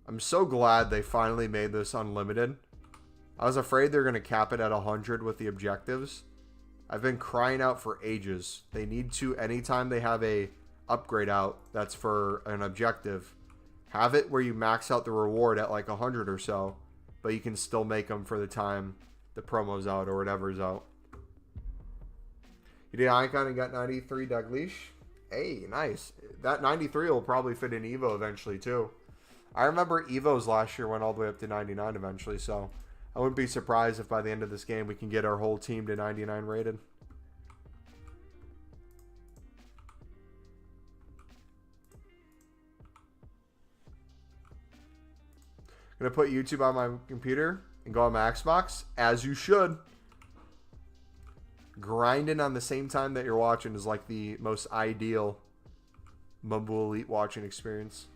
I'm so glad they finally made this unlimited. I was afraid they're going to cap it at 100 with the objectives. I've been crying out for ages. They need to, anytime they have a upgrade out that's for an objective, have it where you max out the reward at like 100 or so, but you can still make them for the time the promo's out or whatever's out. You did icon and got 93 Dalglish. Hey, nice. That 93 will probably fit in Evo eventually too. I remember Evos last year went all the way up to 99 eventually, so I wouldn't be surprised if by the end of this game we can get our whole team to 99 rated. Gonna put YouTube on my computer and go on my Xbox, as you should. Grinding on the same time that you're watching is like the most ideal MumboElite watching experience.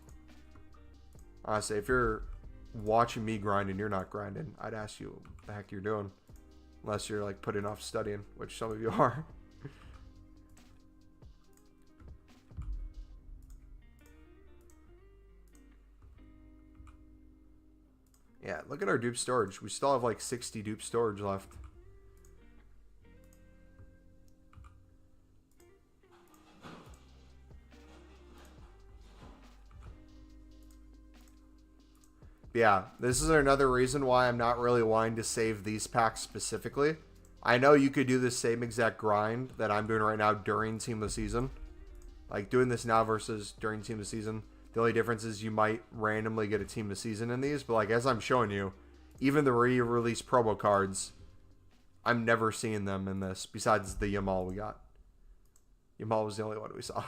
Honestly, if you're watching me grinding, you're not grinding. I'd ask you what the heck you're doing. Unless you're like putting off studying, which some of you are. Yeah, look at our dupe storage. We still have like 60 dupe storage left. Yeah, this is another reason why I'm not really wanting to save these packs specifically. I know you could do the same exact grind that I'm doing right now during Team of the Season. Like doing this now versus during Team of the Season. The only difference is you might randomly get a Team of the Season in these. But like as I'm showing you, even the re-release promo cards, I'm never seeing them in this. Besides the Yamal we got. Yamal was the only one we saw.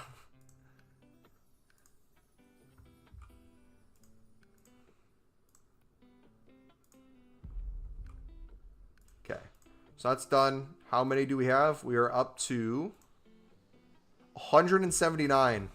Okay. So that's done. How many do we have? We are up to 179.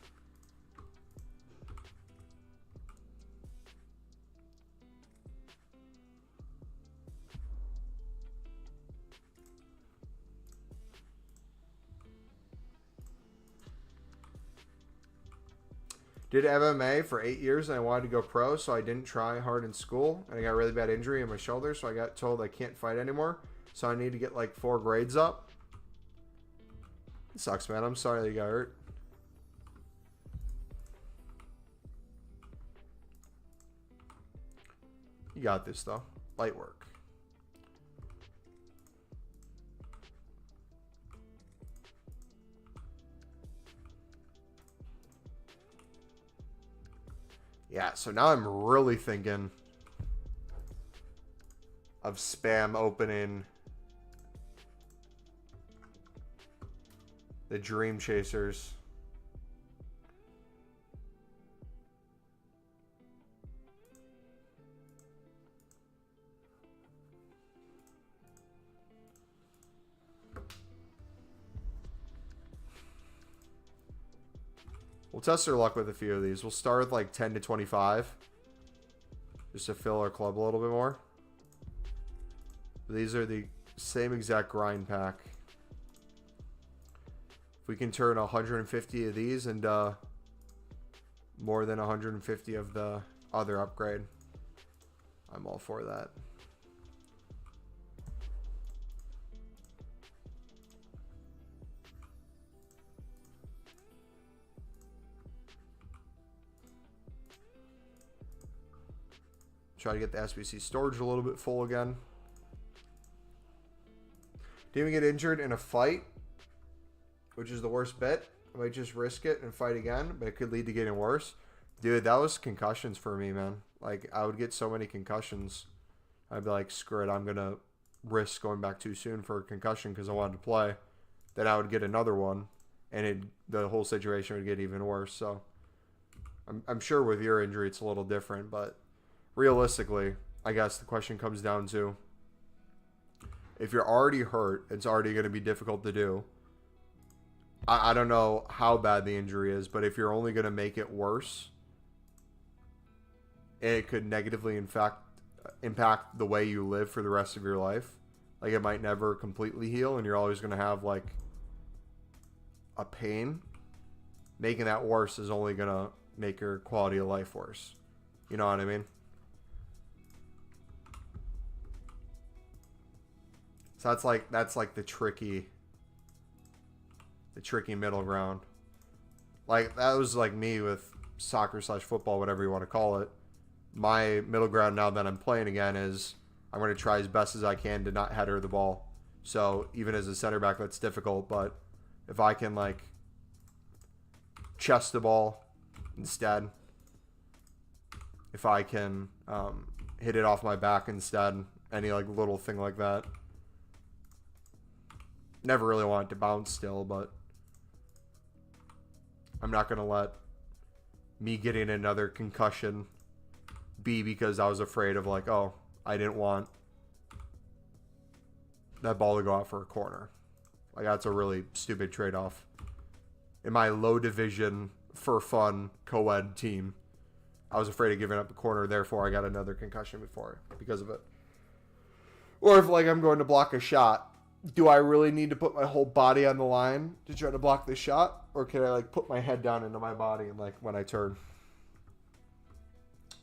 Did MMA for 8 years and I wanted to go pro, so I didn't try hard in school. And I got a really bad injury in my shoulder, so I got told I can't fight anymore. So I need to get like 4 grades up. It sucks, man. I'm sorry that you got hurt. You got this, though. Light work. Yeah, so now I'm really thinking of spam opening the Dream Chasers. We'll test our luck with a few of these. We'll start with like 10 to 25. Just to fill our club a little bit more. These are the same exact grind pack. If we can turn 150 of these into more than 150 of the other upgrade, I'm all for that. Try to get the SBC storage a little bit full again. Didn't even get injured in a fight, which is the worst bit. I might just risk it and fight again, but it could lead to getting worse. Dude, that was concussions for me, man. Like, I would get so many concussions. I'd be like, screw it, I'm going to risk going back too soon for a concussion because I wanted to play. Then I would get another one, and the whole situation would get even worse. So, I'm sure with your injury it's a little different, but realistically, I guess the question comes down to, if you're already hurt, it's already going to be difficult to do. I don't know how bad the injury is, but if you're only going to make it worse, it could negatively impact the way you live for the rest of your life. Like, it might never completely heal, and you're always going to have, like, a pain. Making that worse is only going to make your quality of life worse. You know what I mean? So that's like the tricky middle ground. Like, that was like me with soccer/football, whatever you want to call it. My middle ground now that I'm playing again is I'm going to try as best as I can to not header the ball. So even as a center back, that's difficult. But if I can, like, chest the ball instead, if I can hit it off my back instead, any like little thing like that. Never really want it to bounce still, but I'm not going to let me getting another concussion be because I was afraid of, like, oh, I didn't want that ball to go out for a corner. Like, that's a really stupid trade-off. In my low division, for fun, co-ed team, I was afraid of giving up a corner, therefore I got another concussion because of it. Or if, like, I'm going to block a shot, do I really need to put my whole body on the line to try to block the shot? Or can I, like, put my head down into my body and, like, when I turn?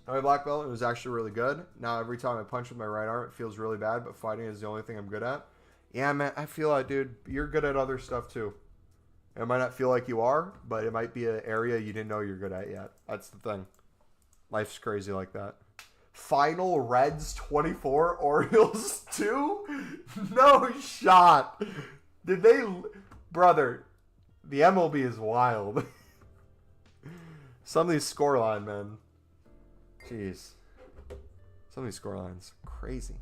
My black belt, it was actually really good. Now every time I punch with my right arm, it feels really bad, but fighting is the only thing I'm good at. Yeah, man, I feel like, dude, you're good at other stuff too. It might not feel like you are, but it might be an area you didn't know you're good at yet. That's the thing. Life's crazy like that. Final Reds 24, Orioles 2? No shot. Did they... Brother, the MLB is wild. Some of these scoreline, man. Jeez. Some of these scorelines. Crazy.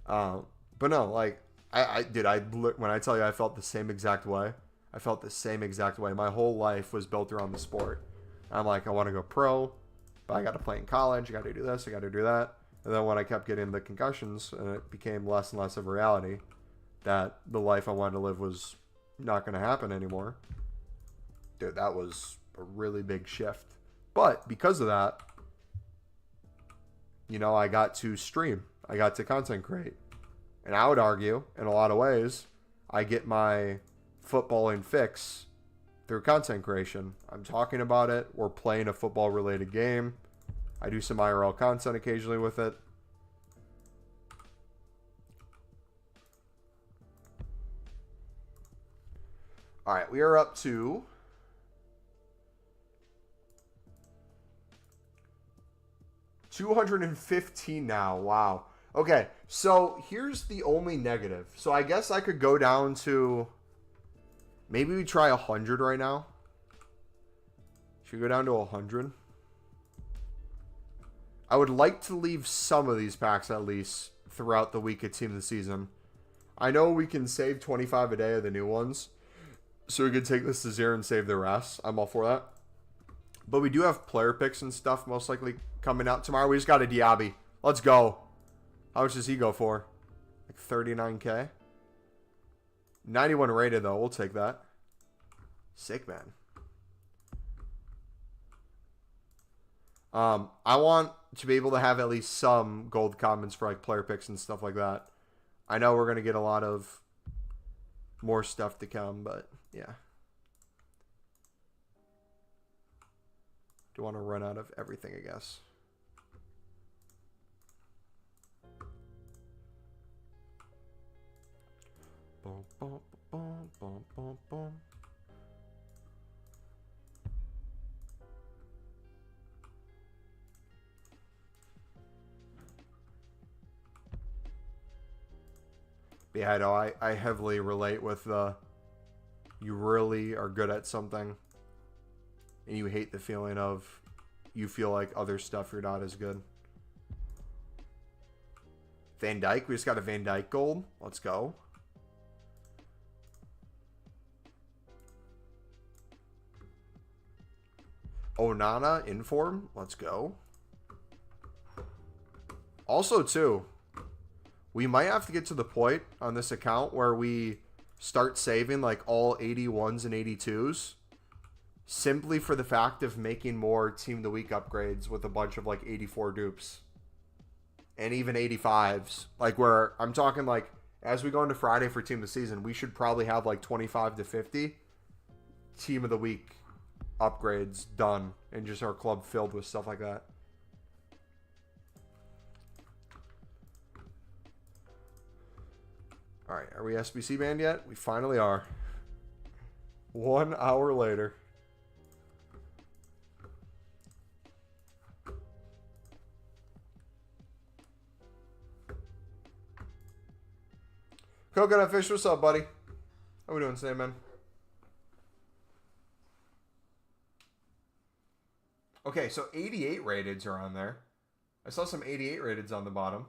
But no, like, when I tell you I felt the same exact way, I felt the same exact way. My whole life was built around the sport. I'm like, I want to go pro, but I got to play in college. I got to do this. I got to do that. And then when I kept getting the concussions, and it became less and less of a reality that the life I wanted to live was not going to happen anymore. Dude, that was a really big shift. But because of that, you know, I got to stream. I got to content create. And I would argue, in a lot of ways, I get my footballing fix through content creation. I'm talking about it. We're playing a football-related game. I do some IRL content occasionally with it. All right, we are up to 215 now. Wow. Okay, so here's the only negative. So I guess I could go down to... Maybe we try 100 right now. Should we go down to 100? I would like to leave some of these packs at least throughout the week of Team of the Season. I know we can save 25 a day of the new ones. So we could take this to 0 and save the rest. I'm all for that. But we do have player picks and stuff most likely coming out tomorrow. We just got a Diaby. Let's go. How much does he go for? Like 39K? 91 rated though. We'll take that. Sick, man. I want to be able to have at least some gold comments for like player picks and stuff like that. I know we're going to get a lot of more stuff to come, but yeah. Do want to run out of everything, I guess. Boom, boom, boom, boom, boom, boom. Yeah, I know. I heavily relate with the you really are good at something and you hate the feeling of you feel like other stuff you're not as good. Van Dijk. We just got a Van Dijk gold. Let's go. Onana in form. Let's go. Also, too, we might have to get to the point on this account where we start saving like all 81s and 82s simply for the fact of making more Team of the Week upgrades with a bunch of like 84 dupes and even 85s. Like where I'm talking like as we go into Friday for Team of the Season, we should probably have like 25 to 50 Team of the Week upgrades done and just our club filled with stuff like that. All right, are we SBC banned yet? We finally are. 1 hour later. Coconut Fish, what's up, buddy? How we doing today, man? Okay, so 88 rateds are on there. I saw some 88 rateds on the bottom.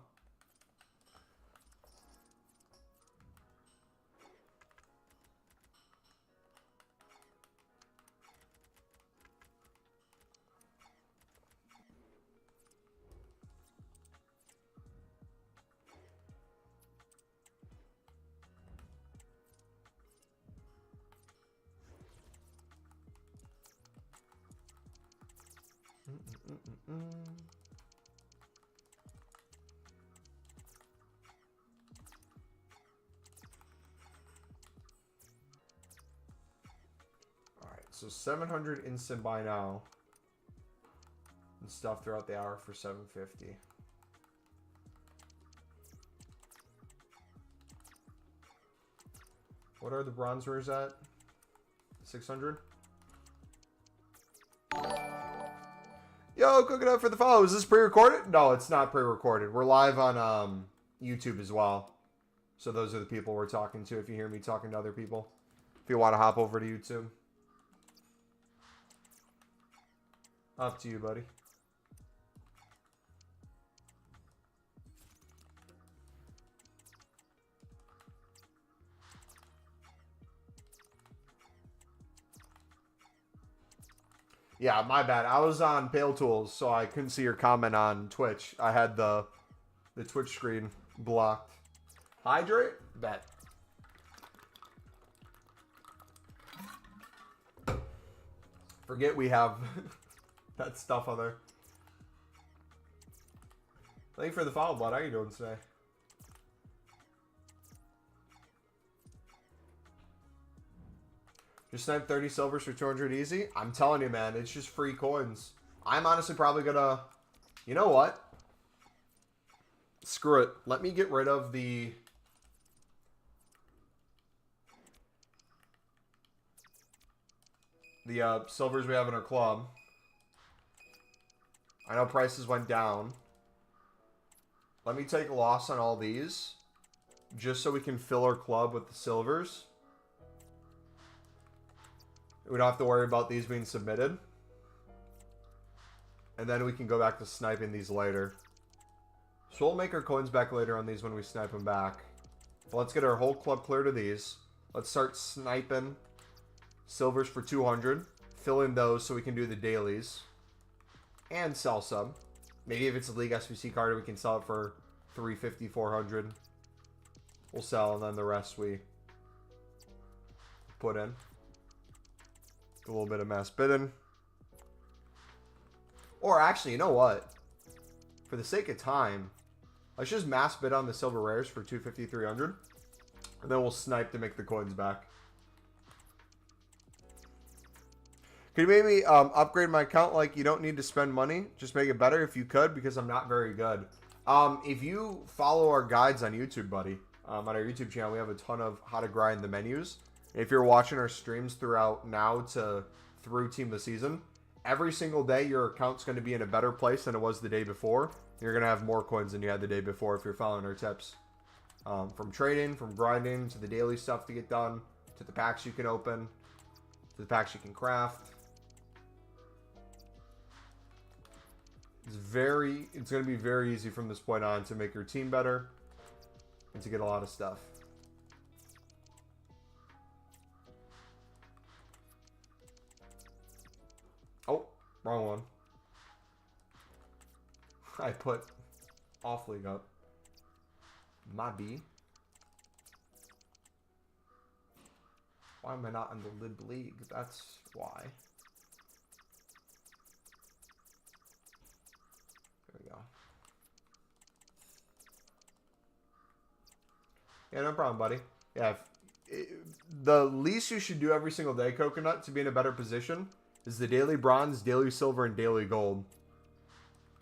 Alright, so 700 instant buy now. And stuff throughout the hour for 750. What are the bronze rares at? 600? Yo, cooking up for the follow. Is this pre-recorded? No, it's not pre-recorded. We're live on YouTube as well. So those are the people we're talking to if you hear me talking to other people. If you want to hop over to YouTube. Up to you, buddy. Yeah, my bad. I was on Pale Tools, so I couldn't see your comment on Twitch. I had the Twitch screen blocked. Hydrate? Bet. Forget we have that stuff on there. Thank you for the follow, bud. How you doing today? Just sent 30 silvers for 200 easy. I'm telling you, man, it's just free coins. I'm honestly probably gonna... You know what? Screw it. Let me get rid of the... silvers we have in our club. I know prices went down. Let me take a loss on all these. Just so we can fill our club with the silvers. We don't have to worry about these being submitted. And then we can go back to sniping these later. So we'll make our coins back later on these when we snipe them back. But let's get our whole club clear to these. Let's start sniping silvers for 200. Fill in those so we can do the dailies. And sell some. Maybe if it's a League SBC card, we can sell it for 350, 400. We'll sell, and then the rest we put in. A little bit of mass bidding. Or actually, you know what? For the sake of time, let's just mass bid on the silver rares for 250, 300. And then we'll snipe to make the coins back. Could you maybe upgrade my account like you don't need to spend money? Just make it better if you could, because I'm not very good. If you follow our guides on YouTube, buddy, on our YouTube channel, we have a ton of how to grind the menus. If you're watching our streams throughout now to through Team of the Season, every single day your account's going to be in a better place than it was the day before. You're going to have more coins than you had the day before if you're following our tips. From trading, from grinding, to the daily stuff to get done, to the packs you can open, to the packs you can craft. It's going to be very easy from this point on to make your team better and to get a lot of stuff. Oh, wrong one. I put off league up. My B. Why am I not in the lib league? That's why. There we go. Yeah, no problem, buddy. Yeah, the least you should do every single day, Coconut, to be in a better position is the daily bronze, daily silver, and daily gold.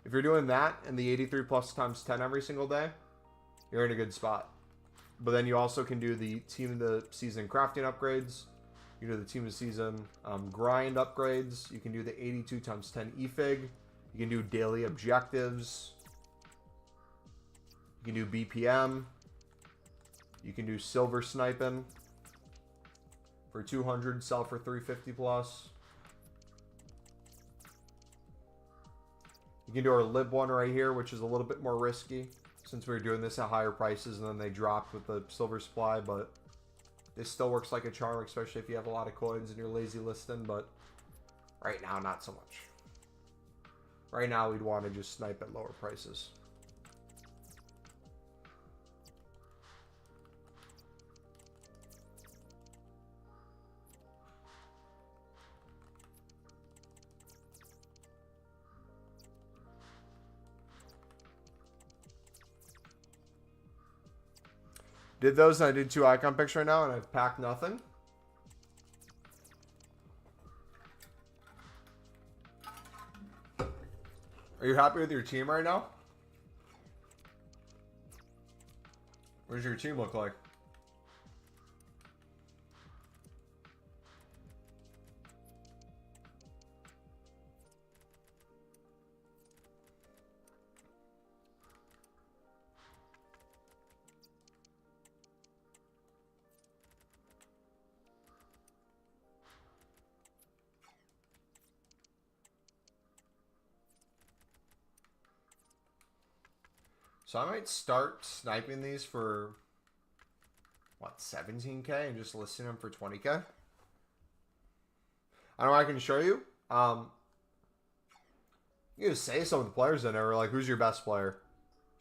If you're doing that and the 83 plus times 10 every single day, you're in a good spot. But then you also can do the Team of the Season crafting upgrades. You can do the Team of the Season grind upgrades. You can do the 82 times 10 EFIG. You can do daily objectives. You can do BPM. You can do silver sniping for 200, sell for 350 plus. You can do our lib one right here, which is a little bit more risky since we were doing this at higher prices and then they dropped with the silver supply, but this still works like a charm, especially if you have a lot of coins and you're lazy listing, but right now, not so much. Right now, we'd want to just snipe at lower prices. Did those, and I did 2 icon picks right now, and I've packed nothing. Are you happy with your team right now? What does your team look like? So I might start sniping these for, what, 17K and just listing them for 20K? I know I can show you. You just say some of the players in there, or like, who's your best player?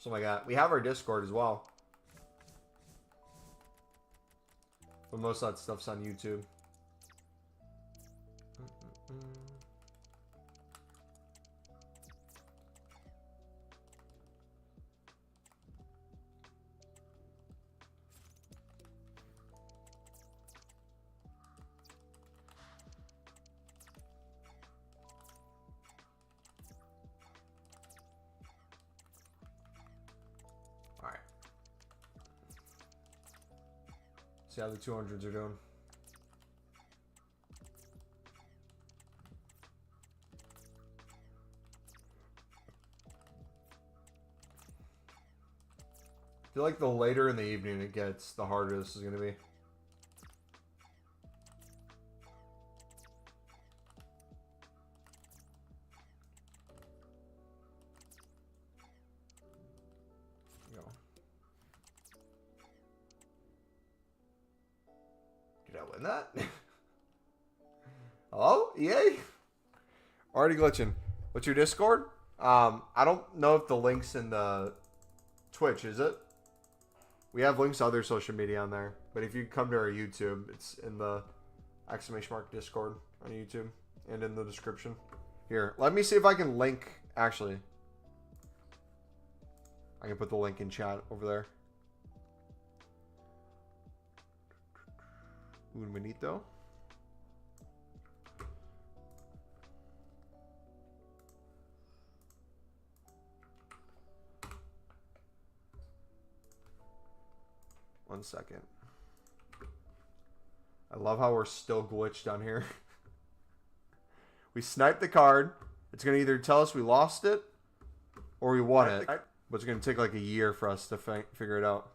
Something like that. We have our Discord as well. But most of that stuff's on YouTube. Alright. See how the 200s are doing. I feel like the later in the evening it gets, the harder this is going to be. Did I win that? Hello? EA? Already glitching. What's your Discord? I don't know if the link's in the Twitch, is it? We have links to other social media on there. But if you come to our YouTube, it's in the ! Discord on YouTube and in the description. Here, let me see if I can link, actually. I can put the link in chat over there. Un minito. One second. I love how we're still glitched on here. We sniped the card. It's going to either tell us we lost it or we won it. But it's going to take like a year for us to figure it out.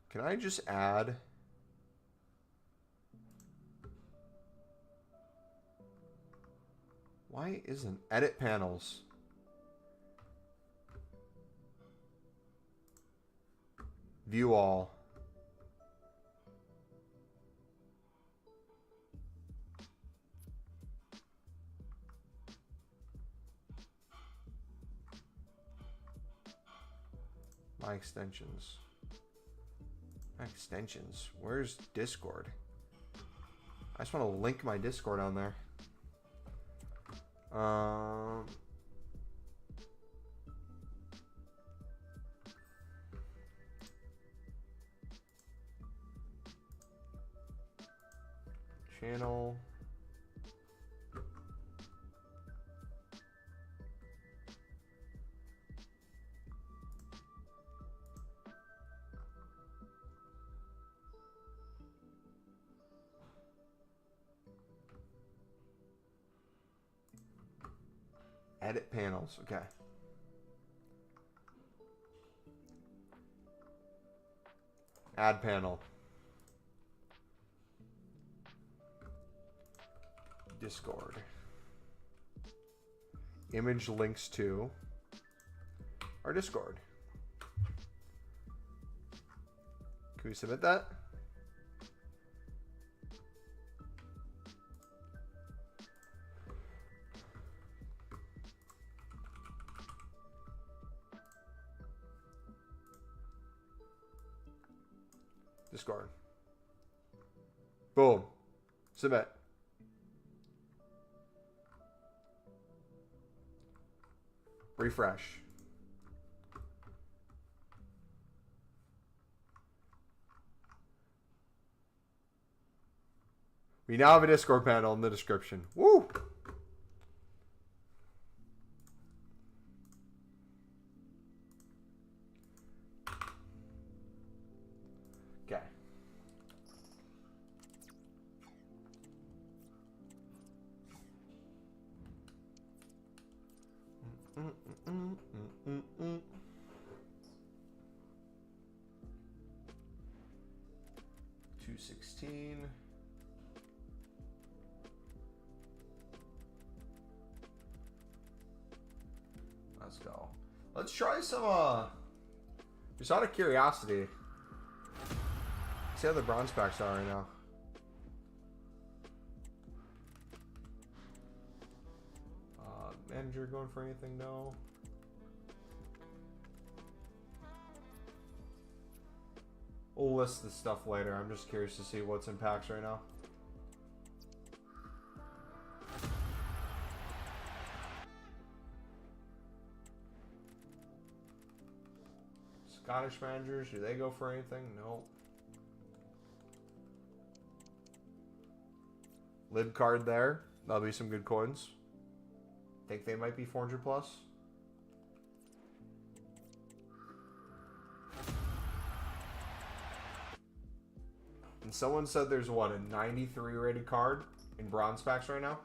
Can I just add? Why isn't edit panels? View all. My extensions. My extensions. Where's Discord? I just want to link my Discord on there. Channel. Edit panels. Okay. Add panel. Discord. Image links to our Discord. Can we submit that? Discord. Boom. Submit. Refresh. We now have a Discord panel in the description. Woo! Okay. $216. Let's go. Let's try some, just out of curiosity. See how the bronze packs are right now. Manager going for anything? No. We'll list this stuff later. I'm just curious to see what's in packs right now. Scottish managers, do they go for anything? Nope. Lib card there. That'll be some good coins. Think they might be 400 plus. And someone said there's what, a 93 rated card in bronze packs right now?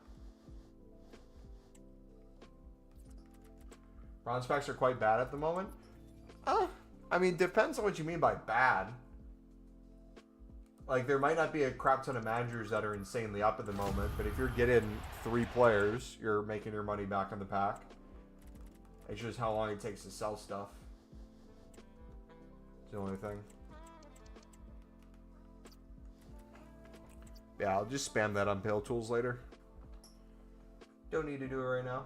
Bronze packs are quite bad at the moment. I mean, depends on what you mean by bad. Like, there might not be a crap ton of managers that are insanely up at the moment, but if you're getting 3 players, you're making your money back on the pack. It's just how long it takes to sell stuff. It's the only thing. Yeah, I'll just spam that on Pale Tools later. Don't need to do it right now.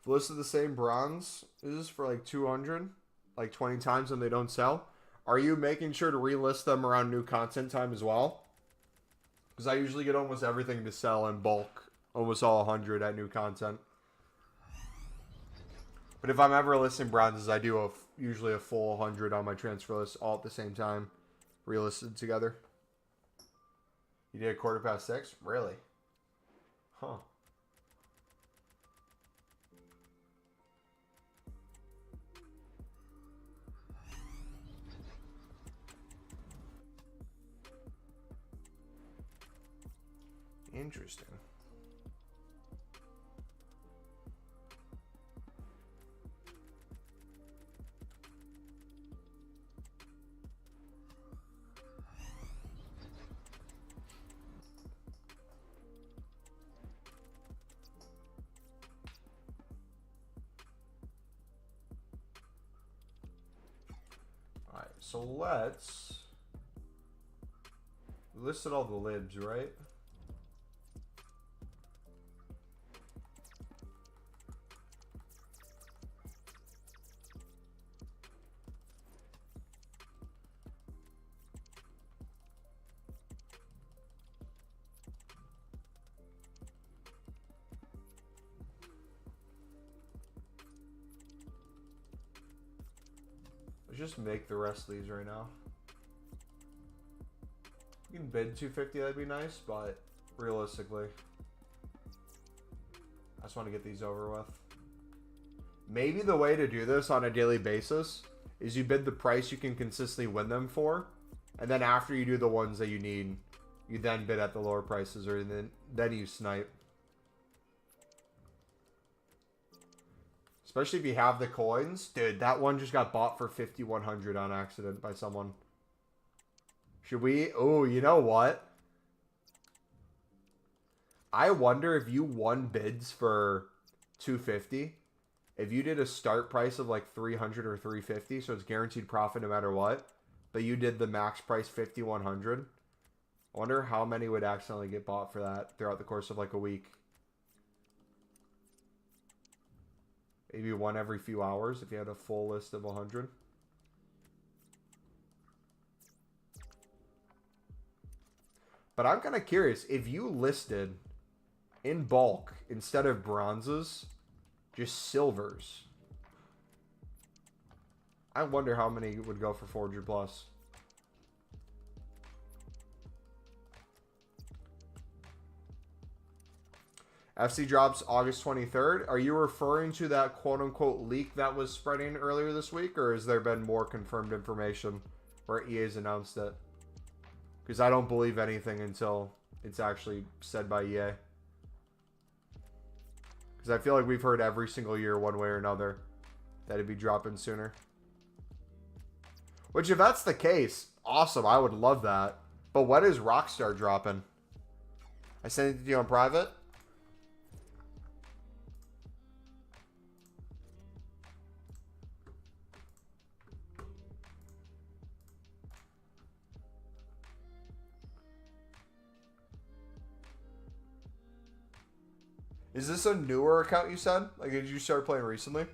Listed the same bronze is for like 200, like 20 times when they don't sell. Are you making sure to relist them around new content time as well? Because I usually get almost everything to sell in bulk, almost all 100 at new content. But if I'm ever listing bronzes, I do usually a full 100 on my transfer list all at the same time, relisted together. You did 6:15? Really? Huh. Interesting. Alright, so let's... We listed all the libs, right? Let's just make the rest of these right now. You can bid 250, that'd be nice, but realistically, I just want to get these over with. Maybe the way to do this on a daily basis is you bid the price you can consistently win them for, and then after you do the ones that you need, you then bid at the lower prices, or then you snipe. Especially if you have the coins. Dude, that one just got bought for 5,100 on accident by someone. Should we? Oh, you know what? I wonder if you won bids for 250. If you did a start price of like 300 or 350, so it's guaranteed profit no matter what, but you did the max price 5,100. I wonder how many would accidentally get bought for that throughout the course of like a week. Maybe one every few hours if you had a full list of 100. But I'm kind of curious, if you listed in bulk instead of bronzes, just silvers, I wonder how many would go for 400 plus. FC drops August 23rd. Are you referring to that quote-unquote leak that was spreading earlier this week, or has there been more confirmed information where EA's announced it? Because I don't believe anything until it's actually said by EA. Because I feel like we've heard every single year, one way or another, that it'd be dropping sooner. Which, if that's the case, awesome. I would love that. But when is Rockstar dropping? I sent it to you on private. Is this a newer account you said? Like, did you start playing recently?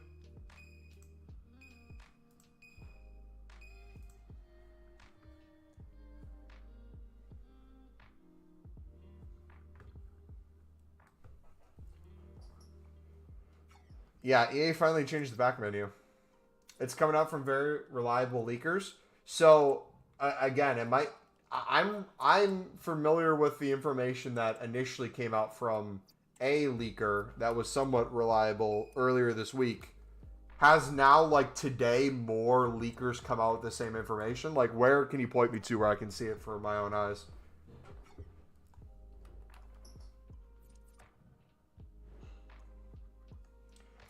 Yeah, EA finally changed the back menu. It's coming out from very reliable leakers. So, again, it might... I'm familiar with the information that initially came out from a leaker that was somewhat reliable earlier this week. Has now, like, today, more leakers come out with the same information? Like, where can you point me to where I can see it for my own eyes?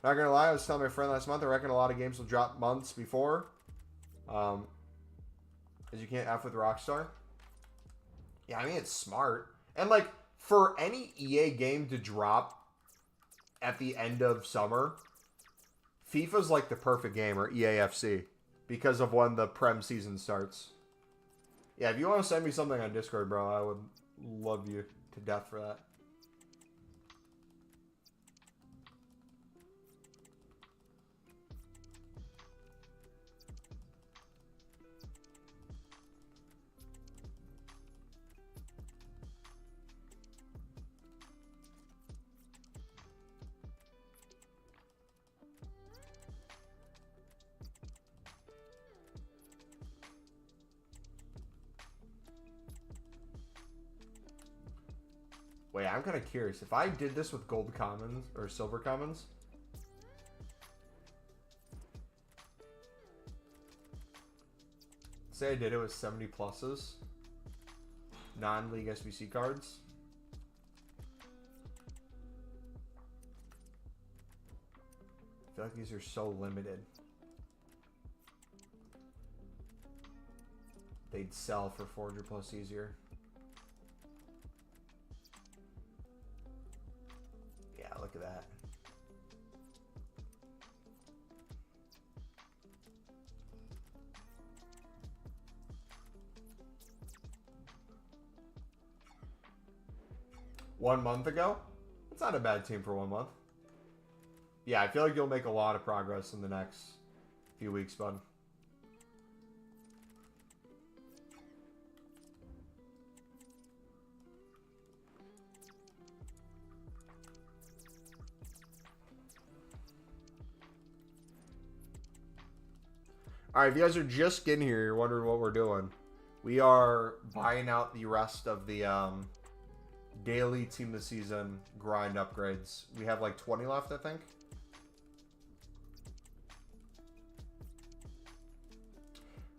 Not gonna lie, I was telling my friend last month, I reckon a lot of games will drop months before. As you can't F with Rockstar. Yeah, I mean, it's smart. And, like, for any EA game to drop at the end of summer, FIFA's like the perfect game, or EAFC, because of when the Prem season starts. Yeah, if you want to send me something on Discord, bro, I would love you to death for that. Wait, I'm kind of curious. If I did this with gold commons or silver commons, say I did it with 70 pluses, non-league SBC cards. I feel like these are so limited. They'd sell for 400 plus easier. Look at that. One month ago? It's not a bad team for 1 month. Yeah, I feel like you'll make a lot of progress in the next few weeks, bud. All right, if you guys are just getting here, you're wondering what we're doing. We are buying out the rest of the daily team of the season grind upgrades. We have like 20 left, I think.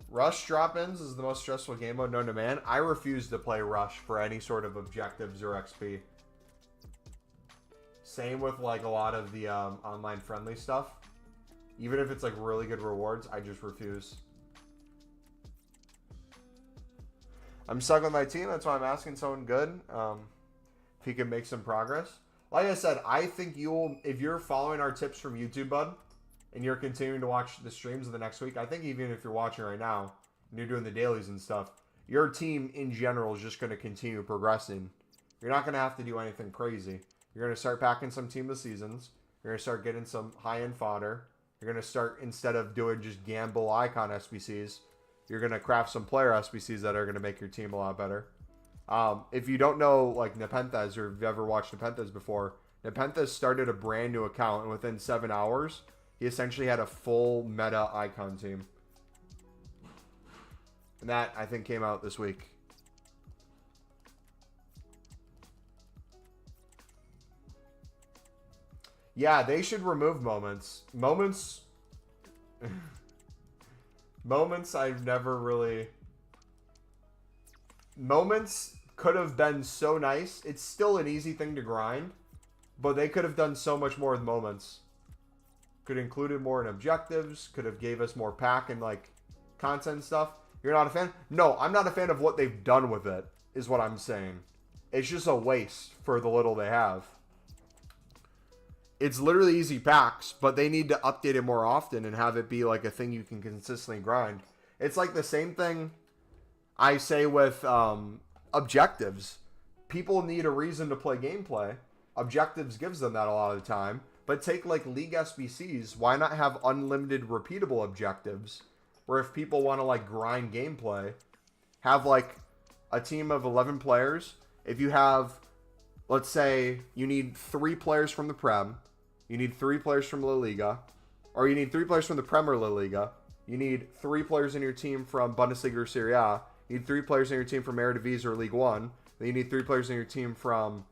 Rush drop-ins is the most stressful game mode known to man. I refuse to play Rush for any sort of objectives or XP. Same with like a lot of the online friendly stuff. Even if it's like really good rewards, I just refuse. I'm stuck with my team. That's why I'm asking someone good. If he can make some progress. Like I said, I think you'll, if you're following our tips from YouTube, bud, and you're continuing to watch the streams of the next week, I think even if you're watching right now and you're doing the dailies and stuff, your team in general is just going to continue progressing. You're not going to have to do anything crazy. You're going to start packing some team of seasons. You're going to start getting some high-end fodder. You're going to start, instead of doing just gamble icon SBCs, you're going to craft some player SBCs that are going to make your team a lot better. If you don't know, like, Nepenthes, or if you've ever watched Nepenthes before, Nepenthes started a brand new account, and within 7 hours, he essentially had a full meta icon team. And that, I think, came out this week. Yeah, they should remove moments. Moments I've never really... Moments could have been so nice. It's still an easy thing to grind, but they could have done so much more with moments. Could have included more in objectives, could have gave us more pack and like content stuff. You're not a fan? No, I'm not a fan of what they've done with it, is what I'm saying. It's just a waste for the little they have. It's literally easy packs, but they need to update it more often and have it be like a thing you can consistently grind. It's like the same thing I say with objectives. People need a reason to play gameplay. Objectives gives them that a lot of the time. But take like League SBCs, why not have unlimited repeatable objectives? Where if people want to like grind gameplay, have like a team of 11 players. If you have, let's say you need 3 players from the Prem, you need 3 players from La Liga, or you need 3 players from the Prem or La Liga, you need 3 players in your team from Bundesliga or Serie A, You need 3 players in your team from Eredivisie or League One. Then you need 3 players in your team from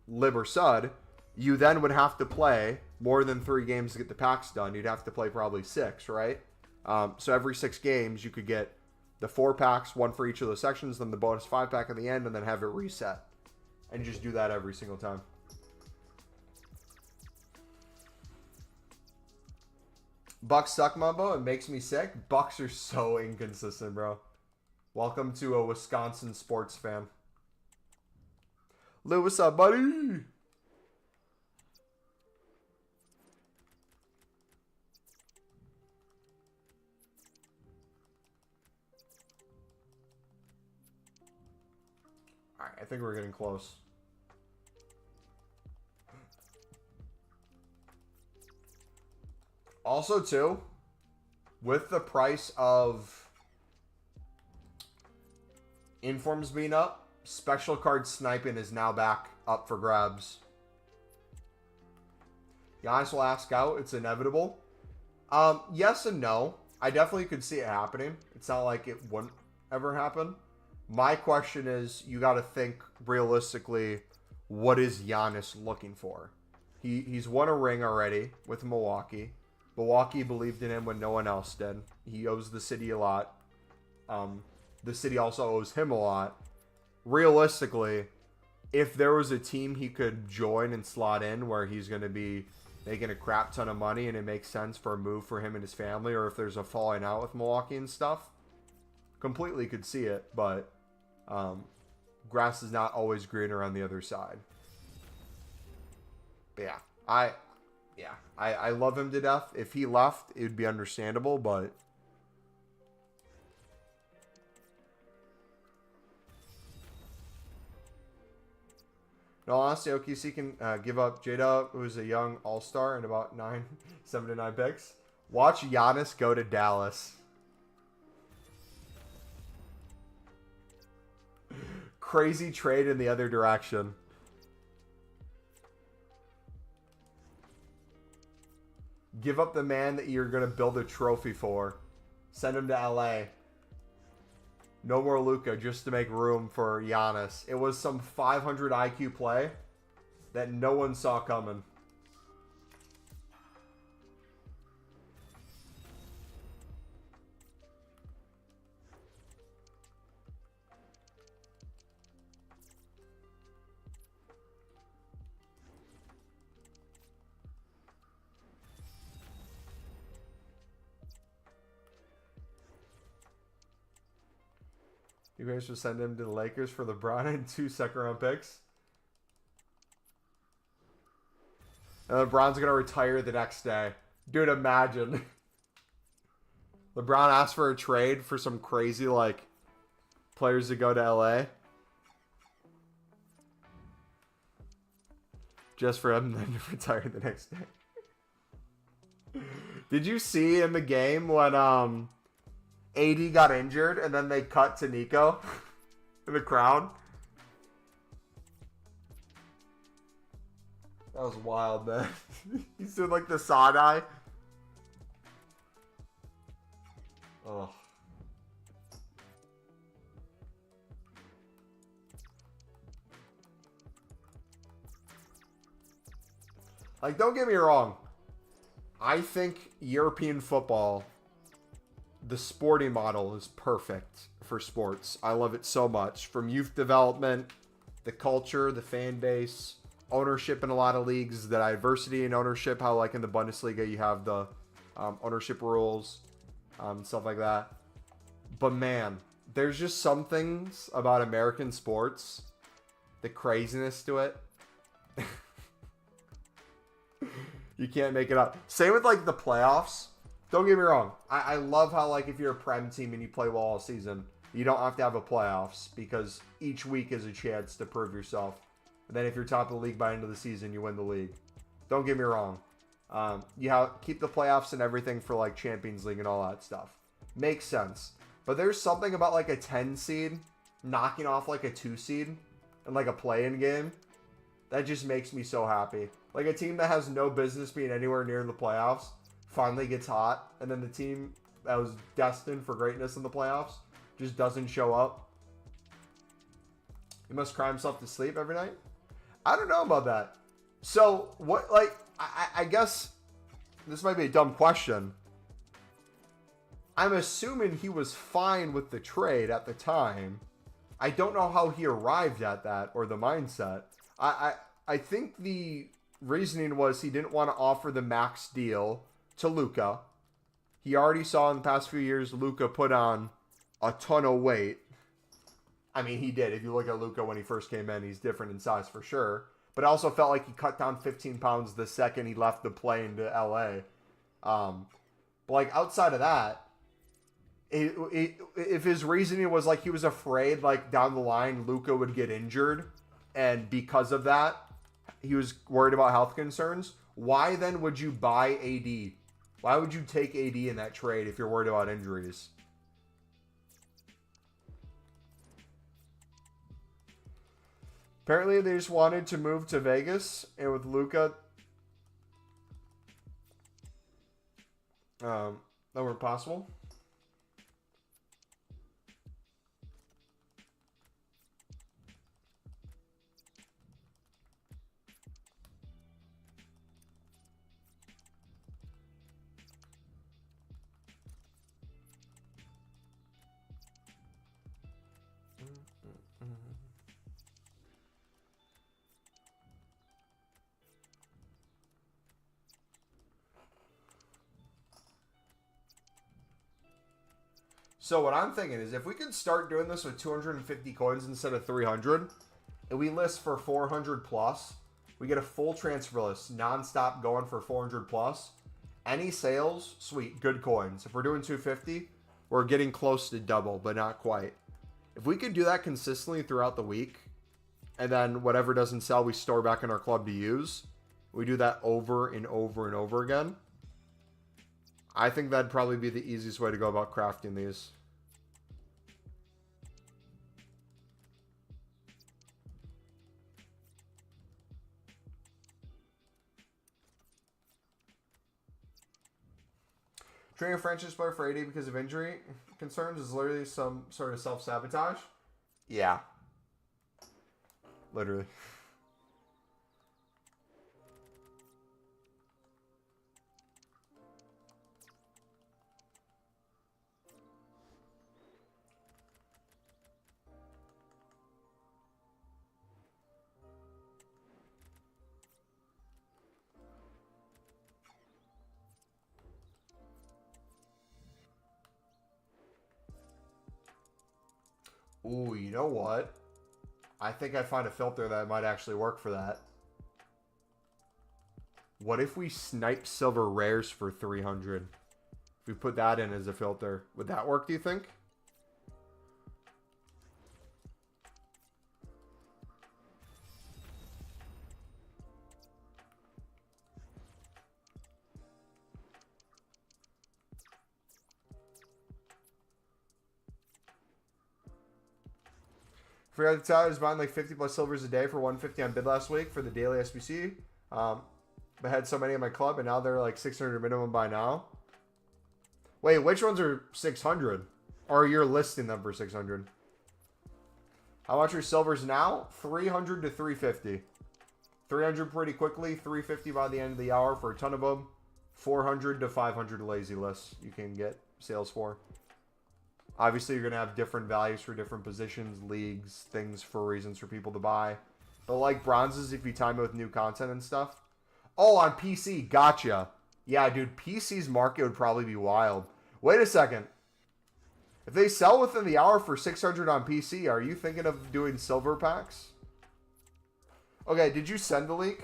Lib or Sud. You then would have to play more than 3 games to get the packs done. You'd have to play probably 6, right? So every 6 games, you could get the 4 packs, 1 for each of those sections, then the bonus 5 pack at the end, and then have it reset. And just do that every single time. Bucks suck, Mumbo. It makes me sick. Bucks are so inconsistent, bro. Welcome to a Wisconsin sports fan. Lou, what's up, buddy? Alright, I think we're getting close. Also, too, with the price of informs being up, special card sniping is now back up for grabs. Giannis will ask out. It's inevitable. Yes and no. I definitely could see it happening. It's not like it wouldn't ever happen. My question is, you got to think realistically, what is Giannis looking for? He's won a ring already with Milwaukee. Milwaukee believed in him when no one else did. He owes the city a lot. The city also owes him a lot. Realistically, if there was a team he could join and slot in where he's going to be making a crap ton of money and it makes sense for a move for him and his family, or if there's a falling out with Milwaukee and stuff, completely could see it, but grass is not always greener on the other side. But yeah, I love him to death. If he left, it would be understandable, but in all honesty, OKC can give up J-Dub, who's a young all-star, and about 7 to 9 picks. Watch Giannis go to Dallas. Crazy trade in the other direction. Give up the man that you're going to build a trophy for. Send him to LA. No more Luka just to make room for Giannis. It was some 500 IQ play that no one saw coming. You guys should send him to the Lakers for LeBron and 2 second-round picks. And LeBron's going to retire the next day. Dude, imagine. LeBron asked for a trade for some crazy, like, players to go to LA. Just for him then to retire the next day. Did you see in the game when, AD got injured, and then they cut to Nico in the crowd? That was wild, man. He's doing like the side eye. Oh. Like, don't get me wrong. I think European football, the sporting model, is perfect for sports. I love it so much. From youth development, the culture, the fan base, ownership in a lot of leagues, the diversity in ownership, how like in the Bundesliga you have the ownership rules, stuff like that. But man, there's just some things about American sports, the craziness to it. You can't make it up. Same with like the playoffs. Don't get me wrong. I love how, like, if you're a Prem team and you play well all season, you don't have to have a playoffs because each week is a chance to prove yourself. And then if you're top of the league by the end of the season, you win the league. Don't get me wrong. Keep the playoffs and everything for, like, Champions League and all that stuff. Makes sense. But there's something about, like, a 10 seed knocking off, like, a 2 seed in, like, a play-in game that just makes me so happy. Like, a team that has no business being anywhere near the playoffs finally gets hot, and then the team that was destined for greatness in the playoffs just doesn't show up. He must cry himself to sleep every night. I don't know about that. So, what, like, I guess this might be a dumb question. I'm assuming he was fine with the trade at the time. I don't know how he arrived at that or the mindset. I think the reasoning was he didn't want to offer the max deal to Luka. He already saw in the past few years Luka put on a ton of weight. I mean, he did. If you look at Luka when he first came in, he's different in size for sure. But I also felt like he cut down 15 pounds the second he left the plane to LA. But like outside of that, if his reasoning was like he was afraid like down the line Luka would get injured, and because of that he was worried about health concerns, why then would you buy AD? Why would you take AD in that trade if you're worried about injuries? Apparently they just wanted to move to Vegas, and with Luka, that weren't possible. So what I'm thinking is if we could start doing this with 250 coins instead of 300, and we list for 400 plus, we get a full transfer list, non-stop going for 400 plus. Any sales, sweet, good coins. If we're doing 250, we're getting close to double, but not quite. If we could do that consistently throughout the week, and then whatever doesn't sell, we store back in our club to use. We do that over and over and over again. I think that'd probably be the easiest way to go about crafting these. Trading a franchise player for AD because of injury concerns is literally some sort of self-sabotage. Yeah. Literally. Ooh, you know what? I think I find a filter that might actually work for that. What if we snipe silver rares for 300? If we put that in as a filter, would that work, do you think? Forgot to tell you, I was buying like 50 plus silvers a day for 150 on bid last week for the daily SBC. But I had so many in my club, and now they're like 600 minimum by now. Wait, which ones are 600? Or you're listing them for 600? How much are silvers now? 300 to 350. 300 pretty quickly, 350 by the end of the hour for a ton of them. 400 to 500 lazy lists you can get sales for. Obviously, you're going to have different values for different positions, leagues, things for reasons for people to buy. But like bronzes, if you time it with new content and stuff. Oh, on PC. Gotcha. Yeah, dude, PC's market would probably be wild. Wait a second. If they sell within the hour for 600 on PC, are you thinking of doing silver packs? Okay, did you send the link?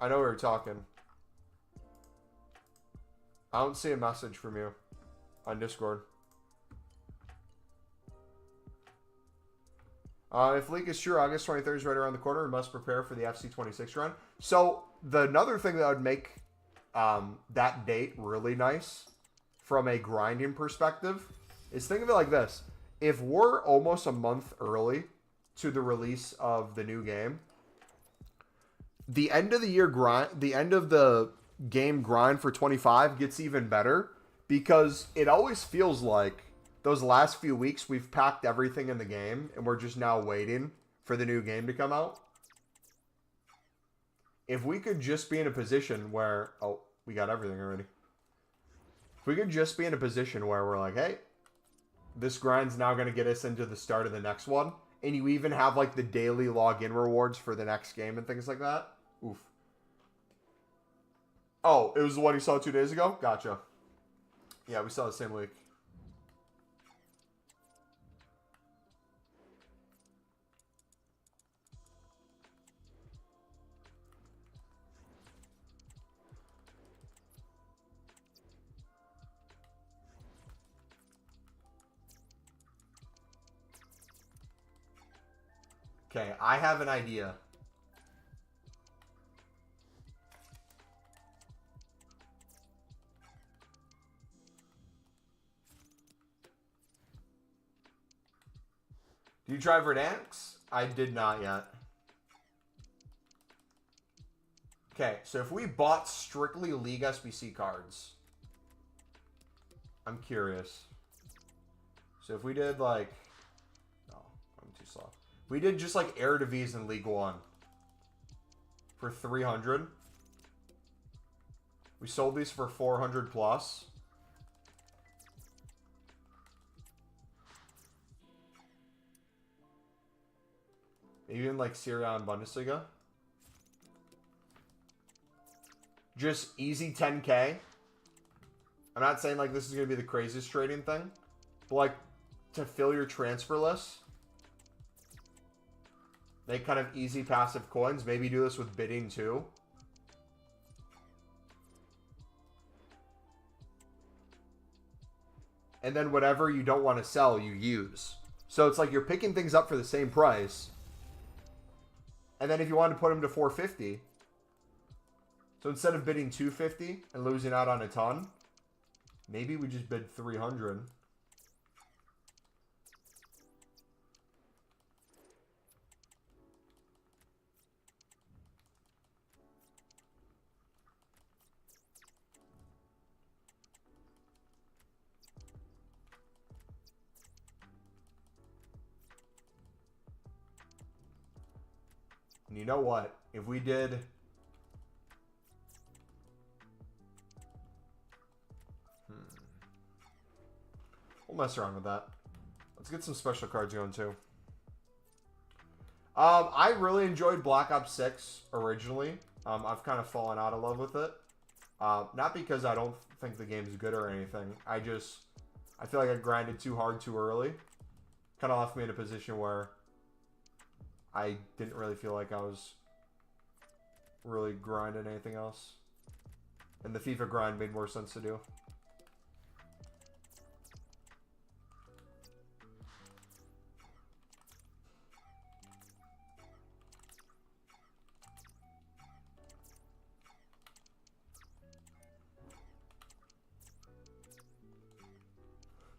I know we were talking. I don't see a message from you on Discord. If leak is true, August 23rd is right around the corner. We must prepare for the FC26 run. So, another thing that would make that date really nice from a grinding perspective is think of it like this. If we're almost a month early to the release of the new game, the end of the year grind, the end of the game grind for 25 gets even better because it always feels like those last few weeks, we've packed everything in the game, and we're just now waiting for the new game to come out. If we could just be in a position where... Oh, we got everything already. If we could just be in a position where we're like, hey, this grind's now going to get us into the start of the next one, and you even have, like, the daily login rewards for the next game and things like that. Oof. Oh, it was the one you saw 2 days ago? Gotcha. Yeah, we saw the same week. Okay, I have an idea. Do you try Verdansk? I did not yet. Okay, so if we bought strictly League SBC cards, I'm curious. So if we did like, no, I'm too slow. We did just like Eredivisie in League One for 300. We sold these for 400 plus. Maybe in like Serie A and Bundesliga. Just easy 10K. I'm not saying like this is going to be the craziest trading thing. But like to fill your transfer list. Make kind of easy passive coins. Maybe do this with bidding too. And then whatever you don't want to sell, you use. So it's like you're picking things up for the same price. And then if you want to put them to 450, so instead of bidding 250 and losing out on a ton, maybe we just bid 300. And you know what? If we did... We'll mess around with that. Let's get some special cards going too. I really enjoyed Black Ops 6 originally. I've kind of fallen out of love with it. Not because I don't think the game's good or anything. I feel like I grinded too hard too early. Kind of left me in a position where I didn't really feel like I was really grinding anything else. And the FIFA grind made more sense to do.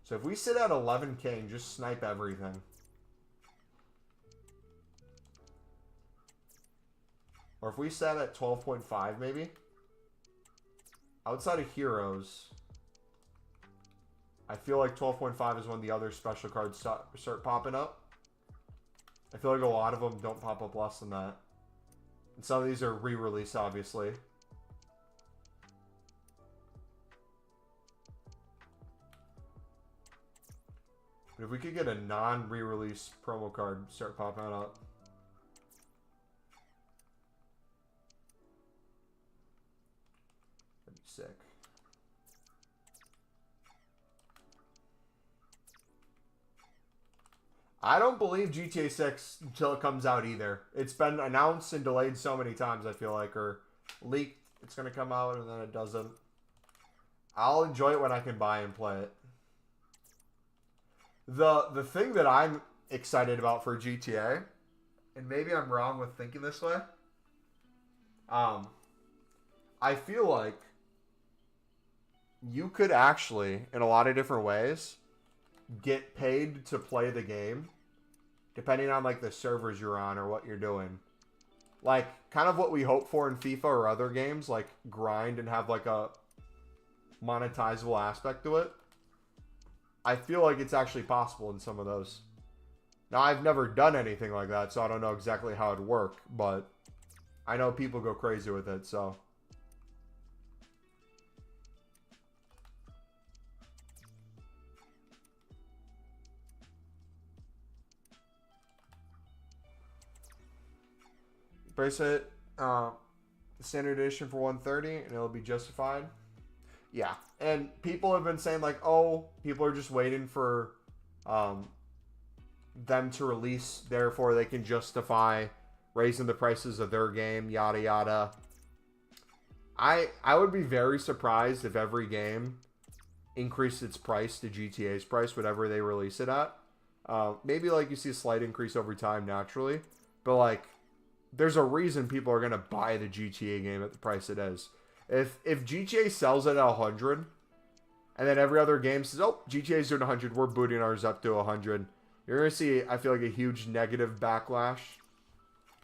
So if we sit at 11K and just snipe everything. Or if we sat at 12.5 maybe. Outside of heroes. I feel like 12.5 is when the other special cards start popping up. I feel like a lot of them don't pop up less than that. And some of these are re-release obviously. But if we could get a non-re-release promo card start popping up. That'd be sick. I don't believe GTA 6 until it comes out either. It's been announced and delayed so many times, I feel like, or leaked. It's going to come out and then it doesn't. I'll enjoy it when I can buy and play it. The thing that I'm excited about for GTA, and maybe I'm wrong with thinking this way, I feel like you could actually, in a lot of different ways, get paid to play the game, depending on like the servers you're on or what you're doing. Like, kind of what we hope for in FIFA or other games, like grind and have like a monetizable aspect to it. I feel like it's actually possible in some of those. Now, I've never done anything like that, so I don't know exactly how it'd work, but I know people go crazy with it, so. Bracelet, standard edition for 130, and it'll be justified. Yeah, and people have been saying like, oh, people are just waiting for them to release, therefore they can justify raising the prices of their game, yada yada. I would be very surprised if every game increased its price to GTA's price, whatever they release it at. Maybe like you see a slight increase over time naturally, but like there's a reason people are gonna buy the GTA game at the price it is. If GTA sells it at 100, and then every other game says, oh, GTA's doing 100, we're booting ours up to 100, you're gonna see, I feel like, a huge negative backlash,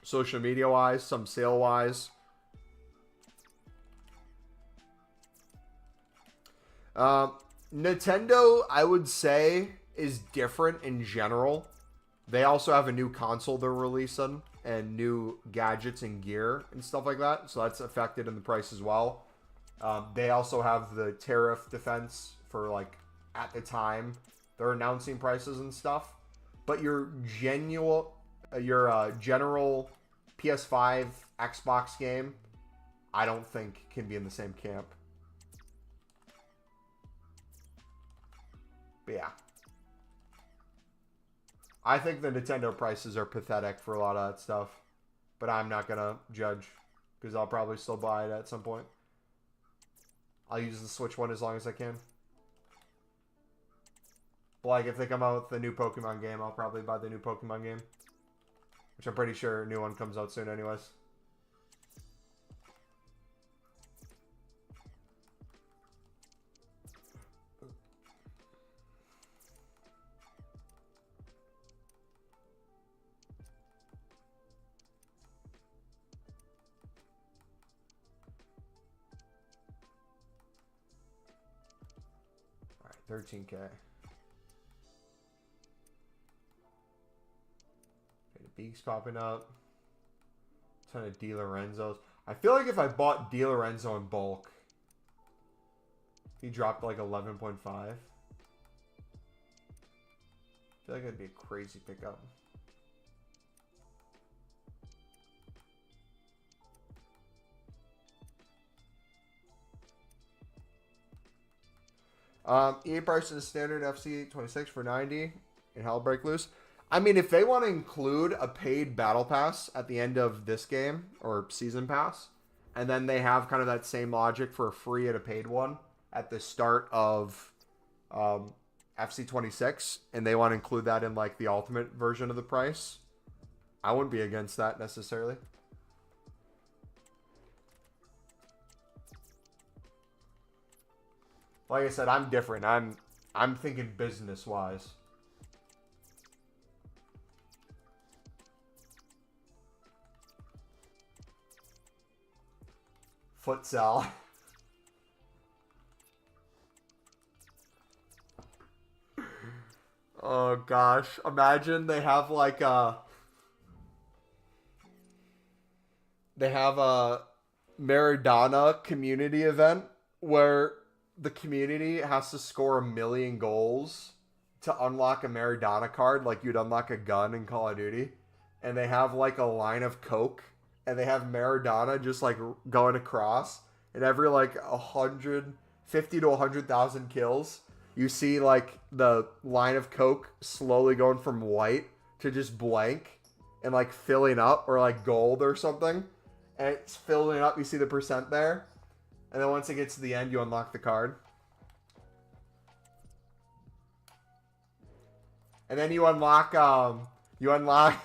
social media wise, some sale wise. Nintendo, I would say, is different in general. They also have a new console they're releasing and new gadgets and gear and stuff like that. So that's affected in the price as well. They also have the tariff defense for, like, at the time they're announcing prices and stuff. But your general PS5 Xbox game, I don't think can be in the same camp. But yeah. I think the Nintendo prices are pathetic for a lot of that stuff. But I'm not going to judge. Because I'll probably still buy it at some point. I'll use the Switch one as long as I can. But like, if they come out with the new Pokemon game, I'll probably buy the new Pokemon game. Which I'm pretty sure a new one comes out soon anyways. Alright, 13K. The Beaks popping up. Ton of Di Lorenzos. I feel like if I bought Di Lorenzo in bulk, he dropped like 11.5. I feel like that'd be a crazy pickup. EA prices standard FC26 for 90 in Hell Break Loose. I mean, if they want to include a paid battle pass at the end of this game, or season pass, and then they have kind of that same logic for a free and a paid one at the start of FC26, and they want to include that in like the ultimate version of the price, I wouldn't be against that necessarily. Like I said, I'm different. I'm thinking business wise. Futsal. Oh gosh, imagine they have like a Maradona community event where the community has to score 1 million goals to unlock a Maradona card, like you'd unlock a gun in Call of Duty, and they have like a line of Coke, and they have Maradona just like going across, and every like 150 to 100,000 kills, you see like the line of Coke slowly going from white to just blank and like filling up, or like gold or something, and it's filling up. You see the percent there. And then once it gets to the end, you unlock the card. And then you unlock, you unlock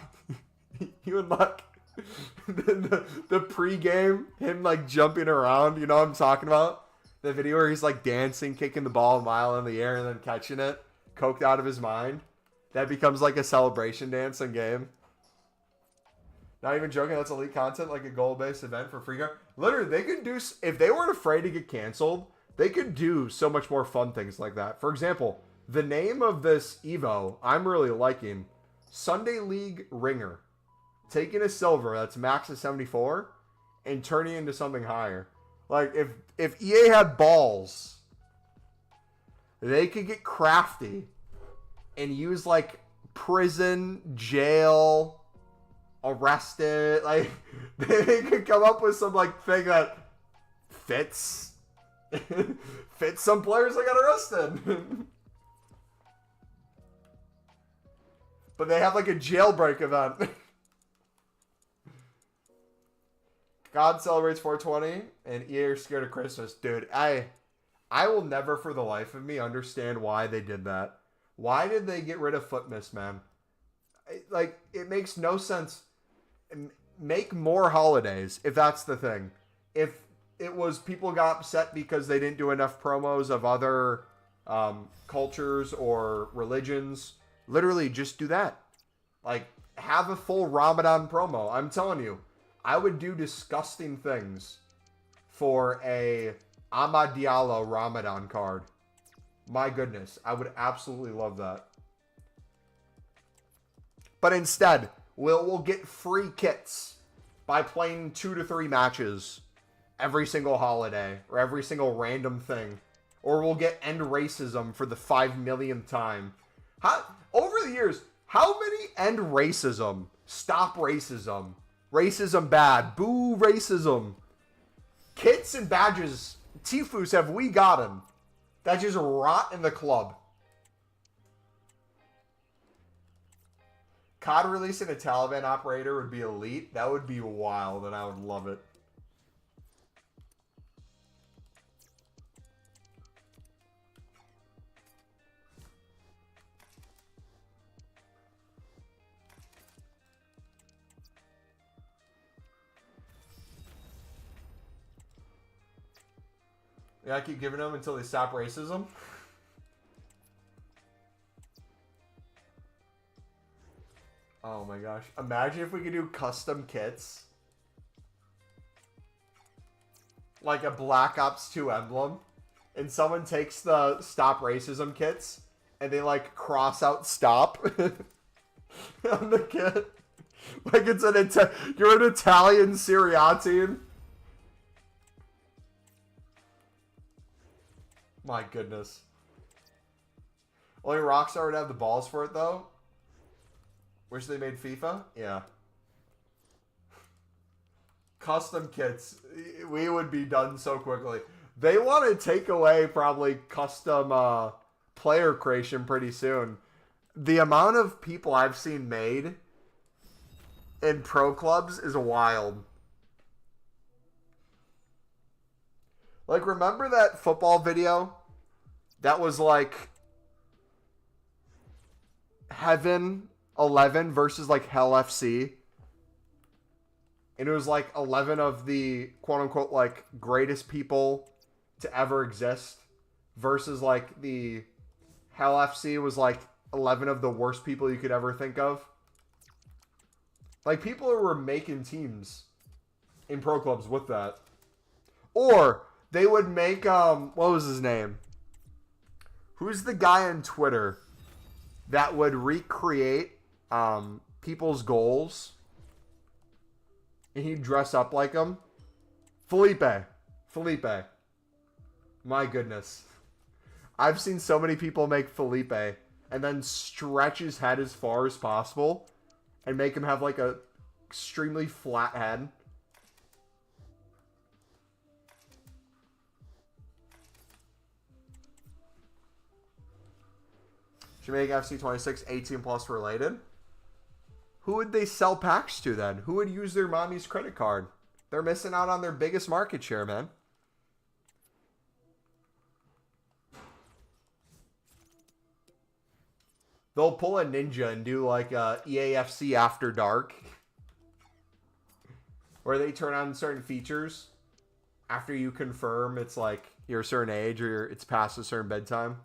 the pre-game, him like jumping around, you know what I'm talking about? The video where he's like dancing, kicking the ball a mile in the air and then catching it, coked out of his mind. That becomes like a celebration dance in game. Not even joking, that's elite content, like a goal-based event for free card. Literally, they could do, if they weren't afraid to get canceled, they could do so much more fun things like that. For example, The name of this Evo, I'm really liking. Sunday League Ringer. Taking a silver that's max of 74 and turning it into something higher. Like, if EA had balls, they could get crafty and use, like, prison, jail, arrested. Like, they could come up with some, like, thing that fits. Fits some players that got arrested. But they have, like, a jailbreak event. God celebrates 420, and EA are scared of Christmas. Dude, I will never for the life of me understand why they did that. Why did they get rid of Footmas, man? Like, it makes no sense. Make more holidays, if that's the thing. If it was people got upset because they didn't do enough promos of other cultures or religions, literally just do that. Like, have a full Ramadan promo. I'm telling you, I would do disgusting things for a Amad Diallo Ramadan card. My goodness, I would absolutely love that. But instead, we'll get free kits by playing 2 to 3 matches every single holiday or every single random thing. Or we'll get end racism for the 5 millionth time. Over the years, how many end racism, stop racism, racism bad, boo racism, kits and badges, Tifus have we gotten that just rot in the club? COD releasing a Taliban operator would be elite. That would be wild, and I would love it. Yeah, I keep giving them until they stop racism. Oh my gosh. Imagine if we could do custom kits. Like a Black Ops 2 emblem. And someone takes the stop racism kits. And they like cross out stop. On the kit. Like it's you're an Italian Serie A team. My goodness. Only Rockstar would have the balls for it, though. Wish they made FIFA? Yeah. Custom kits. We would be done so quickly. They want to take away probably custom player creation pretty soon. The amount of people I've seen made in pro clubs is wild. Like, remember that football video? That was like Heaven 11 versus like Hell FC. And it was like 11 of the quote unquote like greatest people to ever exist. Versus like the Hell FC was like 11 of the worst people you could ever think of. Like people were making teams in pro clubs with that. Or they would make, what was his name? Who's the guy on Twitter that would recreate people's goals and he'd dress up like them? Felipe. My goodness. I've seen so many people make Felipe and then stretch his head as far as possible and make him have like a extremely flat head. Should make FC26 18 plus related. Who would they sell packs to then? Who would use their mommy's credit card? They're missing out on their biggest market share, man. They'll pull a ninja and do like a EAFC After Dark. Where they turn on certain features. After you confirm it's like you're a certain age or it's past a certain bedtime.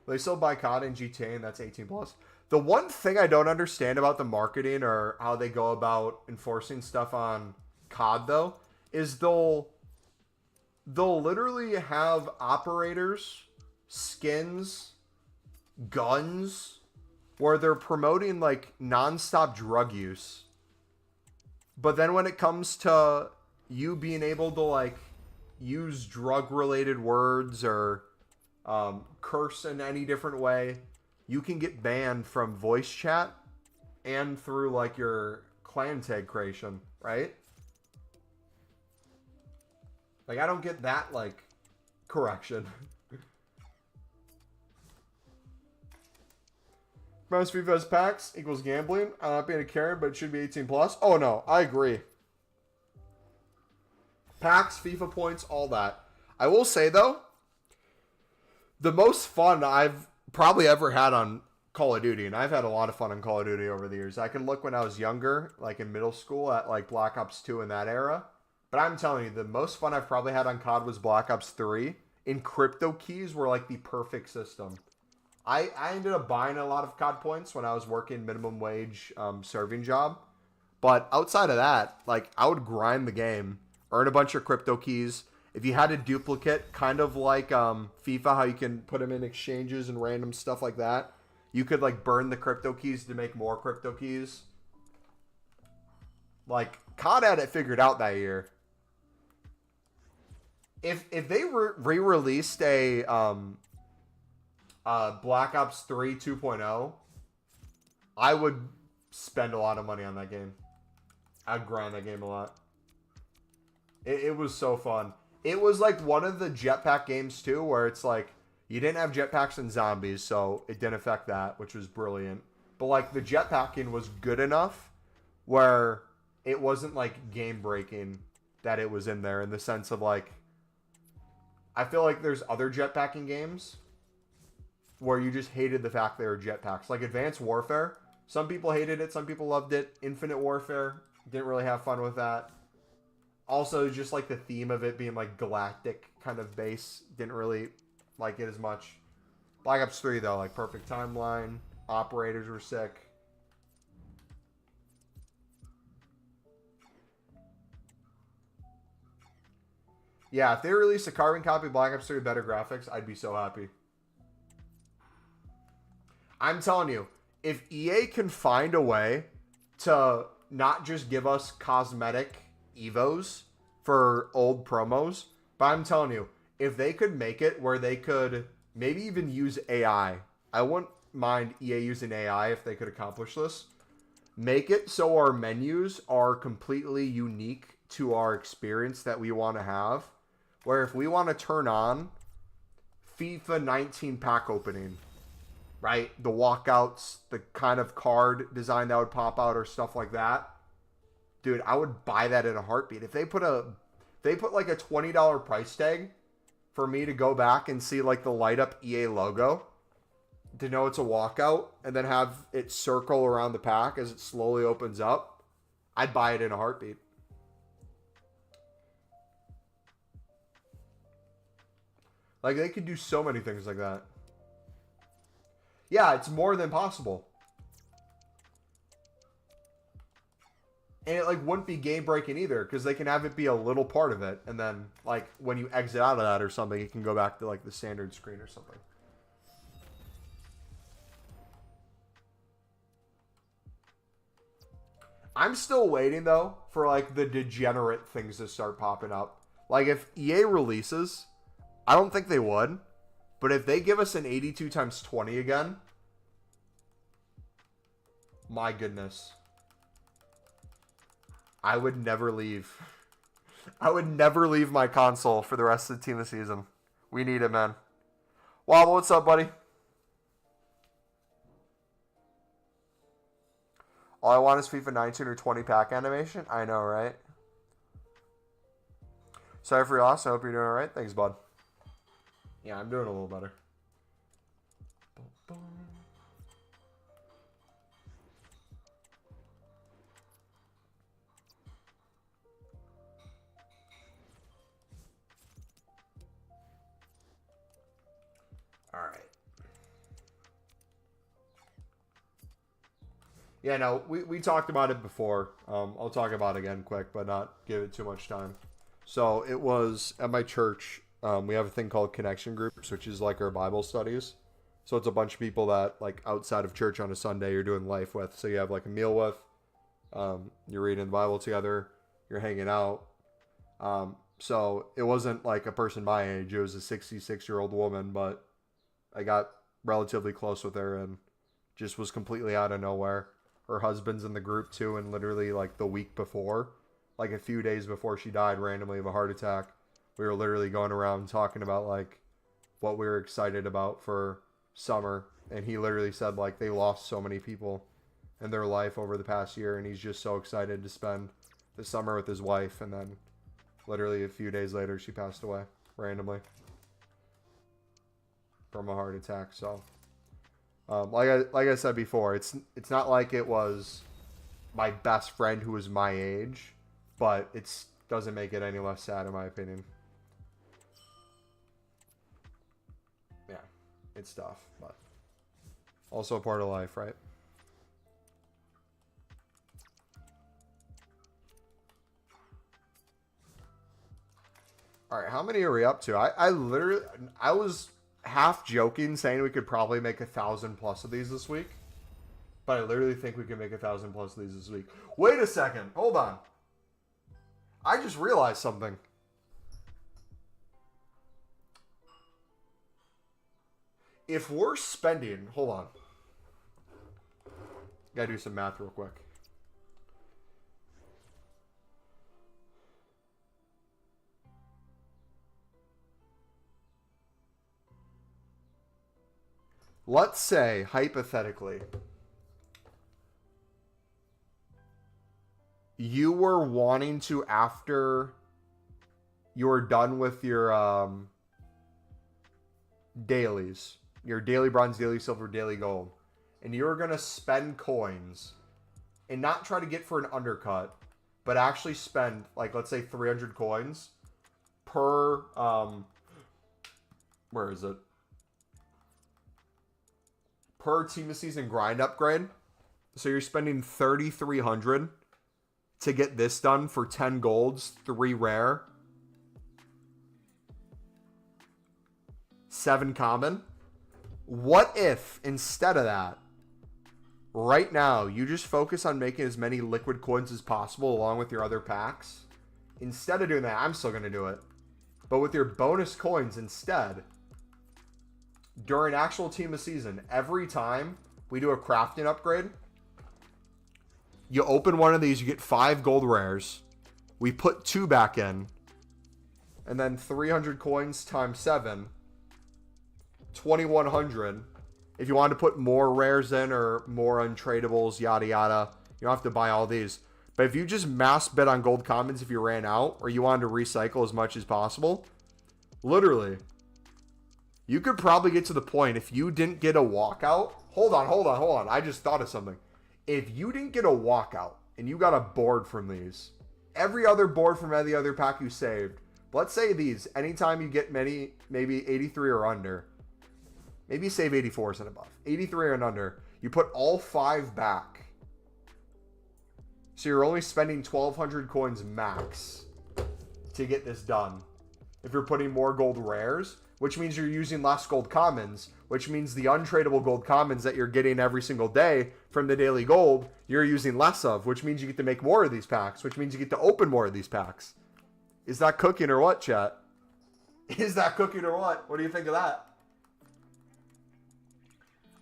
They still buy COD and GTA, and that's 18 plus. The one thing I don't understand about the marketing or how they go about enforcing stuff on COD, though, is they'll literally have operators, skins, guns, where they're promoting like nonstop drug use. But then when it comes to you being able to like use drug related words or curse in any different way, you can get banned from voice chat and through like your clan tag creation, right? Like, I don't get that like correction. Most FIFA's packs equals gambling. I'm not being a Karen, but it should be 18 plus. Oh no, I agree. Packs, FIFA points, all that. I will say though, the most fun I've probably ever had on Call of Duty, and I've had a lot of fun on Call of Duty over the years. I can look when I was younger, like in middle school at like Black Ops 2 in that era. But I'm telling you, the most fun I've probably had on COD was Black Ops 3. In crypto keys were like the perfect system. I ended up buying a lot of COD points when I was working minimum wage serving job. But outside of that, like I would grind the game, earn a bunch of crypto keys. If you had a duplicate, kind of like FIFA, how you can put them in exchanges and random stuff like that, you could like burn the crypto keys to make more crypto keys. Like COD had it figured out that year. If they re-released a Black Ops 3 2.0, I would spend a lot of money on that game. I'd grind that game a lot. It was so fun. It was like one of the jetpack games too, where it's like you didn't have jetpacks and zombies, so it didn't affect that, which was brilliant. But like the jetpacking was good enough where it wasn't like game breaking that it was in there, in the sense of like, I feel like there's other jetpacking games where you just hated the fact they were jetpacks. Like Advanced Warfare, some people hated it, some people loved it. Infinite Warfare, didn't really have fun with that. Also, just like the theme of it being like galactic kind of base, didn't really like it as much. Black Ops 3 though, like perfect timeline, operators were sick. Yeah, if they released a carbon copy of Black Ops 3 with better graphics, I'd be so happy. I'm telling you, if EA can find a way to not just give us cosmetic evos for old promos, but I'm telling you, if they could make it where they could maybe even use AI, I wouldn't mind EA using AI if they could accomplish this. Make it so our menus are completely unique to our experience that we want to have. Where if we want to turn on FIFA 19 pack opening, right? The walkouts, the kind of card design that would pop out or stuff like that. Dude, I would buy that in a heartbeat. If they put like a $20 price tag for me to go back and see like the light up EA logo to know it's a walkout and then have it circle around the pack as it slowly opens up, I'd buy it in a heartbeat. Like, they could do so many things like that. Yeah, it's more than possible. And it, like, wouldn't be game-breaking either, because they can have it be a little part of it, and then, like, when you exit out of that or something, it can go back to, like, the standard screen or something. I'm still waiting, though, for, like, the degenerate things to start popping up. Like, if EA releases... I don't think they would. But if they give us an 82 times 20 again, my goodness. I would never leave. I would never leave my console for the rest of the team this season. We need it, man. Wobble, what's up, buddy? All I want is FIFA 19 or 20 pack animation. I know, right? Sorry for your loss. I hope you're doing all right. Thanks, bud. Yeah, I'm doing a little better. All right. Yeah, no, we talked about it before. I'll talk about it again quick, but not give it too much time. So it was at my church. We have a thing called connection groups, which is like our Bible studies. So it's a bunch of people that like outside of church on a Sunday you're doing life with. So you have like a meal with, you're reading the Bible together, you're hanging out. So it wasn't like a person my age. It was a 66-year-old woman, but I got relatively close with her and just was completely out of nowhere. Her husband's in the group too, and literally like the week before, like a few days before she died randomly of a heart attack, we were literally going around talking about like what we were excited about for summer. And he literally said like they lost so many people in their life over the past year, and he's just so excited to spend the summer with his wife. And then literally a few days later she passed away randomly from a heart attack. So like I said before, it's not like it was my best friend who was my age, but it doesn't make it any less sad in my opinion. Yeah, it's tough, but also a part of life, right? All right, how many are we up to? I was half joking saying we could probably make 1,000 plus of these this week, but I literally think we can make 1,000 plus of these this week. Wait a second, hold on. I just realized something. If we're spending, hold on. Gotta do some math real quick. Let's say, hypothetically, you were wanting to, after you're done with your dailies, your daily bronze, daily silver, daily gold, and you're going to spend coins and not try to get for an undercut, but actually spend, like, let's say 300 coins per, where is it? Per team of season grind upgrade. So you're spending 3,300 to get this done for 10 golds, 3 rare, 7 common. What if instead of that, right now, you just focus on making as many liquid coins as possible along with your other packs? Instead of doing that, I'm still going to do it. But with your bonus coins instead, during actual team of season, every time we do a crafting upgrade, you open one of these, you get 5 gold rares. We put 2 back in. And then 300 coins times 7. 2,100. If you want to put more rares in or more untradables, yada yada, you don't have to buy all these. But if you just mass bet on gold commons if you ran out, or you wanted to recycle as much as possible, literally, you could probably get to the point if you didn't get a walkout. Hold on. I just thought of something. If you didn't get a walkout and you got a board from these, every other board from any other pack you saved, let's say these, anytime you get many, maybe 83 or under, maybe save 84s and above, 83 and under, you put all 5 back. So you're only spending 1,200 coins max to get this done. If you're putting more gold rares, which means you're using less gold commons, which means the untradeable gold commons that you're getting every single day from the daily gold, you're using less of, which means you get to make more of these packs, which means you get to open more of these packs. Is that cooking or what, chat? Is that cooking or what? What do you think of that?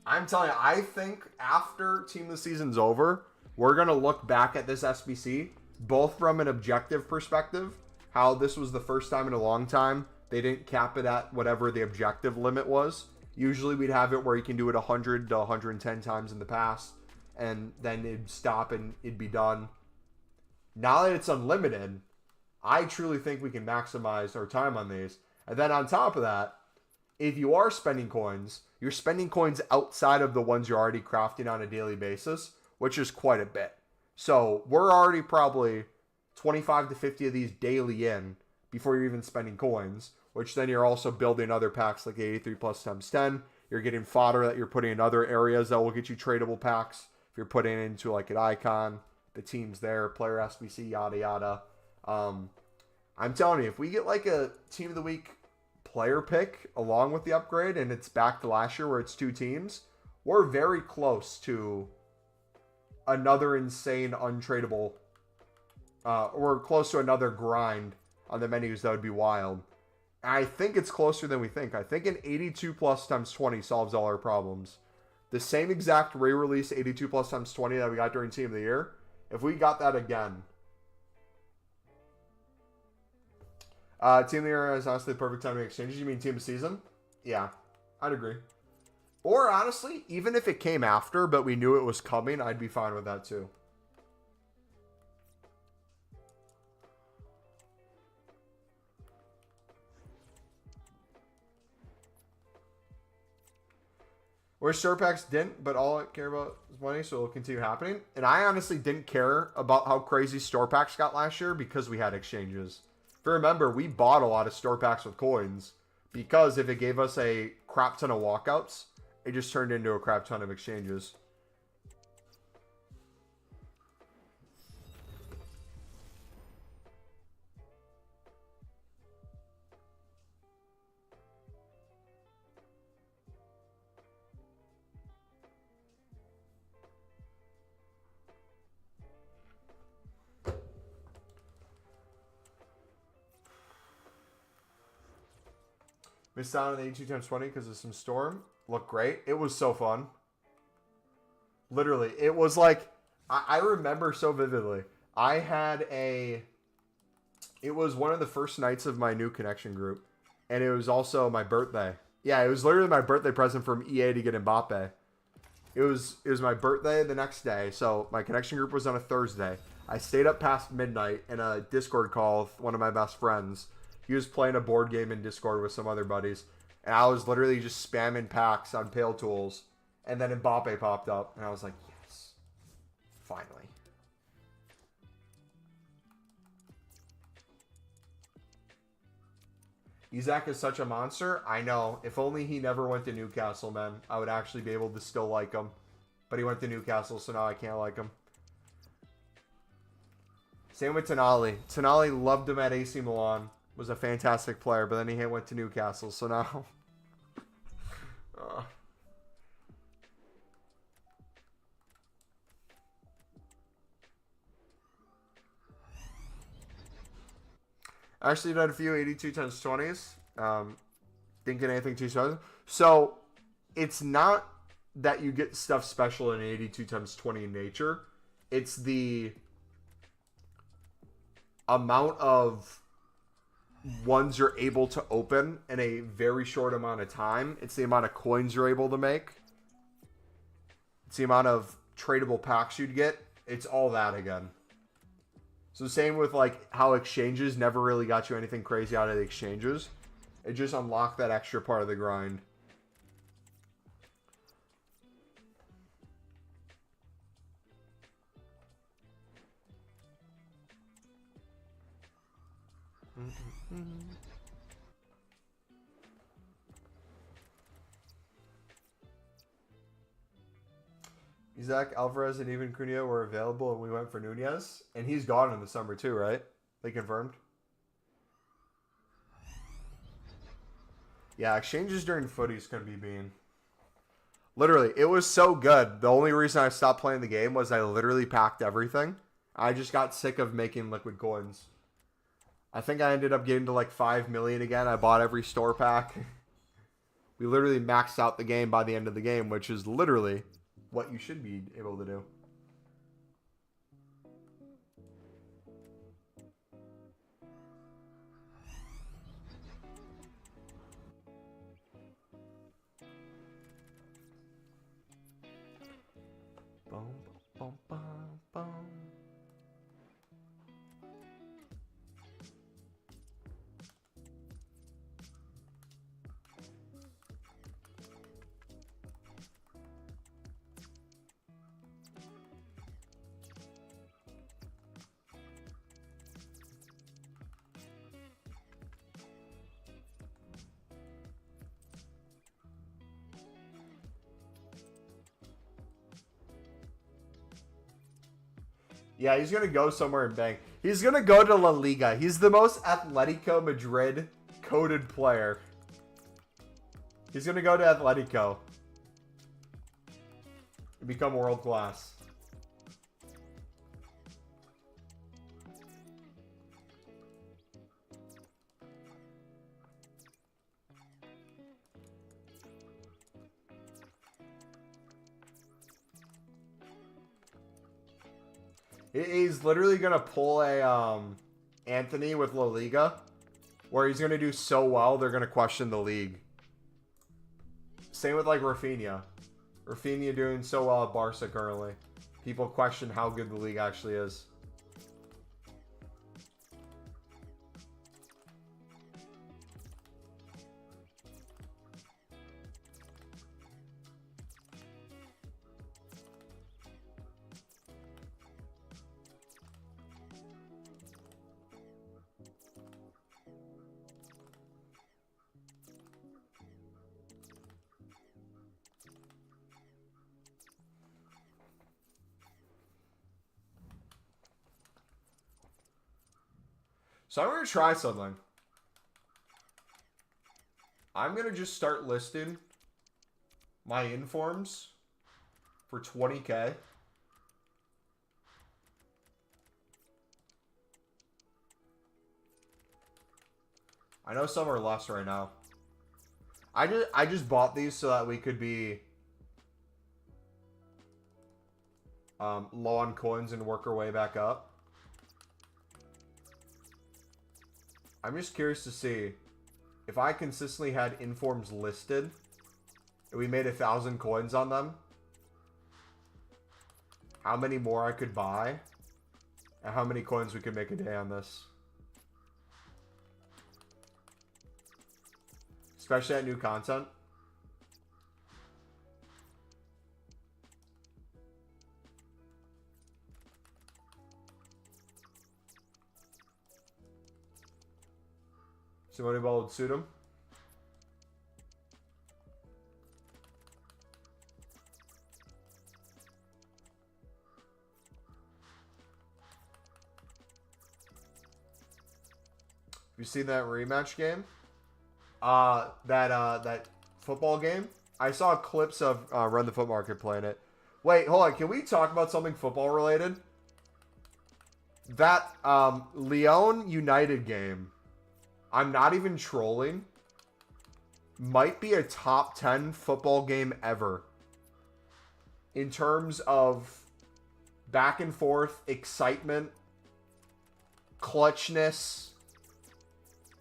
I'm telling you, I think after Team of the Season's over, we're going to look back at this SBC, both from an objective perspective, how this was the first time in a long time they didn't cap it at whatever the objective limit was. Usually we'd have it where you can do it 100 to 110 times in the past, and then it'd stop and it'd be done. Now that it's unlimited, I truly think we can maximize our time on these. And then on top of that, if you are spending coins, you're spending coins outside of the ones you're already crafting on a daily basis, which is quite a bit. So we're already probably 25 to 50 of these daily in before you're even spending coins, which then you're also building other packs like 83 plus times 10. You're getting fodder that you're putting in other areas that will get you tradable packs. If you're putting into like an icon, the team's there, player SBC, yada yada. I'm telling you, if we get like a Team of the Week player pick along with the upgrade and it's back to last year where it's 2 teams, we're very close to another insane untradeable, or close to another grind on the menus that would be wild. I think it's closer than we think. I think an 82 plus times 20 solves all our problems. The same exact re-release 82 plus times 20 that we got during Team of the Year. If we got that again. Team of the Year is honestly the perfect time to make exchanges. You mean Team of Season? Yeah, I'd agree. Or honestly, even if it came after, but we knew it was coming, I'd be fine with that too. Where store packs didn't, but all I care about is money, so it'll continue happening. And I honestly didn't care about how crazy store packs got last year because we had exchanges. If you remember, we bought a lot of store packs with coins because if it gave us a crap ton of walkouts, it just turned into a crap ton of exchanges. Missed out on the 82 times 20 because of some storm. Looked great. It was so fun. Literally, it was like, I remember so vividly. I had it was one of the first nights of my new connection group. And it was also my birthday. Yeah, it was literally my birthday present from EA to get Mbappe. It was my birthday the next day. So my connection group was on a Thursday. I stayed up past midnight in a Discord call with one of my best friends. He was playing a board game in Discord with some other buddies. And I was literally just spamming packs on Pale Tools. And then Mbappe popped up. And I was like, yes. Finally. Isaac is such a monster. I know. If only he never went to Newcastle, man. I would actually be able to still like him. But he went to Newcastle, so now I can't like him. Same with Tonali. Tonali loved him at AC Milan. Was a fantastic player, but then he went to Newcastle, so now... Actually done a few 82 times 20s. Didn't get anything too special. So, it's not that you get stuff special in 82 times 20 in nature. It's the amount of ones you're able to open in a very short amount of time. It's the amount of coins you're able to make. It's the amount of tradable packs you'd get. It's all that again. So same with like how exchanges never really got you anything crazy out of the exchanges. It just unlocked that extra part of the grind. Isaac, Alvarez, and even Cunha were available, and we went for Nunez. And he's gone in the summer too, right? They confirmed? Yeah, exchanges during footy's going to be being... Literally, it was so good. The only reason I stopped playing the game was I literally packed everything. I just got sick of making liquid coins. I think I ended up getting to like 5 million again. I bought every store pack. We literally maxed out the game by the end of the game, which is literally what you should be able to do. Boom, boom, boom, boom. Yeah, he's going to go somewhere and bank. He's going to go to La Liga. He's the most Atletico Madrid coded player. He's going to go to Atletico and become world class. He's literally going to pull a Anthony with La Liga, where he's going to do so well, they're going to question the league. Same with like Rafinha. Rafinha doing so well at Barca currently. People question how good the league actually is. So I'm going to try something. I'm going to just start listing my informs for 20K. I know some are less right now. I just bought these so that we could be low on coins and work our way back up. I'm just curious to see if I consistently had informs listed and we made 1,000 coins on them, how many more I could buy and how many coins we could make a day on this. Especially at new content. See what would suit him. Have you seen that rematch game? That football game? I saw clips of Run the Foot Market playing it. Wait, hold on. Can we talk about something football related? That Lyon United game, I'm not even trolling, might be a top 10 football game ever. In terms of back and forth, excitement, clutchness,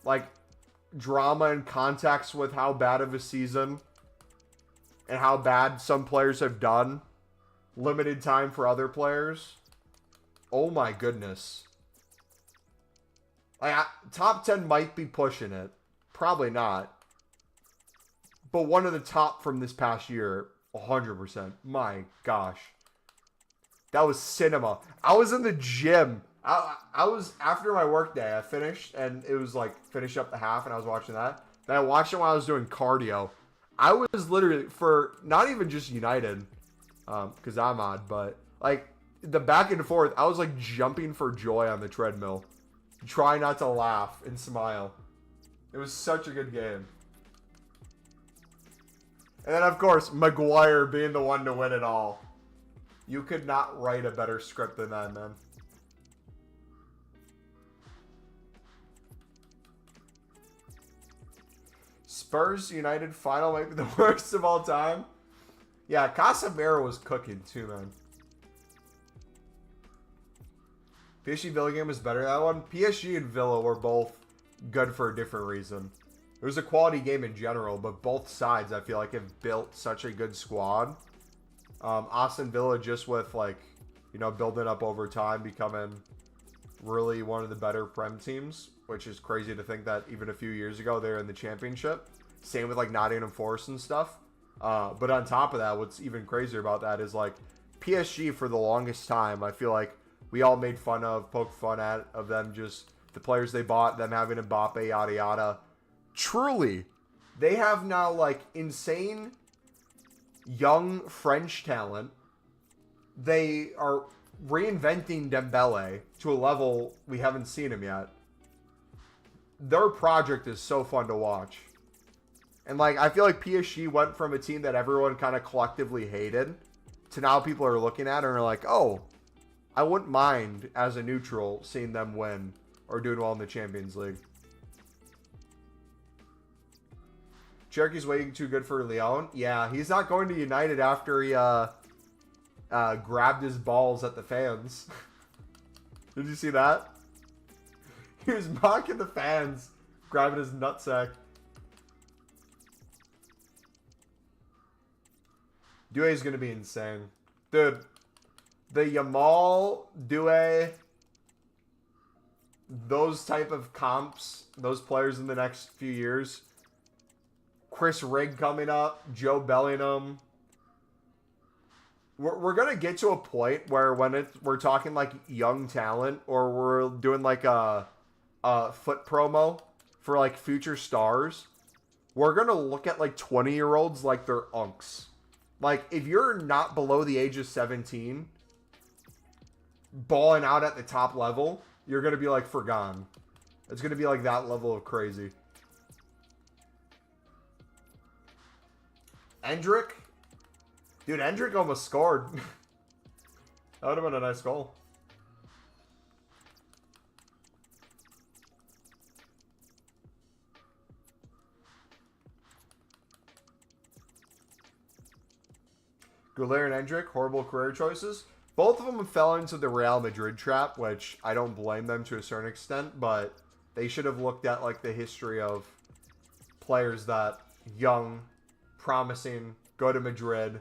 like drama and context with how bad of a season and how bad some players have done. Limited time for other players. Oh my goodness. Like, top 10 might be pushing it. Probably not. But one of the top from this past year, 100%. My gosh. That was cinema. I was in the gym. I was, after my work day, I finished, and it was like, finish up the half, and I was watching that. Then I watched it while I was doing cardio. I was literally, for not even just United, because I'm odd, but, like, the back and forth, I was, like, jumping for joy on the treadmill. Try not to laugh and smile. It was such a good game. And then, of course, Maguire being the one to win it all. You could not write a better script than that, man. Spurs United final might be the worst of all time. Yeah, Casemiro was cooking too, man. PSG Villa game was better. That one, PSG and Villa were both good for a different reason. It was a quality game in general, but both sides, I feel like, have built such a good squad. Aston Villa just with, like, you know, building up over time, becoming really one of the better Prem teams, which is crazy to think that even a few years ago they were in the Championship. Same with, like, Nottingham Forest and stuff. But on top of that, what's even crazier about that is, like, PSG for the longest time, I feel like we all made fun of, poked fun at, of them just, the players they bought, them having Mbappe, yada yada. Truly, they have now, like, insane young French talent. They are reinventing Dembele to a level we haven't seen him yet. Their project is so fun to watch. And, like, I feel like PSG went from a team that everyone kind of collectively hated to now people are looking at and are like, oh, I wouldn't mind, as a neutral, seeing them win or doing well in the Champions League. Cherokee way too good for Lyon. Yeah, he's not going to United after he grabbed his balls at the fans. Did you see that? He was mocking the fans, grabbing his nutsack. Doué is going to be insane. Dude, the Yamal, Doué, those type of comps, those players in the next few years. Chris Rigg coming up, Joe Bellingham. We're going to get to a point where when we're talking like young talent or we're doing like a foot promo for like future stars, we're going to look at like 20-year-olds like they're unks. Like, if you're not below the age of 17, balling out at the top level, you're going to be, like, forgone. It's going to be, like, that level of crazy. Endrick? Dude, Endrick almost scored. That would have been a nice goal. Goulet and Endrick, horrible career choices. Both of them fell into the Real Madrid trap, which I don't blame them to a certain extent, but they should have looked at like the history of players that young, promising, go to Madrid,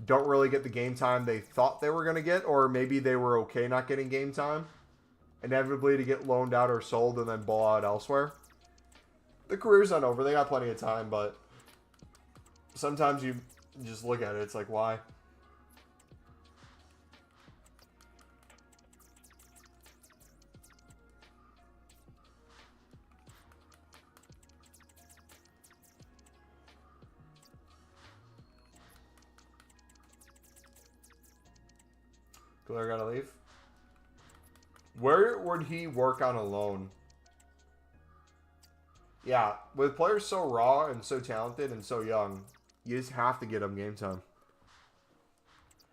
don't really get the game time they thought they were going to get, or maybe they were okay not getting game time, inevitably to get loaned out or sold and then ball out elsewhere. The career's not over. They got plenty of time, but sometimes you just look at it, it's like, why? Glaire gotta leave. Where would he work on a loan? Yeah, with players so raw and so talented and so young, you just have to get them game time.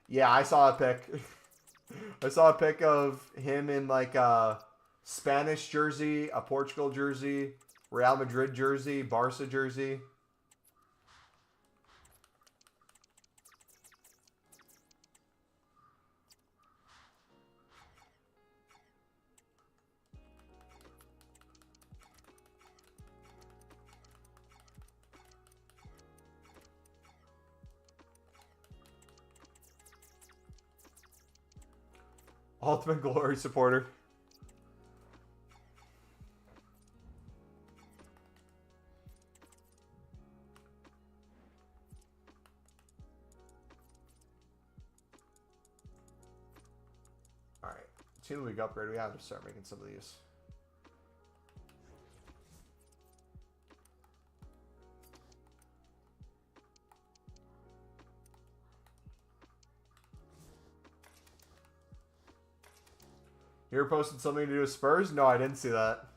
Yeah, I saw a pic. I saw a pic of him in like a Spanish jersey, a Portugal jersey, Real Madrid jersey, Barca jersey. Ultimate Glory supporter. Alright. Team League upgrade. We have to start making some of these. You ever posted something to do with Spurs? No, I didn't see that.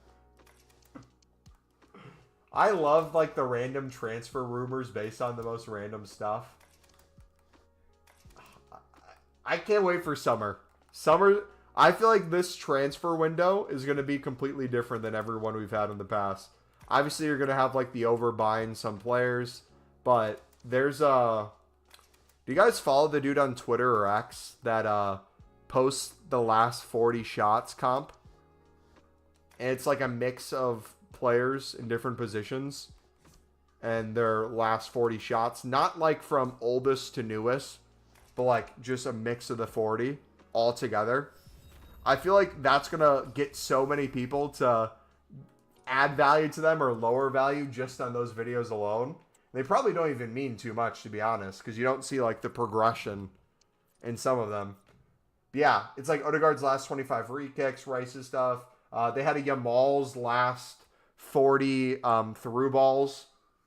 I love, like, the random transfer rumors based on the most random stuff. I can't wait for summer. Summer, I feel like this transfer window is going to be completely different than every one we've had in the past. Obviously, you're going to have, like, the overbuying some players. But there's a... Do you guys follow the dude on Twitter or X that, posts the last 40 shots comp, and it's like a mix of players in different positions and their last 40 shots, not like from oldest to newest, but like just a mix of the 40 all together. I feel like that's gonna get so many people to add value to them or lower value just on those videos alone. They probably don't even mean too much, to be honest, because you don't see like the progression in some of them. Yeah, it's like Odegaard's last 25 free kicks, Rice's stuff. They had a Yamal's last 40 through balls,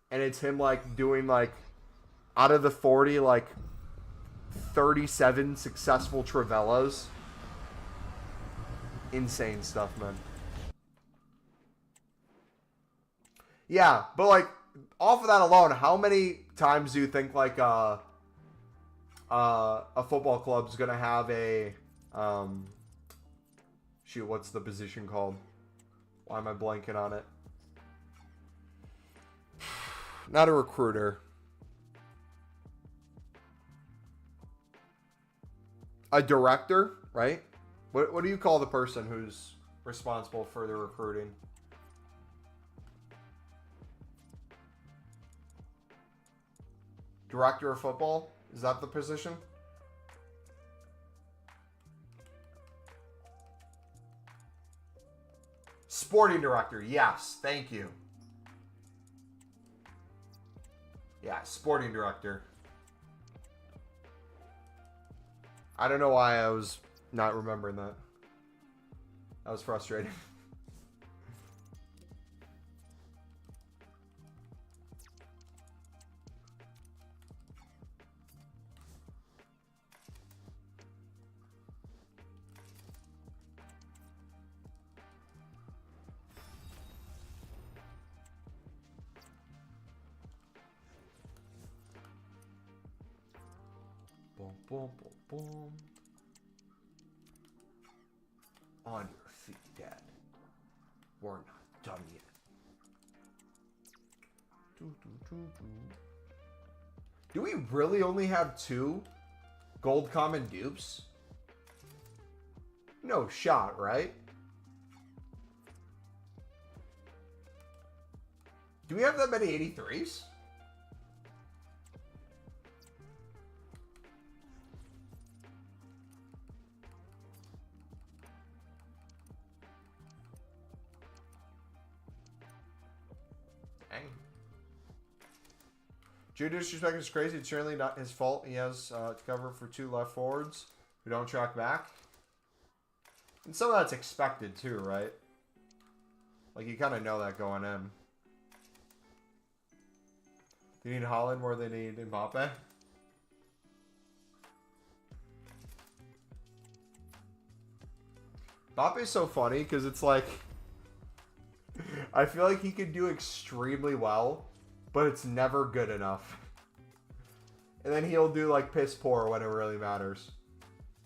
and it's him like doing like out of the 40, like 37 successful Trivellas. Insane stuff, man. Yeah, but like off of that alone, how many times do you think like a football club's gonna have a shoot, what's the position called? Why am I blanking on it? Not a recruiter. A director, right? What do you call the person who's responsible for the recruiting? Director of football? Is that the position? Sporting director. Yes, thank you. Yeah, sporting director. I don't know why I was not remembering that. That was frustrating. Boom, boom, boom, boom. On your feet, Dad. We're not done yet. Do we really only have 2 gold common dupes? No shot, right? Do we have that many 83s? Due disrespect is crazy. It's certainly not his fault. He has to cover for 2 left forwards who don't track back. And some of that's expected too, right? Like, you kind of know that going in. They need Holland more than they need Mbappe. Mbappe is so funny because it's like... I feel like he could do extremely well, but it's never good enough. And then he'll do like piss poor when it really matters.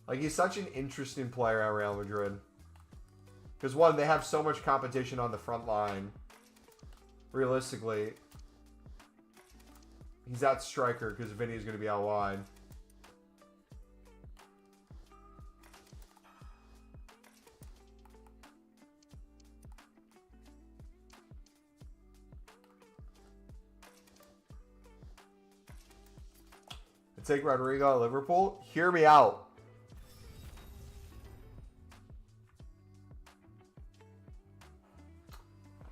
Like, he's such an interesting player at Real Madrid. Because one, they have so much competition on the front line. Realistically, he's that striker because Vinny's going to be out wide. Take Rodrigo at Liverpool. Hear me out.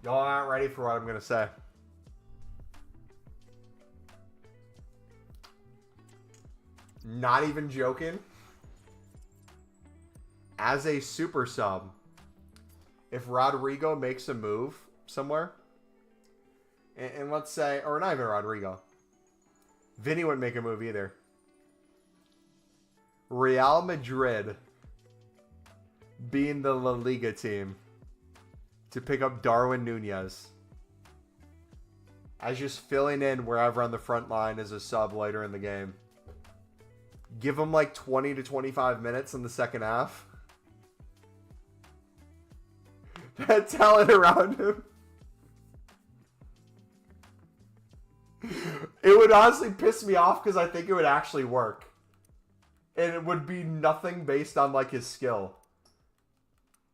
Y'all aren't ready for what I'm going to say. Not even joking. As a super sub, if Rodrigo makes a move somewhere, and let's say, or not even Rodrigo, Vinny wouldn't make a move either. Real Madrid being the La Liga team to pick up Darwin Nunez as just filling in wherever on the front line as a sub later in the game. Give him like 20 to 25 minutes in the second half. That talent around him. It would honestly piss me off because I think it would actually work. And it would be nothing based on like his skill.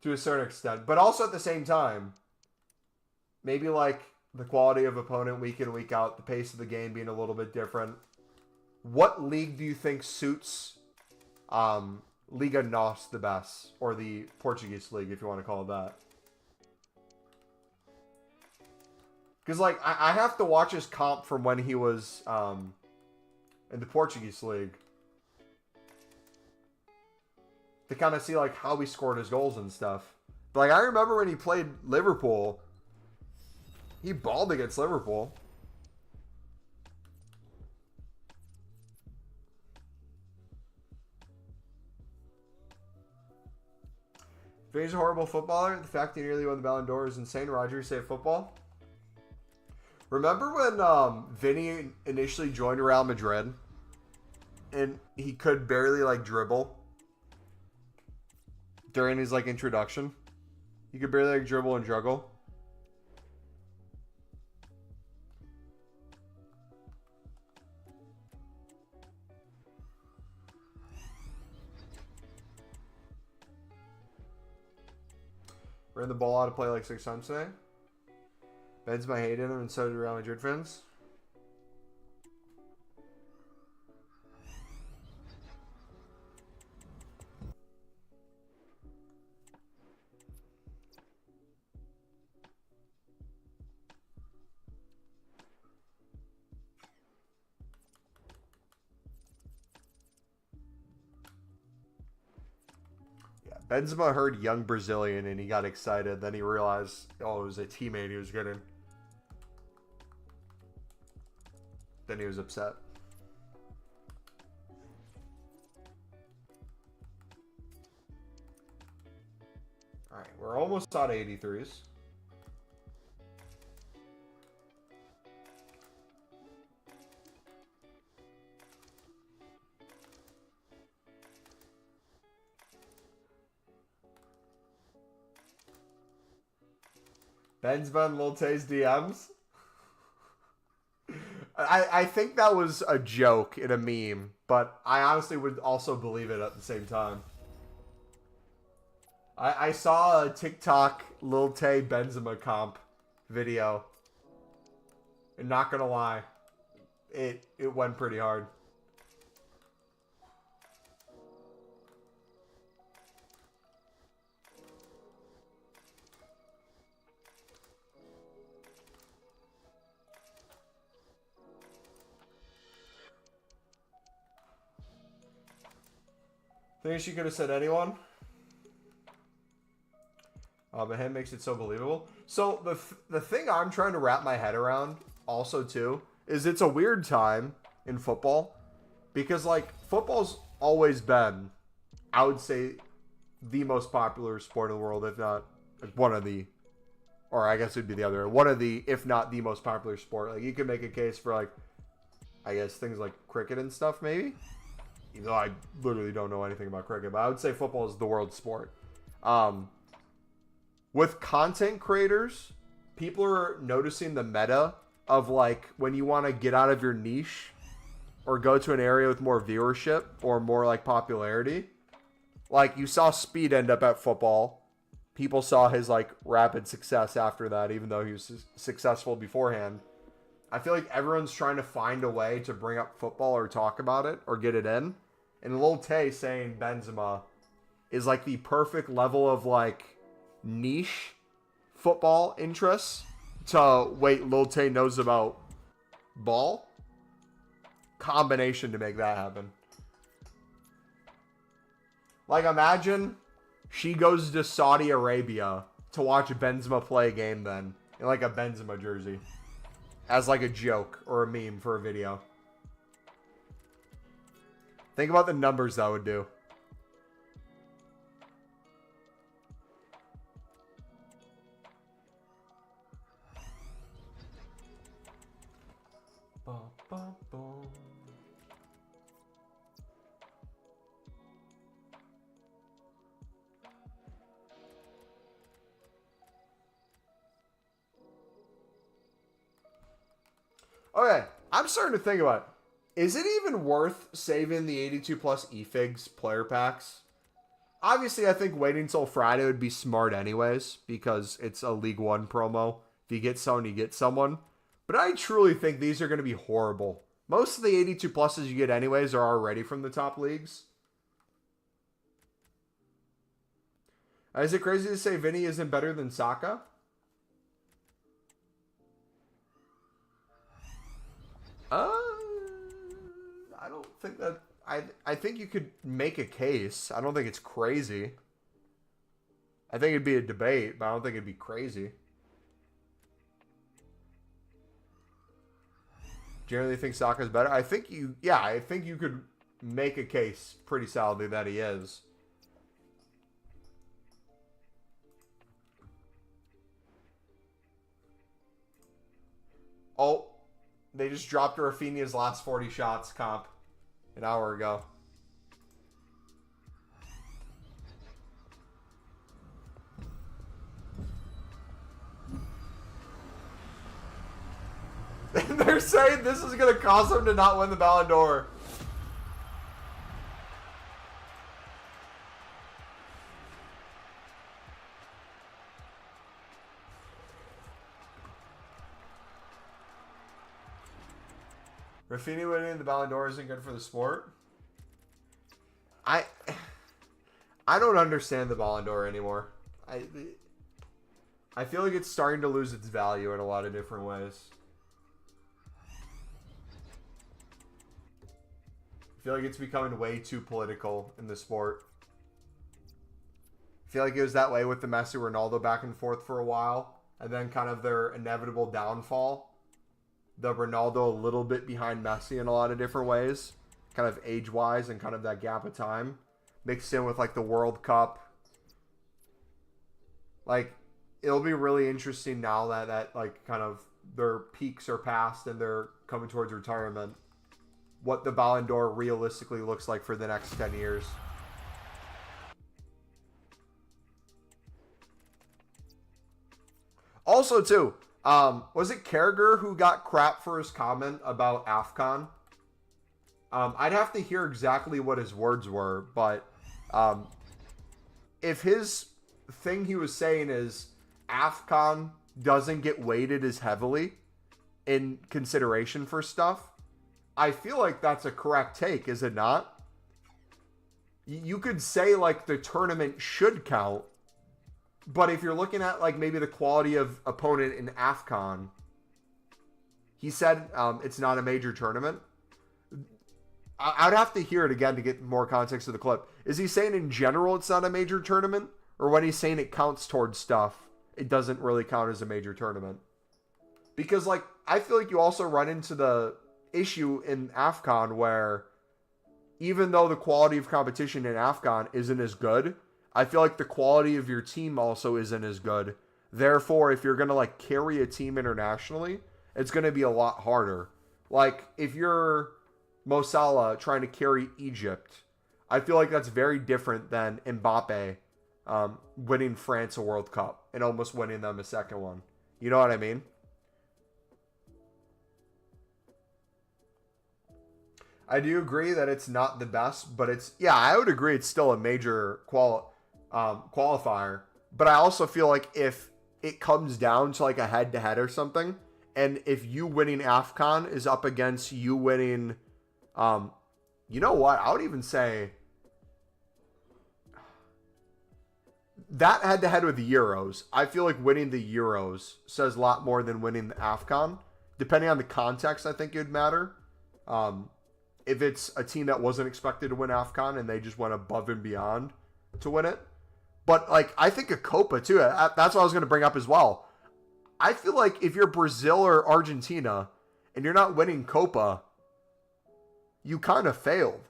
To a certain extent. But also at the same time, maybe like the quality of opponent week in, week out, the pace of the game being a little bit different. What league do you think suits Liga NOS the best? Or the Portuguese league, if you want to call it that. Because, like, I have to watch his comp from when he was in the Portuguese league. To kind of see, like, how he scored his goals and stuff. But, like, I remember when he played Liverpool, he balled against Liverpool. Vinny's a horrible footballer. The fact he nearly won the Ballon d'Or is insane. Roger, you say football. Remember when Vinny initially joined Real Madrid and he could barely like dribble during his like introduction? He could barely like dribble and juggle. Ran the ball out of play like 6 times today. Benzema hated him, and so did Real Madrid fans. Benzema heard young Brazilian and he got excited. Then he realized, oh, it was a teammate he was getting. Then he was upset. All right, we're almost out of 83s. Benzema and Lil Tay's DMs. I think that was a joke in a meme, but I honestly would also believe it at the same time. I saw a TikTok Lil Tay Benzema comp video. And not gonna lie, it went pretty hard. Think she could have said anyone? But him makes it so believable. So the thing I'm trying to wrap my head around also too is it's a weird time in football because like football's always been, I would say, the most popular sport in the world, if not one of the, or I guess it'd be the other, one of the, if not the most popular sport. Like you could make a case for like, I guess things like cricket and stuff maybe. Even though I literally don't know anything about cricket, but I would say football is the world sport. With content creators, people are noticing the meta of like when you want to get out of your niche or go to an area with more viewership or more like popularity. Like you saw Speed end up at football. People saw his like rapid success after that, even though he was successful beforehand. I feel like everyone's trying to find a way to bring up football or talk about it or get it in. And Lil Tay saying Benzema is like the perfect level of like niche football interests to wait, Lil Tay knows about ball combination to make that happen. Like imagine she goes to Saudi Arabia to watch Benzema play a game then in like a Benzema jersey as like a joke or a meme for a video. Think about the numbers that would do. Okay, I'm starting to think about it. Is it even worth saving the 82 plus eFigs player packs? Obviously, I think waiting until Friday would be smart anyways, because it's a League One promo. If you get someone, you get someone. But I truly think these are going to be horrible. Most of the 82 pluses you get anyways are already from the top leagues. Is it crazy to say Vinny isn't better than Saka? I don't think that... I think you could make a case. I don't think it's crazy. I think it'd be a debate, but I don't think it'd be crazy. Generally think Saka's better. I think you could make a case pretty solidly that he is. Oh, they just dropped Rafinha's last 40 shots comp an hour ago. And they're saying this is going to cause them to not win the Ballon d'Or. Rafinha winning the Ballon d'Or isn't good for the sport. I don't understand the Ballon d'Or anymore. I feel like it's starting to lose its value in a lot of different ways. I feel like it's becoming way too political in the sport. I feel like it was that way with the Messi Ronaldo back and forth for a while, and then kind of their inevitable downfall. The Ronaldo a little bit behind Messi in a lot of different ways, kind of age-wise and kind of that gap of time, mixed in with like the World Cup. Like, it'll be really interesting now that like kind of their peaks are past and they're coming towards retirement, what the Ballon d'Or realistically looks like for the next 10 years. Also, too, was it Carragher who got crap for his comment about AFCON? I'd have to hear exactly what his words were, but if his thing he was saying is AFCON doesn't get weighted as heavily in consideration for stuff, I feel like that's a correct take, is it not? You could say, like, the tournament should count, but if you're looking at, like, maybe the quality of opponent in AFCON, he said it's not a major tournament. I'd have to hear it again to get more context of the clip. Is he saying in general it's not a major tournament? Or when he's saying it counts towards stuff, it doesn't really count as a major tournament? Because, like, I feel like you also run into the issue in AFCON where even though the quality of competition in AFCON isn't as good, I feel like the quality of your team also isn't as good. Therefore, if you're going to like carry a team internationally, it's going to be a lot harder. Like if you're Mo Salah trying to carry Egypt, I feel like that's very different than Mbappe winning France a World Cup and almost winning them a second one. You know what I mean? I do agree that it's not the best, but it's, yeah, I would agree it's still a major qualifier. But I also feel like if it comes down to like a head-to-head or something, and if you winning AFCON is up against you winning, you know what? I would even say that head-to-head with the Euros, I feel like winning the Euros says a lot more than winning the AFCON. Depending on the context, I think it would matter. If it's a team that wasn't expected to win AFCON and they just went above and beyond to win it. But, like, I think of Copa, too. That's what I was going to bring up as well. I feel like if you're Brazil or Argentina and you're not winning Copa, you kind of failed.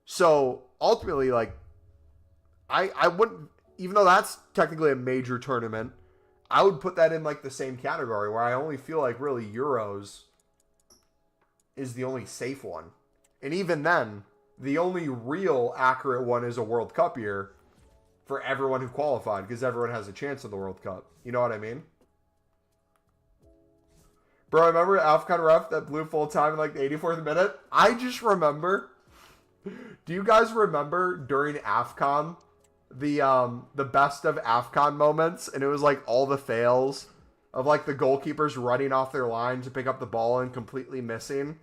So, ultimately, like, I wouldn't, even though that's technically a major tournament, I would put that in, like, the same category where I only feel like, really, Euros is the only safe one. And even then, the only real accurate one is a World Cup year for everyone who qualified, because everyone has a chance in the World Cup. You know what I mean? Bro, remember AFCON ref that blew full time in like the 84th minute? I just remember. Do you guys remember during AFCON the best of AFCON moments? And it was like all the fails of like the goalkeepers running off their line to pick up the ball and completely missing.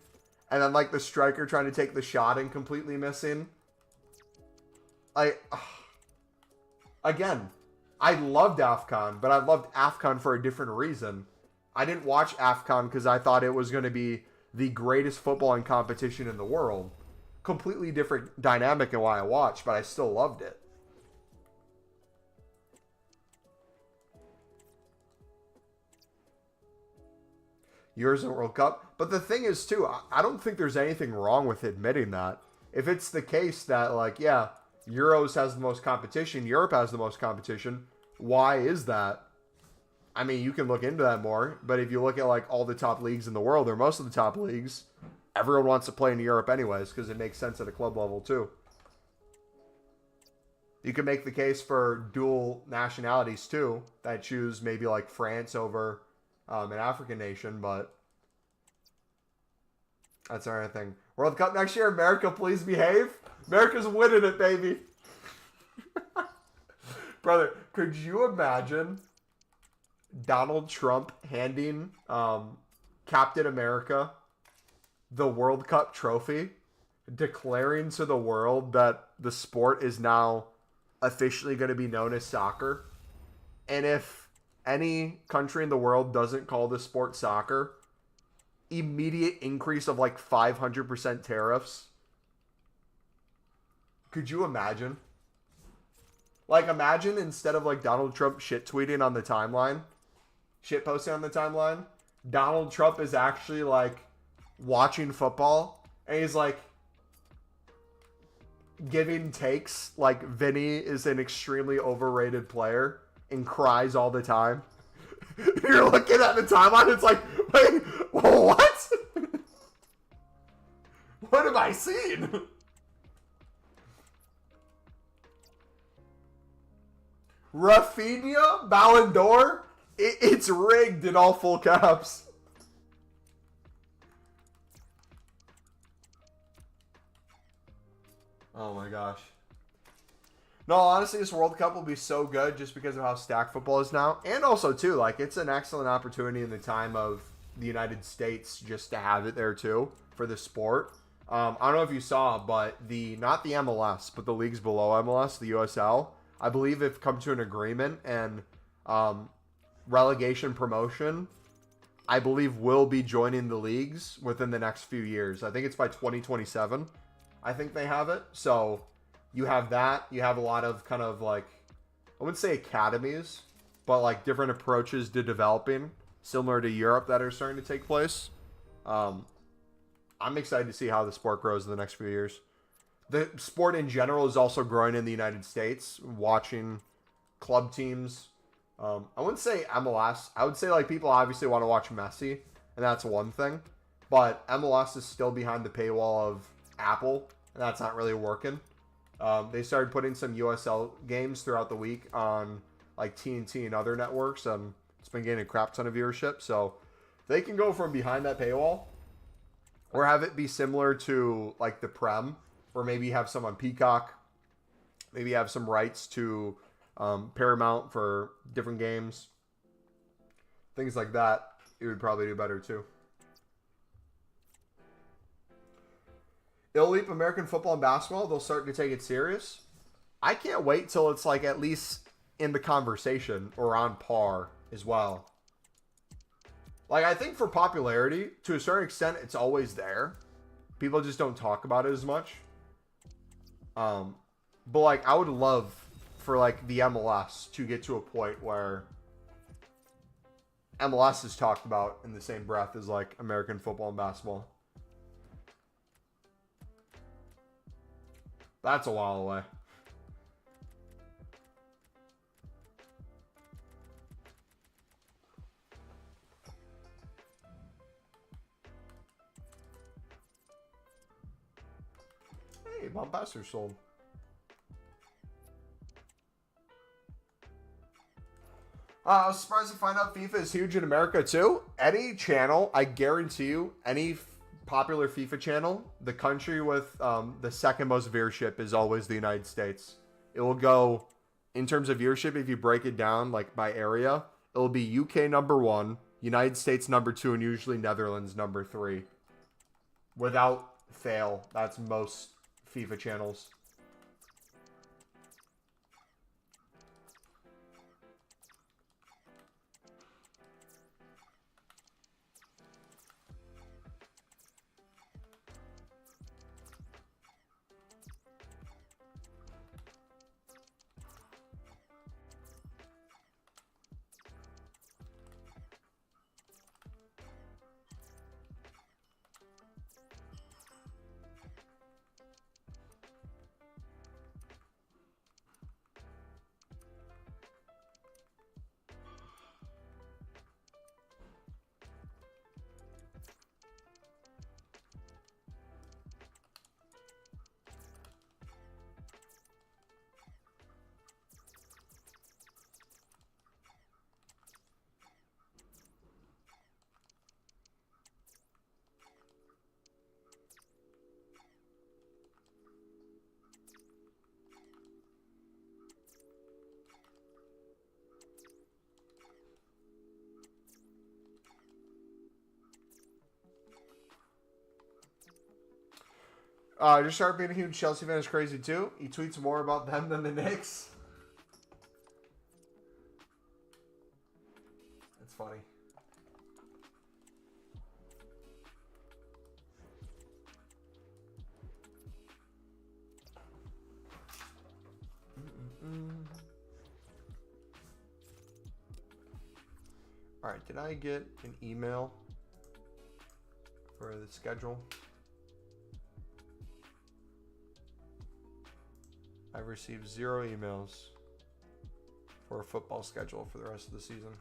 And then, like, the striker trying to take the shot and completely missing. Again, I loved AFCON, but I loved AFCON for a different reason. I didn't watch AFCON because I thought it was going to be the greatest footballing competition in the world. Completely different dynamic in why I watched, but I still loved it. Euros and World Cup. But the thing is, too, I don't think there's anything wrong with admitting that. If it's the case that, like, yeah, Euros has the most competition, Europe has the most competition, why is that? I mean, you can look into that more, but if you look at like all the top leagues in the world, or most of the top leagues, everyone wants to play in Europe anyways because it makes sense at a club level too. You can make the case for dual nationalities too that choose maybe like France over an African nation, but that's our thing. World Cup next year, America, please behave. America's winning it, baby. Brother, could you imagine Donald Trump handing Captain America the World Cup trophy, declaring to the world that the sport is now officially going to be known as soccer? And if any country in the world doesn't call this sport soccer, immediate increase of like 500% tariffs. Could you imagine? Like, imagine instead of like Donald Trump shit tweeting on the timeline, shit posting on the timeline, Donald Trump is actually like watching football and he's like giving takes like Vinny is an extremely overrated player and cries all the time. You're looking at the timeline, it's like, wait, what? What have I seen? Rafinha, Ballon d'Or, it's rigged in all full caps. Oh my gosh. No, honestly, this World Cup will be so good just because of how stacked football is now. And also, too, like, it's an excellent opportunity in the time of the United States just to have it there, too, for the sport. I don't know if you saw, but not the MLS, but the leagues below MLS, the USL, I believe have come to an agreement, and relegation promotion, I believe, will be joining the leagues within the next few years. I think it's by 2027. I think they have it. So you have that. You have a lot of kind of like, I wouldn't say academies, but like different approaches to developing, similar to Europe, that are starting to take place. I'm excited to see how the sport grows in the next few years. The sport in general is also growing in the United States. Watching club teams. I wouldn't say MLS. I would say like people obviously want to watch Messi, and that's one thing. But MLS is still behind the paywall of Apple, and that's not really working. They started putting some USL games throughout the week on like TNT and other networks, and it's been getting a crap ton of viewership. So they can go from behind that paywall, or have it be similar to like the Prem, where maybe you have some on Peacock, maybe you have some rights to Paramount for different games, things like that. It would probably do better too. It'll leap American football and basketball. They'll start to take it serious. I can't wait till it's like at least in the conversation or on par as well. Like, I think for popularity, to a certain extent, it's always there. People just don't talk about it as much. But like, I would love for like the MLS to get to a point where MLS is talked about in the same breath as like American football and basketball. That's a while away. Hey, Montpasser sold. I was surprised to find out FIFA is huge in America too. Any channel, I guarantee you, any popular FIFA channel, the country with the second most viewership is always the United States. It will go, in terms of viewership, if you break it down like by area, it'll be UK number 1, United States number 2, and usually Netherlands number 3. Without fail, that's most FIFA channels. Just start being a huge Chelsea fan is crazy too. He tweets more about them than the Knicks. It's funny. All right, did I get an email for the schedule? I've received 0 emails for a football schedule for the rest of the season.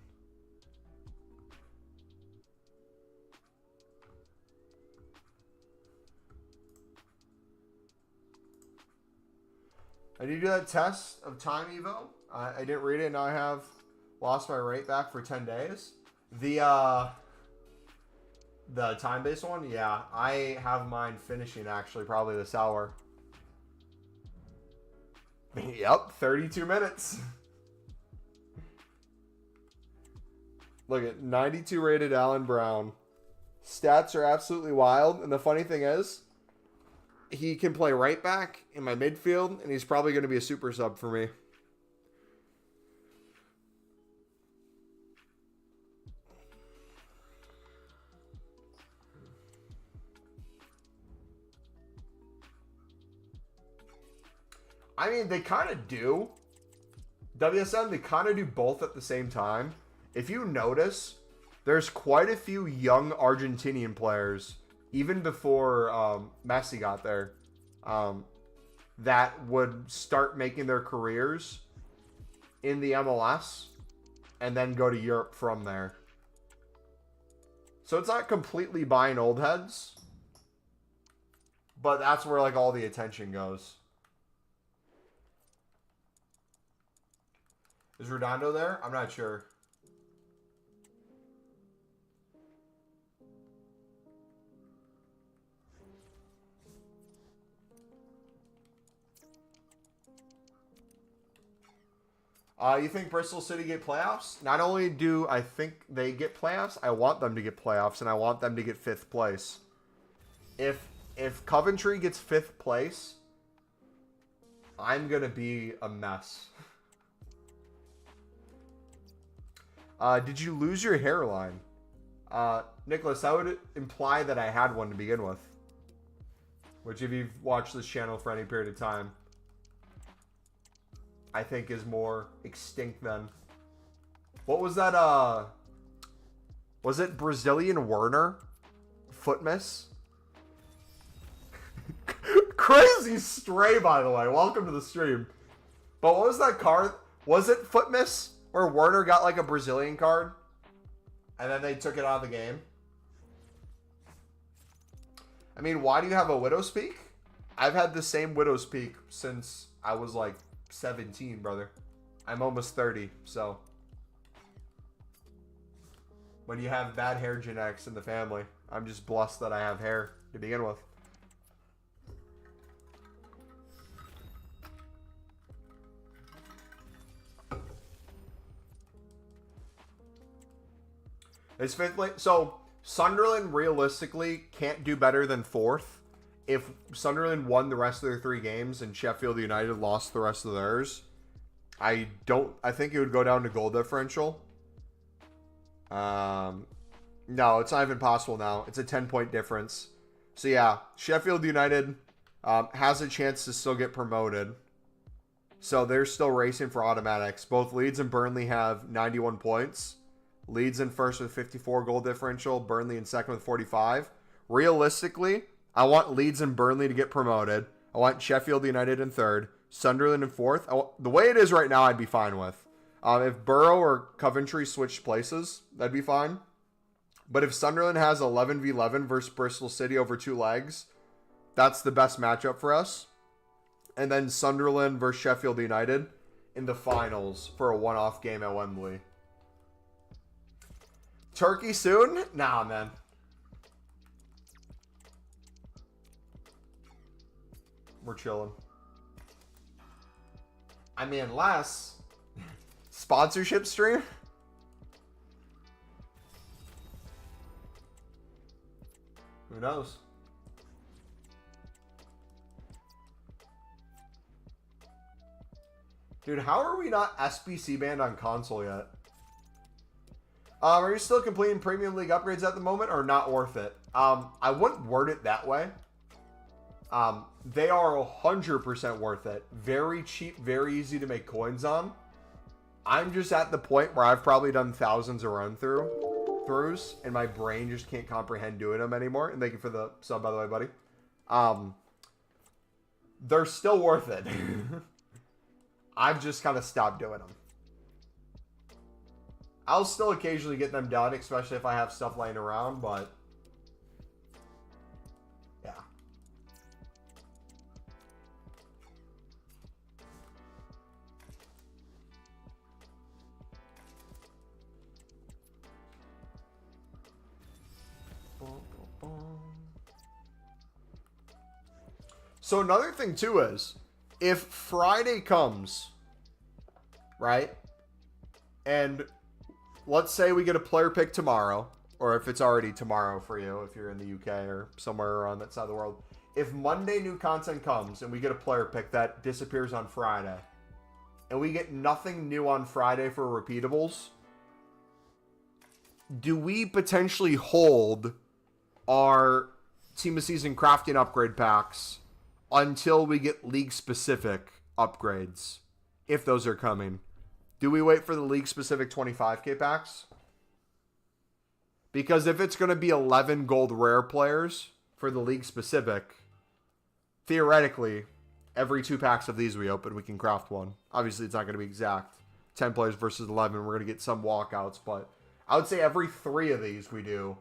I need to do that test of time evo. I didn't read it, and now I have lost my rate back for 10 days. The time-based one, yeah, I have mine finishing actually probably this hour. Yep, 32 minutes. Look at 92 rated Allen Brown. Stats are absolutely wild, and the funny thing is, he can play right back in my midfield, and he's probably going to be a super sub for me. I mean, they kind of do. WSM, they kind of do both at the same time. If you notice, there's quite a few young Argentinian players, even before Messi got there, that would start making their careers in the MLS and then go to Europe from there. So it's not completely buying old heads, but that's where like all the attention goes. Is Redondo there? I'm not sure. You think Bristol City get playoffs? Not only do I think they get playoffs, I want them to get playoffs, and I want them to get 5th place. If Coventry gets 5th place, I'm going to be a mess. Did you lose your hairline? Nicholas, that would imply that I had one to begin with. Which, if you've watched this channel for any period of time, I think is more extinct than... What was that, was it Brazilian Werner? Foot miss? Crazy stray, by the way. Welcome to the stream. But what was that card? Was it foot miss? Where Werner got like a Brazilian card, and then they took it out of the game. I mean, why do you have a widow's peak? I've had the same widow's peak since I was like 17, brother. I'm almost 30, so. When you have bad hair genetics in the family, I'm just blessed that I have hair to begin with. It's 5th place. So Sunderland realistically can't do better than 4th. If Sunderland won the rest of their 3 games and Sheffield United lost the rest of theirs, I think it would go down to goal differential. No, it's not even possible now. It's a 10-point difference. So yeah, Sheffield United has a chance to still get promoted. So they're still racing for automatics. Both Leeds and Burnley have 91 points. Leeds in first with 54 goal differential. Burnley in second with 45. Realistically, I want Leeds and Burnley to get promoted. I want Sheffield United in third. Sunderland in fourth. The way it is right now, I'd be fine with. If Borough or Coventry switched places, that'd be fine. But if Sunderland has 11v11 versus Bristol City over 2 legs, that's the best matchup for us. And then Sunderland versus Sheffield United in the finals for a one-off game at Wembley. Turkey soon? Nah, man. We're chilling. I mean, unless sponsorship stream? Who knows? Dude, how are we not SBC banned on console yet? Are you still completing Premium League upgrades at the moment or not worth it? I wouldn't word it that way. They are 100% worth it. Very cheap, very easy to make coins on. I'm just at the point where I've probably done thousands of run-throughs, and my brain just can't comprehend doing them anymore. And thank you for the sub, by the way, buddy. They're still worth it. I've just kind of stopped doing them. I'll still occasionally get them done, especially if I have stuff laying around, but yeah. So another thing too is, if Friday comes, right, and let's say we get a player pick tomorrow, or if it's already tomorrow for you, if you're in the UK or somewhere around that side of the world. If Monday new content comes and we get a player pick that disappears on Friday, and we get nothing new on Friday for repeatables, do we potentially hold our Team of Season crafting upgrade packs until we get league-specific upgrades, if those are coming? Do we wait for the league-specific 25k packs? Because if it's going to be 11 gold rare players for the league-specific, theoretically, every 2 packs of these we open, we can craft one. Obviously, it's not going to be exact. 10 players versus 11, we're going to get some walkouts, but I would say every 3 of these we do,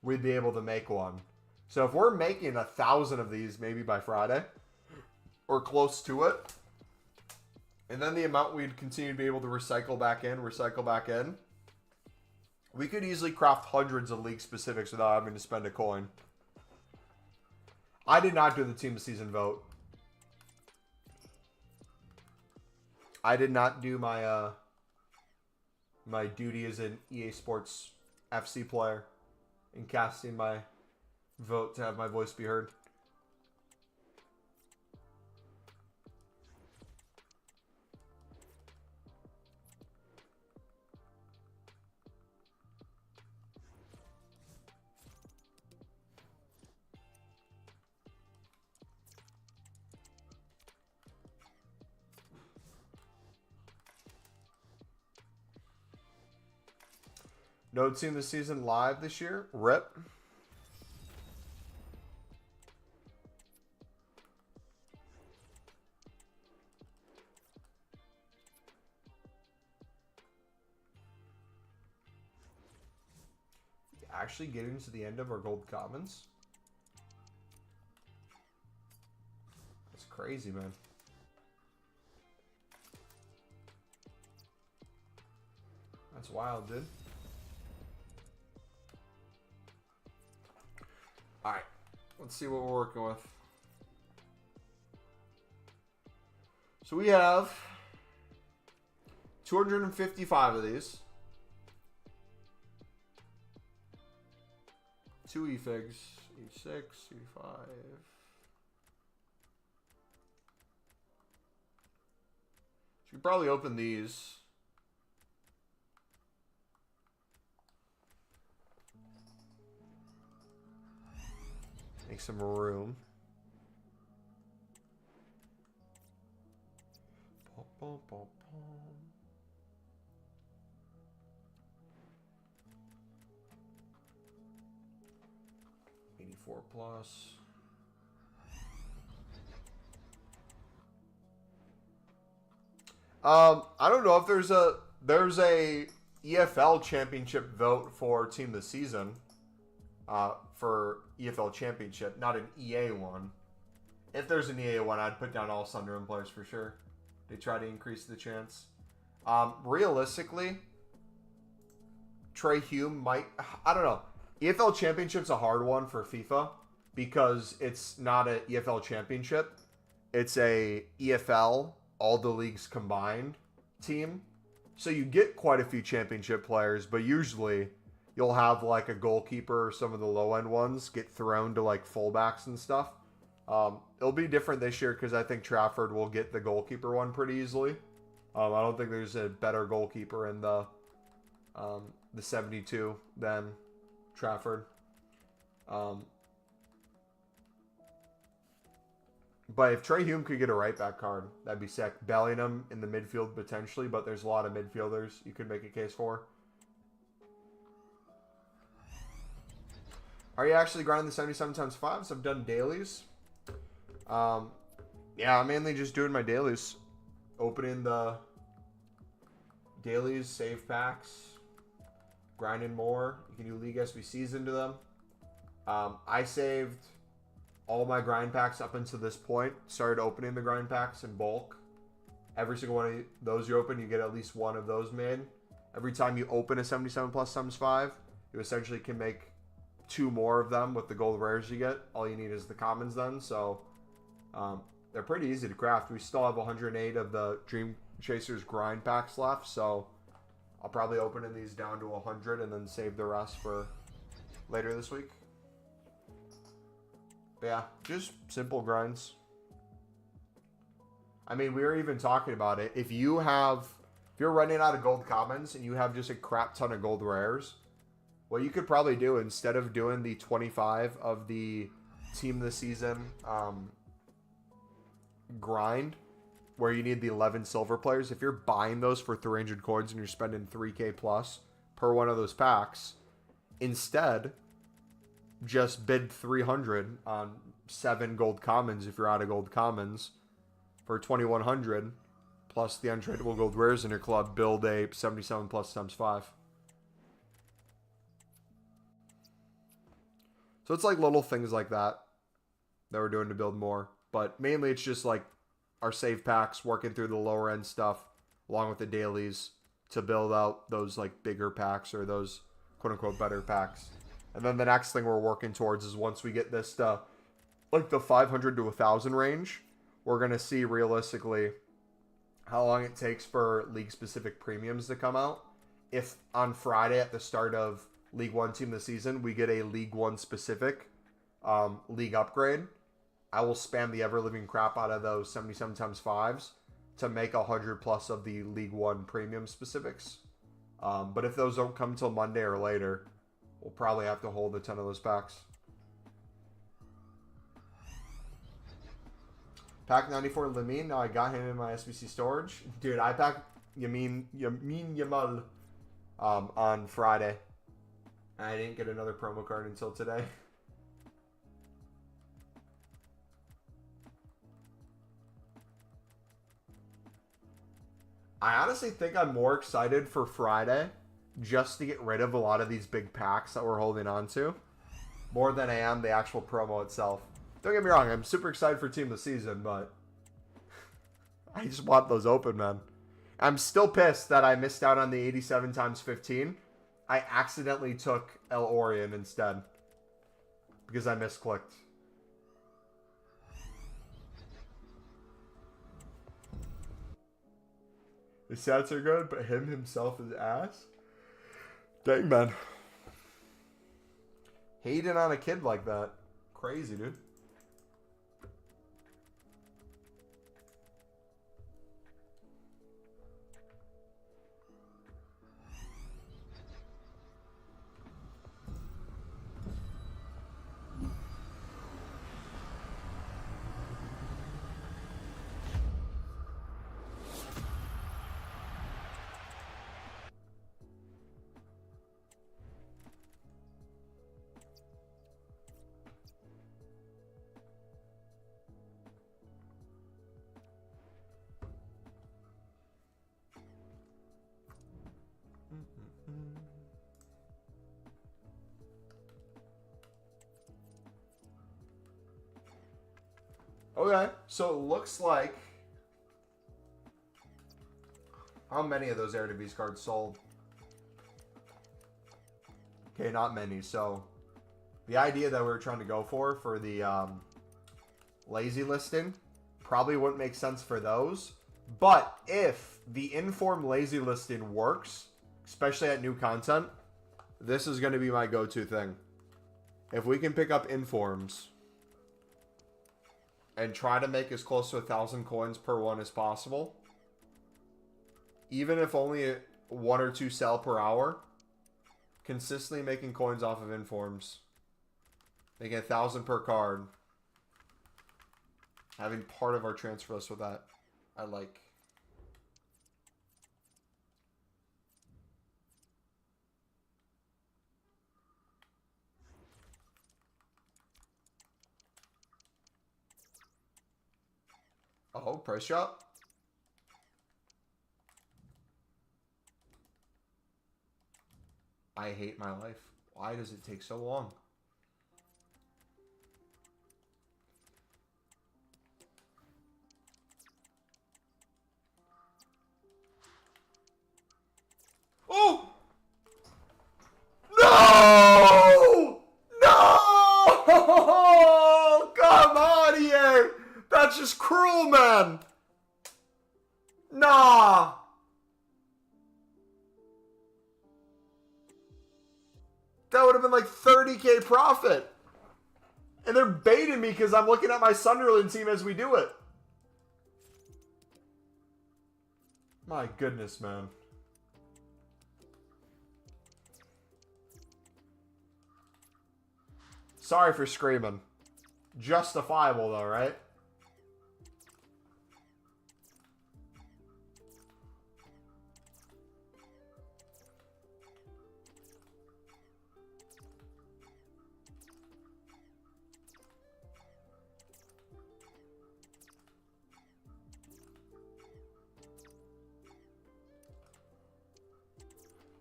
we'd be able to make one. So if we're making 1,000 of these maybe by Friday, or close to it, and then the amount we'd continue to be able to recycle back in, we could easily craft hundreds of league specifics without having to spend a coin. I did not do the Team of Season vote. I did not do my my duty as an EA Sports FC player in casting my vote to have my voice be heard. No Team of the Season live this year. RIP. Actually getting to the end of our gold commons. That's crazy, man. That's wild, dude. Alright, let's see what we're working with. So we have 255 of these. 2 eFigs, E6, E5. Should probably open these. Make some room. Bum, bum, bum, bum. Plus. I don't know if there's a EFL championship vote for Team of the Season. For EFL championship, not an EA one. If there's an EA one, I'd put down all Sunderland players for sure. They try to increase the chance. Realistically, Trey Hume might. I don't know. EFL Championship's a hard one for FIFA because it's not an EFL Championship. It's a EFL, all the leagues combined team. So you get quite a few championship players, but usually you'll have like a goalkeeper or some of the low-end ones get thrown to like fullbacks and stuff. It'll be different this year because I think Trafford will get the goalkeeper one pretty easily. I don't think there's a better goalkeeper in the 72 than Trafford. But if Trey Hume could get a right back card, that'd be sick. Bellingham in the midfield potentially, but there's a lot of midfielders you could make a case for. Are you actually grinding the 77 times 5s? I've done dailies. Yeah, I'm mainly just doing my dailies. Opening the dailies, save packs, grinding more. You can do League SBCs into them. I saved all my grind packs up until this point. Started opening the grind packs in bulk. Every single one of those you open, you get at least one of those made. Every time you open a 77 plus times 5, you essentially can make 2 more of them with the gold rares you get. All you need is the commons then. So they're pretty easy to craft. We still have 108 of the Dream Chasers grind packs left. So I'll probably open these down to 100 and then save the rest for later this week. But yeah, just simple grinds. I mean, we were even talking about it. If you're running out of gold commons and you have just a crap ton of gold rares, what you could probably do instead of doing the 25 of the team of the season grind, where you need the 11 silver players, if you're buying those for 300 coins and you're spending 3k plus per one of those packs, instead just bid 300 on 7 gold commons if you're out of gold commons for 2100 plus the untradeable gold rares in your club. Build a 77 plus times 5. So it's like little things like that we're doing to build more, but mainly it's just like our save packs, working through the lower end stuff along with the dailies to build out those like bigger packs or those quote unquote better packs. And then the next thing we're working towards is once we get this to like the 500 to 1,000 range, we're going to see realistically how long it takes for league-specific premiums to come out. If on Friday at the start of League 1 team of the season, we get a League 1 specific league upgrade, I will spam the ever-living crap out of those 77 times 5s to make 100 plus of the League 1 premium specifics. But if those don't come until Monday or later, we'll probably have to hold a ton of those packs. Pack 94 Lamine. Now I got him in my SBC storage. Dude, I packed Yamin Yamal on Friday. I didn't get another promo card until today. I honestly think I'm more excited for Friday just to get rid of a lot of these big packs that we're holding on to more than I am the actual promo itself. Don't get me wrong, I'm super excited for Team of the Season, but I just want those open, man. I'm still pissed that I missed out on the 87 times 15. I accidentally took El Orion instead because I misclicked. His stats are good, but him himself is ass. Dang, man. Hating on a kid like that. Crazy, dude. Okay, so it looks like... How many of those Eredivisie cards sold? Okay, not many. So the idea that we were trying to go for the lazy listing probably wouldn't make sense for those. But if the inform lazy listing works, especially at new content, this is going to be my go-to thing. If we can pick up informs and try to make as close to 1,000 coins per one as possible, even if only 1 or 2 sell per hour, consistently making coins off of informs, making 1,000 per card, having part of our transfer list with that, I like. Oh, price drop. I hate my life. Why does it take so long? Oh! No! No! Come on here! That's just cruel, man! Nah! That would have been like 30K profit. And they're baiting me because I'm looking at my Sunderland team as we do it. My goodness, man. Sorry for screaming. Justifiable though, right?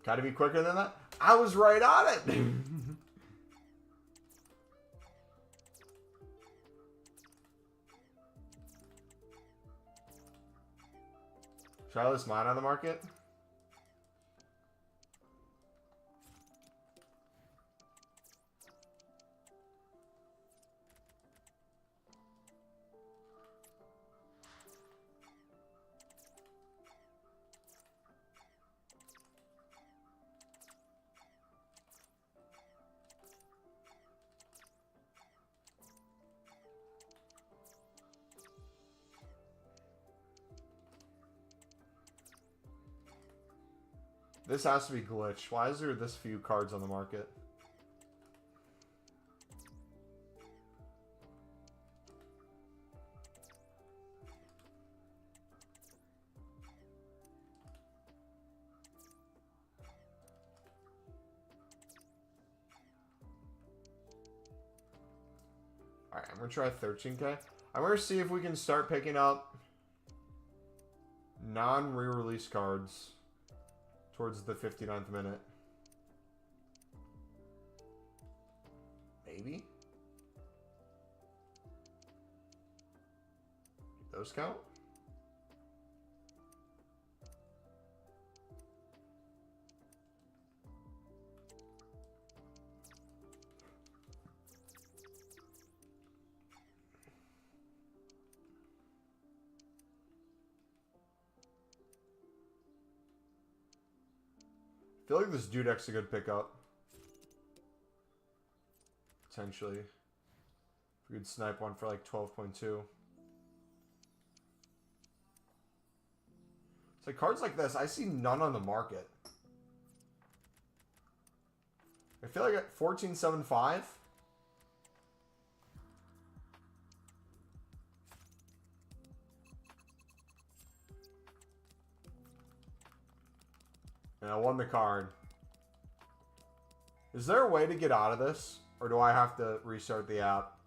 Gotta be quicker than that. I was right on it. Should I list mine on the market? This has to be glitched. Why is there this few cards on the market? Alright, I'm going to try 13K. I'm going to see if we can start picking up non-re-release cards towards the 59th minute. Maybe? Those count? I feel like this Dudek's a good pickup. Potentially. If we could snipe one for like 12.2. It's like cards like this, I see none on the market. I feel like at 14.75. And I won the card. Is there a way to get out of this? Or do I have to restart the app?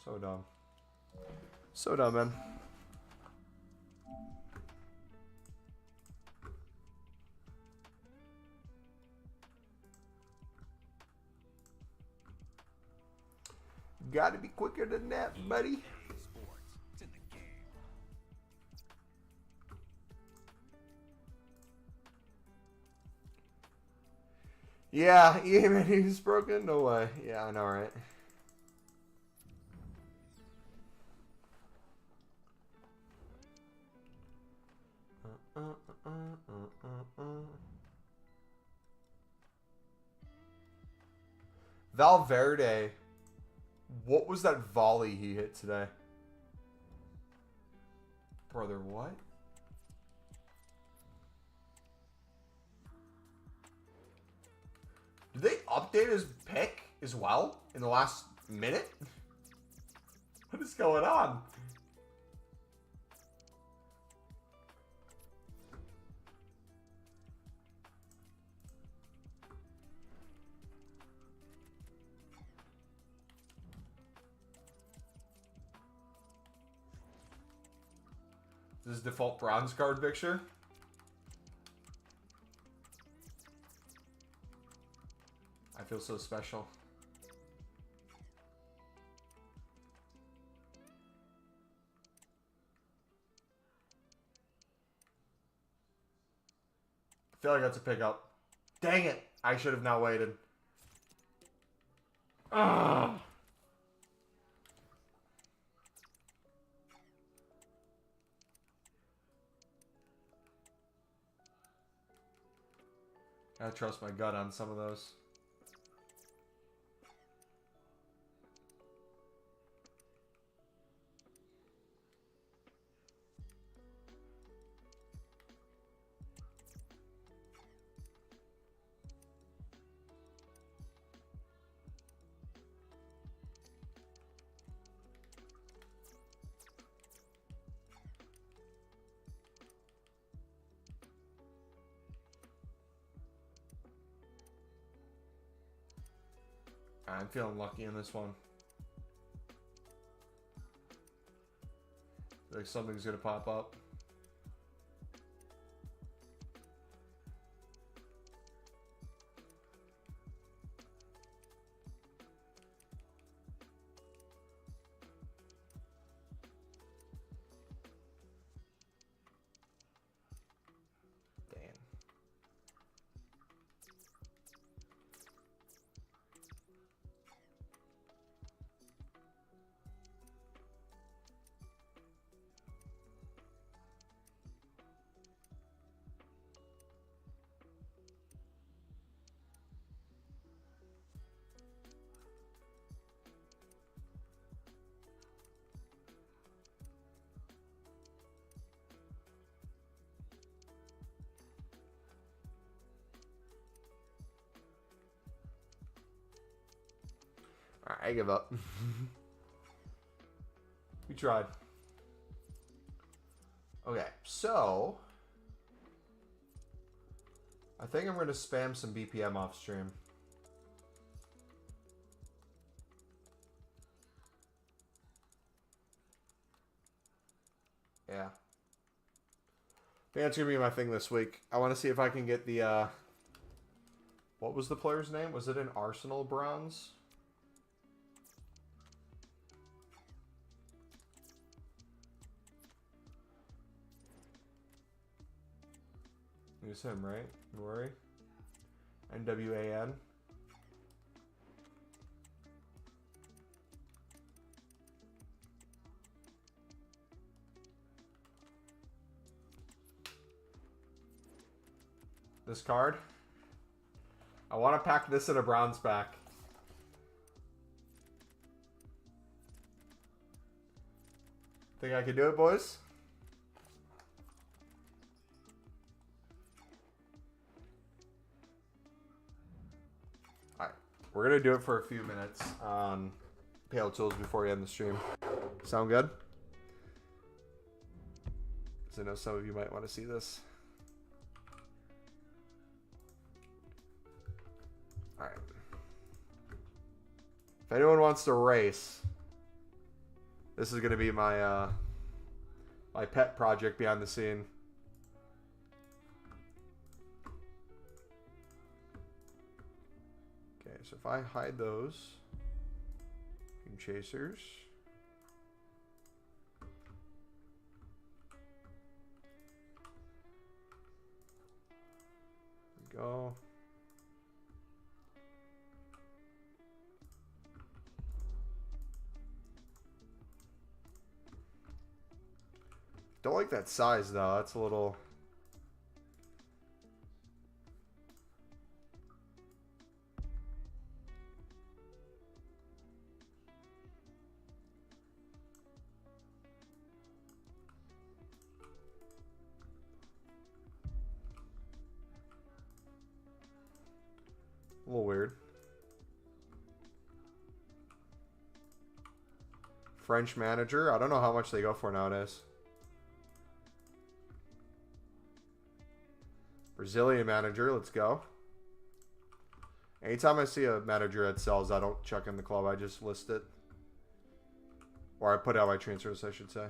So dumb. So dumb, man. Gotta be quicker than that, buddy. Yeah, EA menu's broken? No way. Yeah, I know, right? Valverde. What was that volley he hit today? Brother, what? Did they update his pick as well in the last minute? What is going on? This is default bronze card picture. I feel so special. I feel like that's a pickup. Dang it! I should have not waited. Ugh. I trust my gut on some of those. I'm feeling lucky in this one. Like something's gonna pop up. Alright, I give up. We tried. Okay, so I think I'm going to spam some BPM off stream. Yeah. I think that's going to be my thing this week. I want to see if I can get the, what was the player's name? Was it an Arsenal bronze? It was him, right? Rory? NWAN. This card. I want to pack this in a bronze pack. Think I can do it, boys? Alright. We're going to do it for a few minutes on Pale Tools before we end the stream. Sound good? Because I know some of you might want to see this. Alright. If anyone wants to race, this is going to be my my pet project behind the scene. Okay, so if I hide those Dream Chasers. There we go. Don't like that size though. That's a little A little weird. French manager. I don't know how much they go for nowadays. Brazilian manager. Let's go. Anytime I see a manager that sells, I don't chuck in the club. I just list it. Or I put out my transfers, I should say.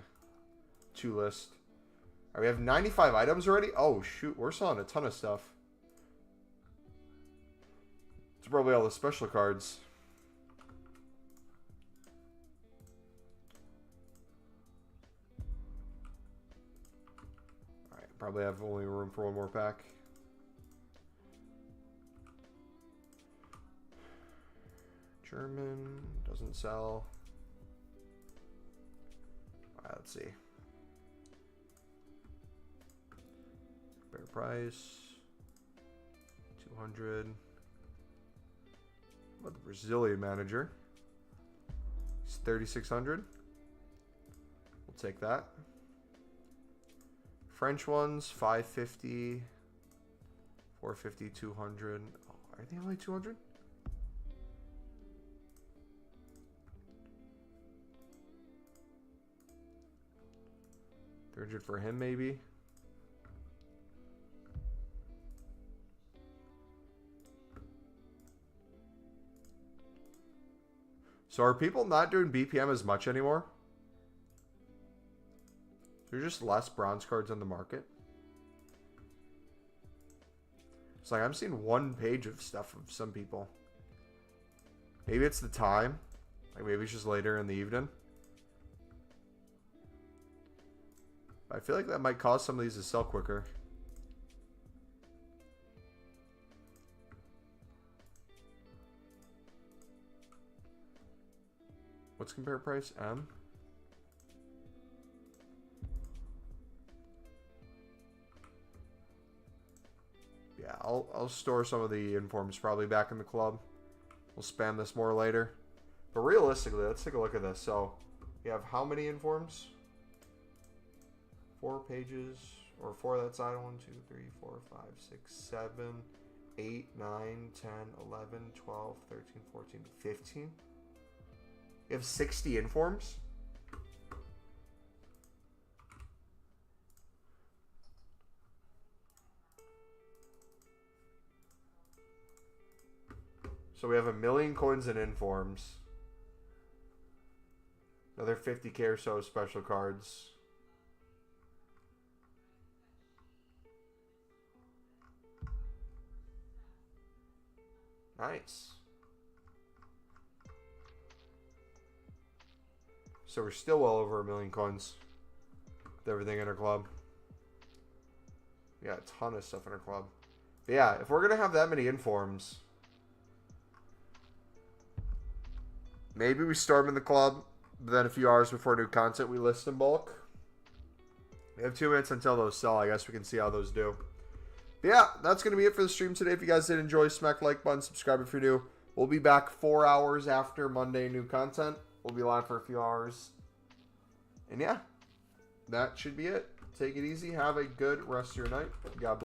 To list. All right, we have 95 items already. Oh, shoot. We're selling a ton of stuff. It's probably all the special cards. All right, probably have only room for one more pack. German doesn't sell. All right, let's see. Fair price. 200. What about the Brazilian manager? He's 3,600. We'll take that. French ones 550, 450, 200. Oh, are they only 200? $300 for him, maybe. So are people not doing BPM as much anymore? There's just less bronze cards on the market. It's like I'm seeing one page of stuff from some people. Maybe it's the time. Like maybe it's just later in the evening. I feel like that might cause some of these to sell quicker. What's compare price? M? Yeah, I'll store some of the informs probably back in the club. We'll spam this more later. But realistically, let's take a look at this. So, you have how many informs? 4 pages, or 4 that side. 1, 2, 3, 4, 5, 6, 7, 8, 9, 10, 11, 12, 13, 14, 15. You have 60 informs? So we have 1 million coins in informs. Another 50k or so special cards. Nice. So we're still well over 1 million coins with everything in our club. We got a ton of stuff in our club. But yeah, if we're going to have that many informs, maybe we store them in the club, but then a few hours before new content, we list in bulk. We have 2 minutes until those sell. I guess we can see how those do. But yeah, that's going to be it for the stream today. If you guys did enjoy, smack the like button, subscribe if you're new. We'll be back 4 hours after Monday new content. We'll be live for a few hours. And yeah, that should be it. Take it easy. Have a good rest of your night. God bless.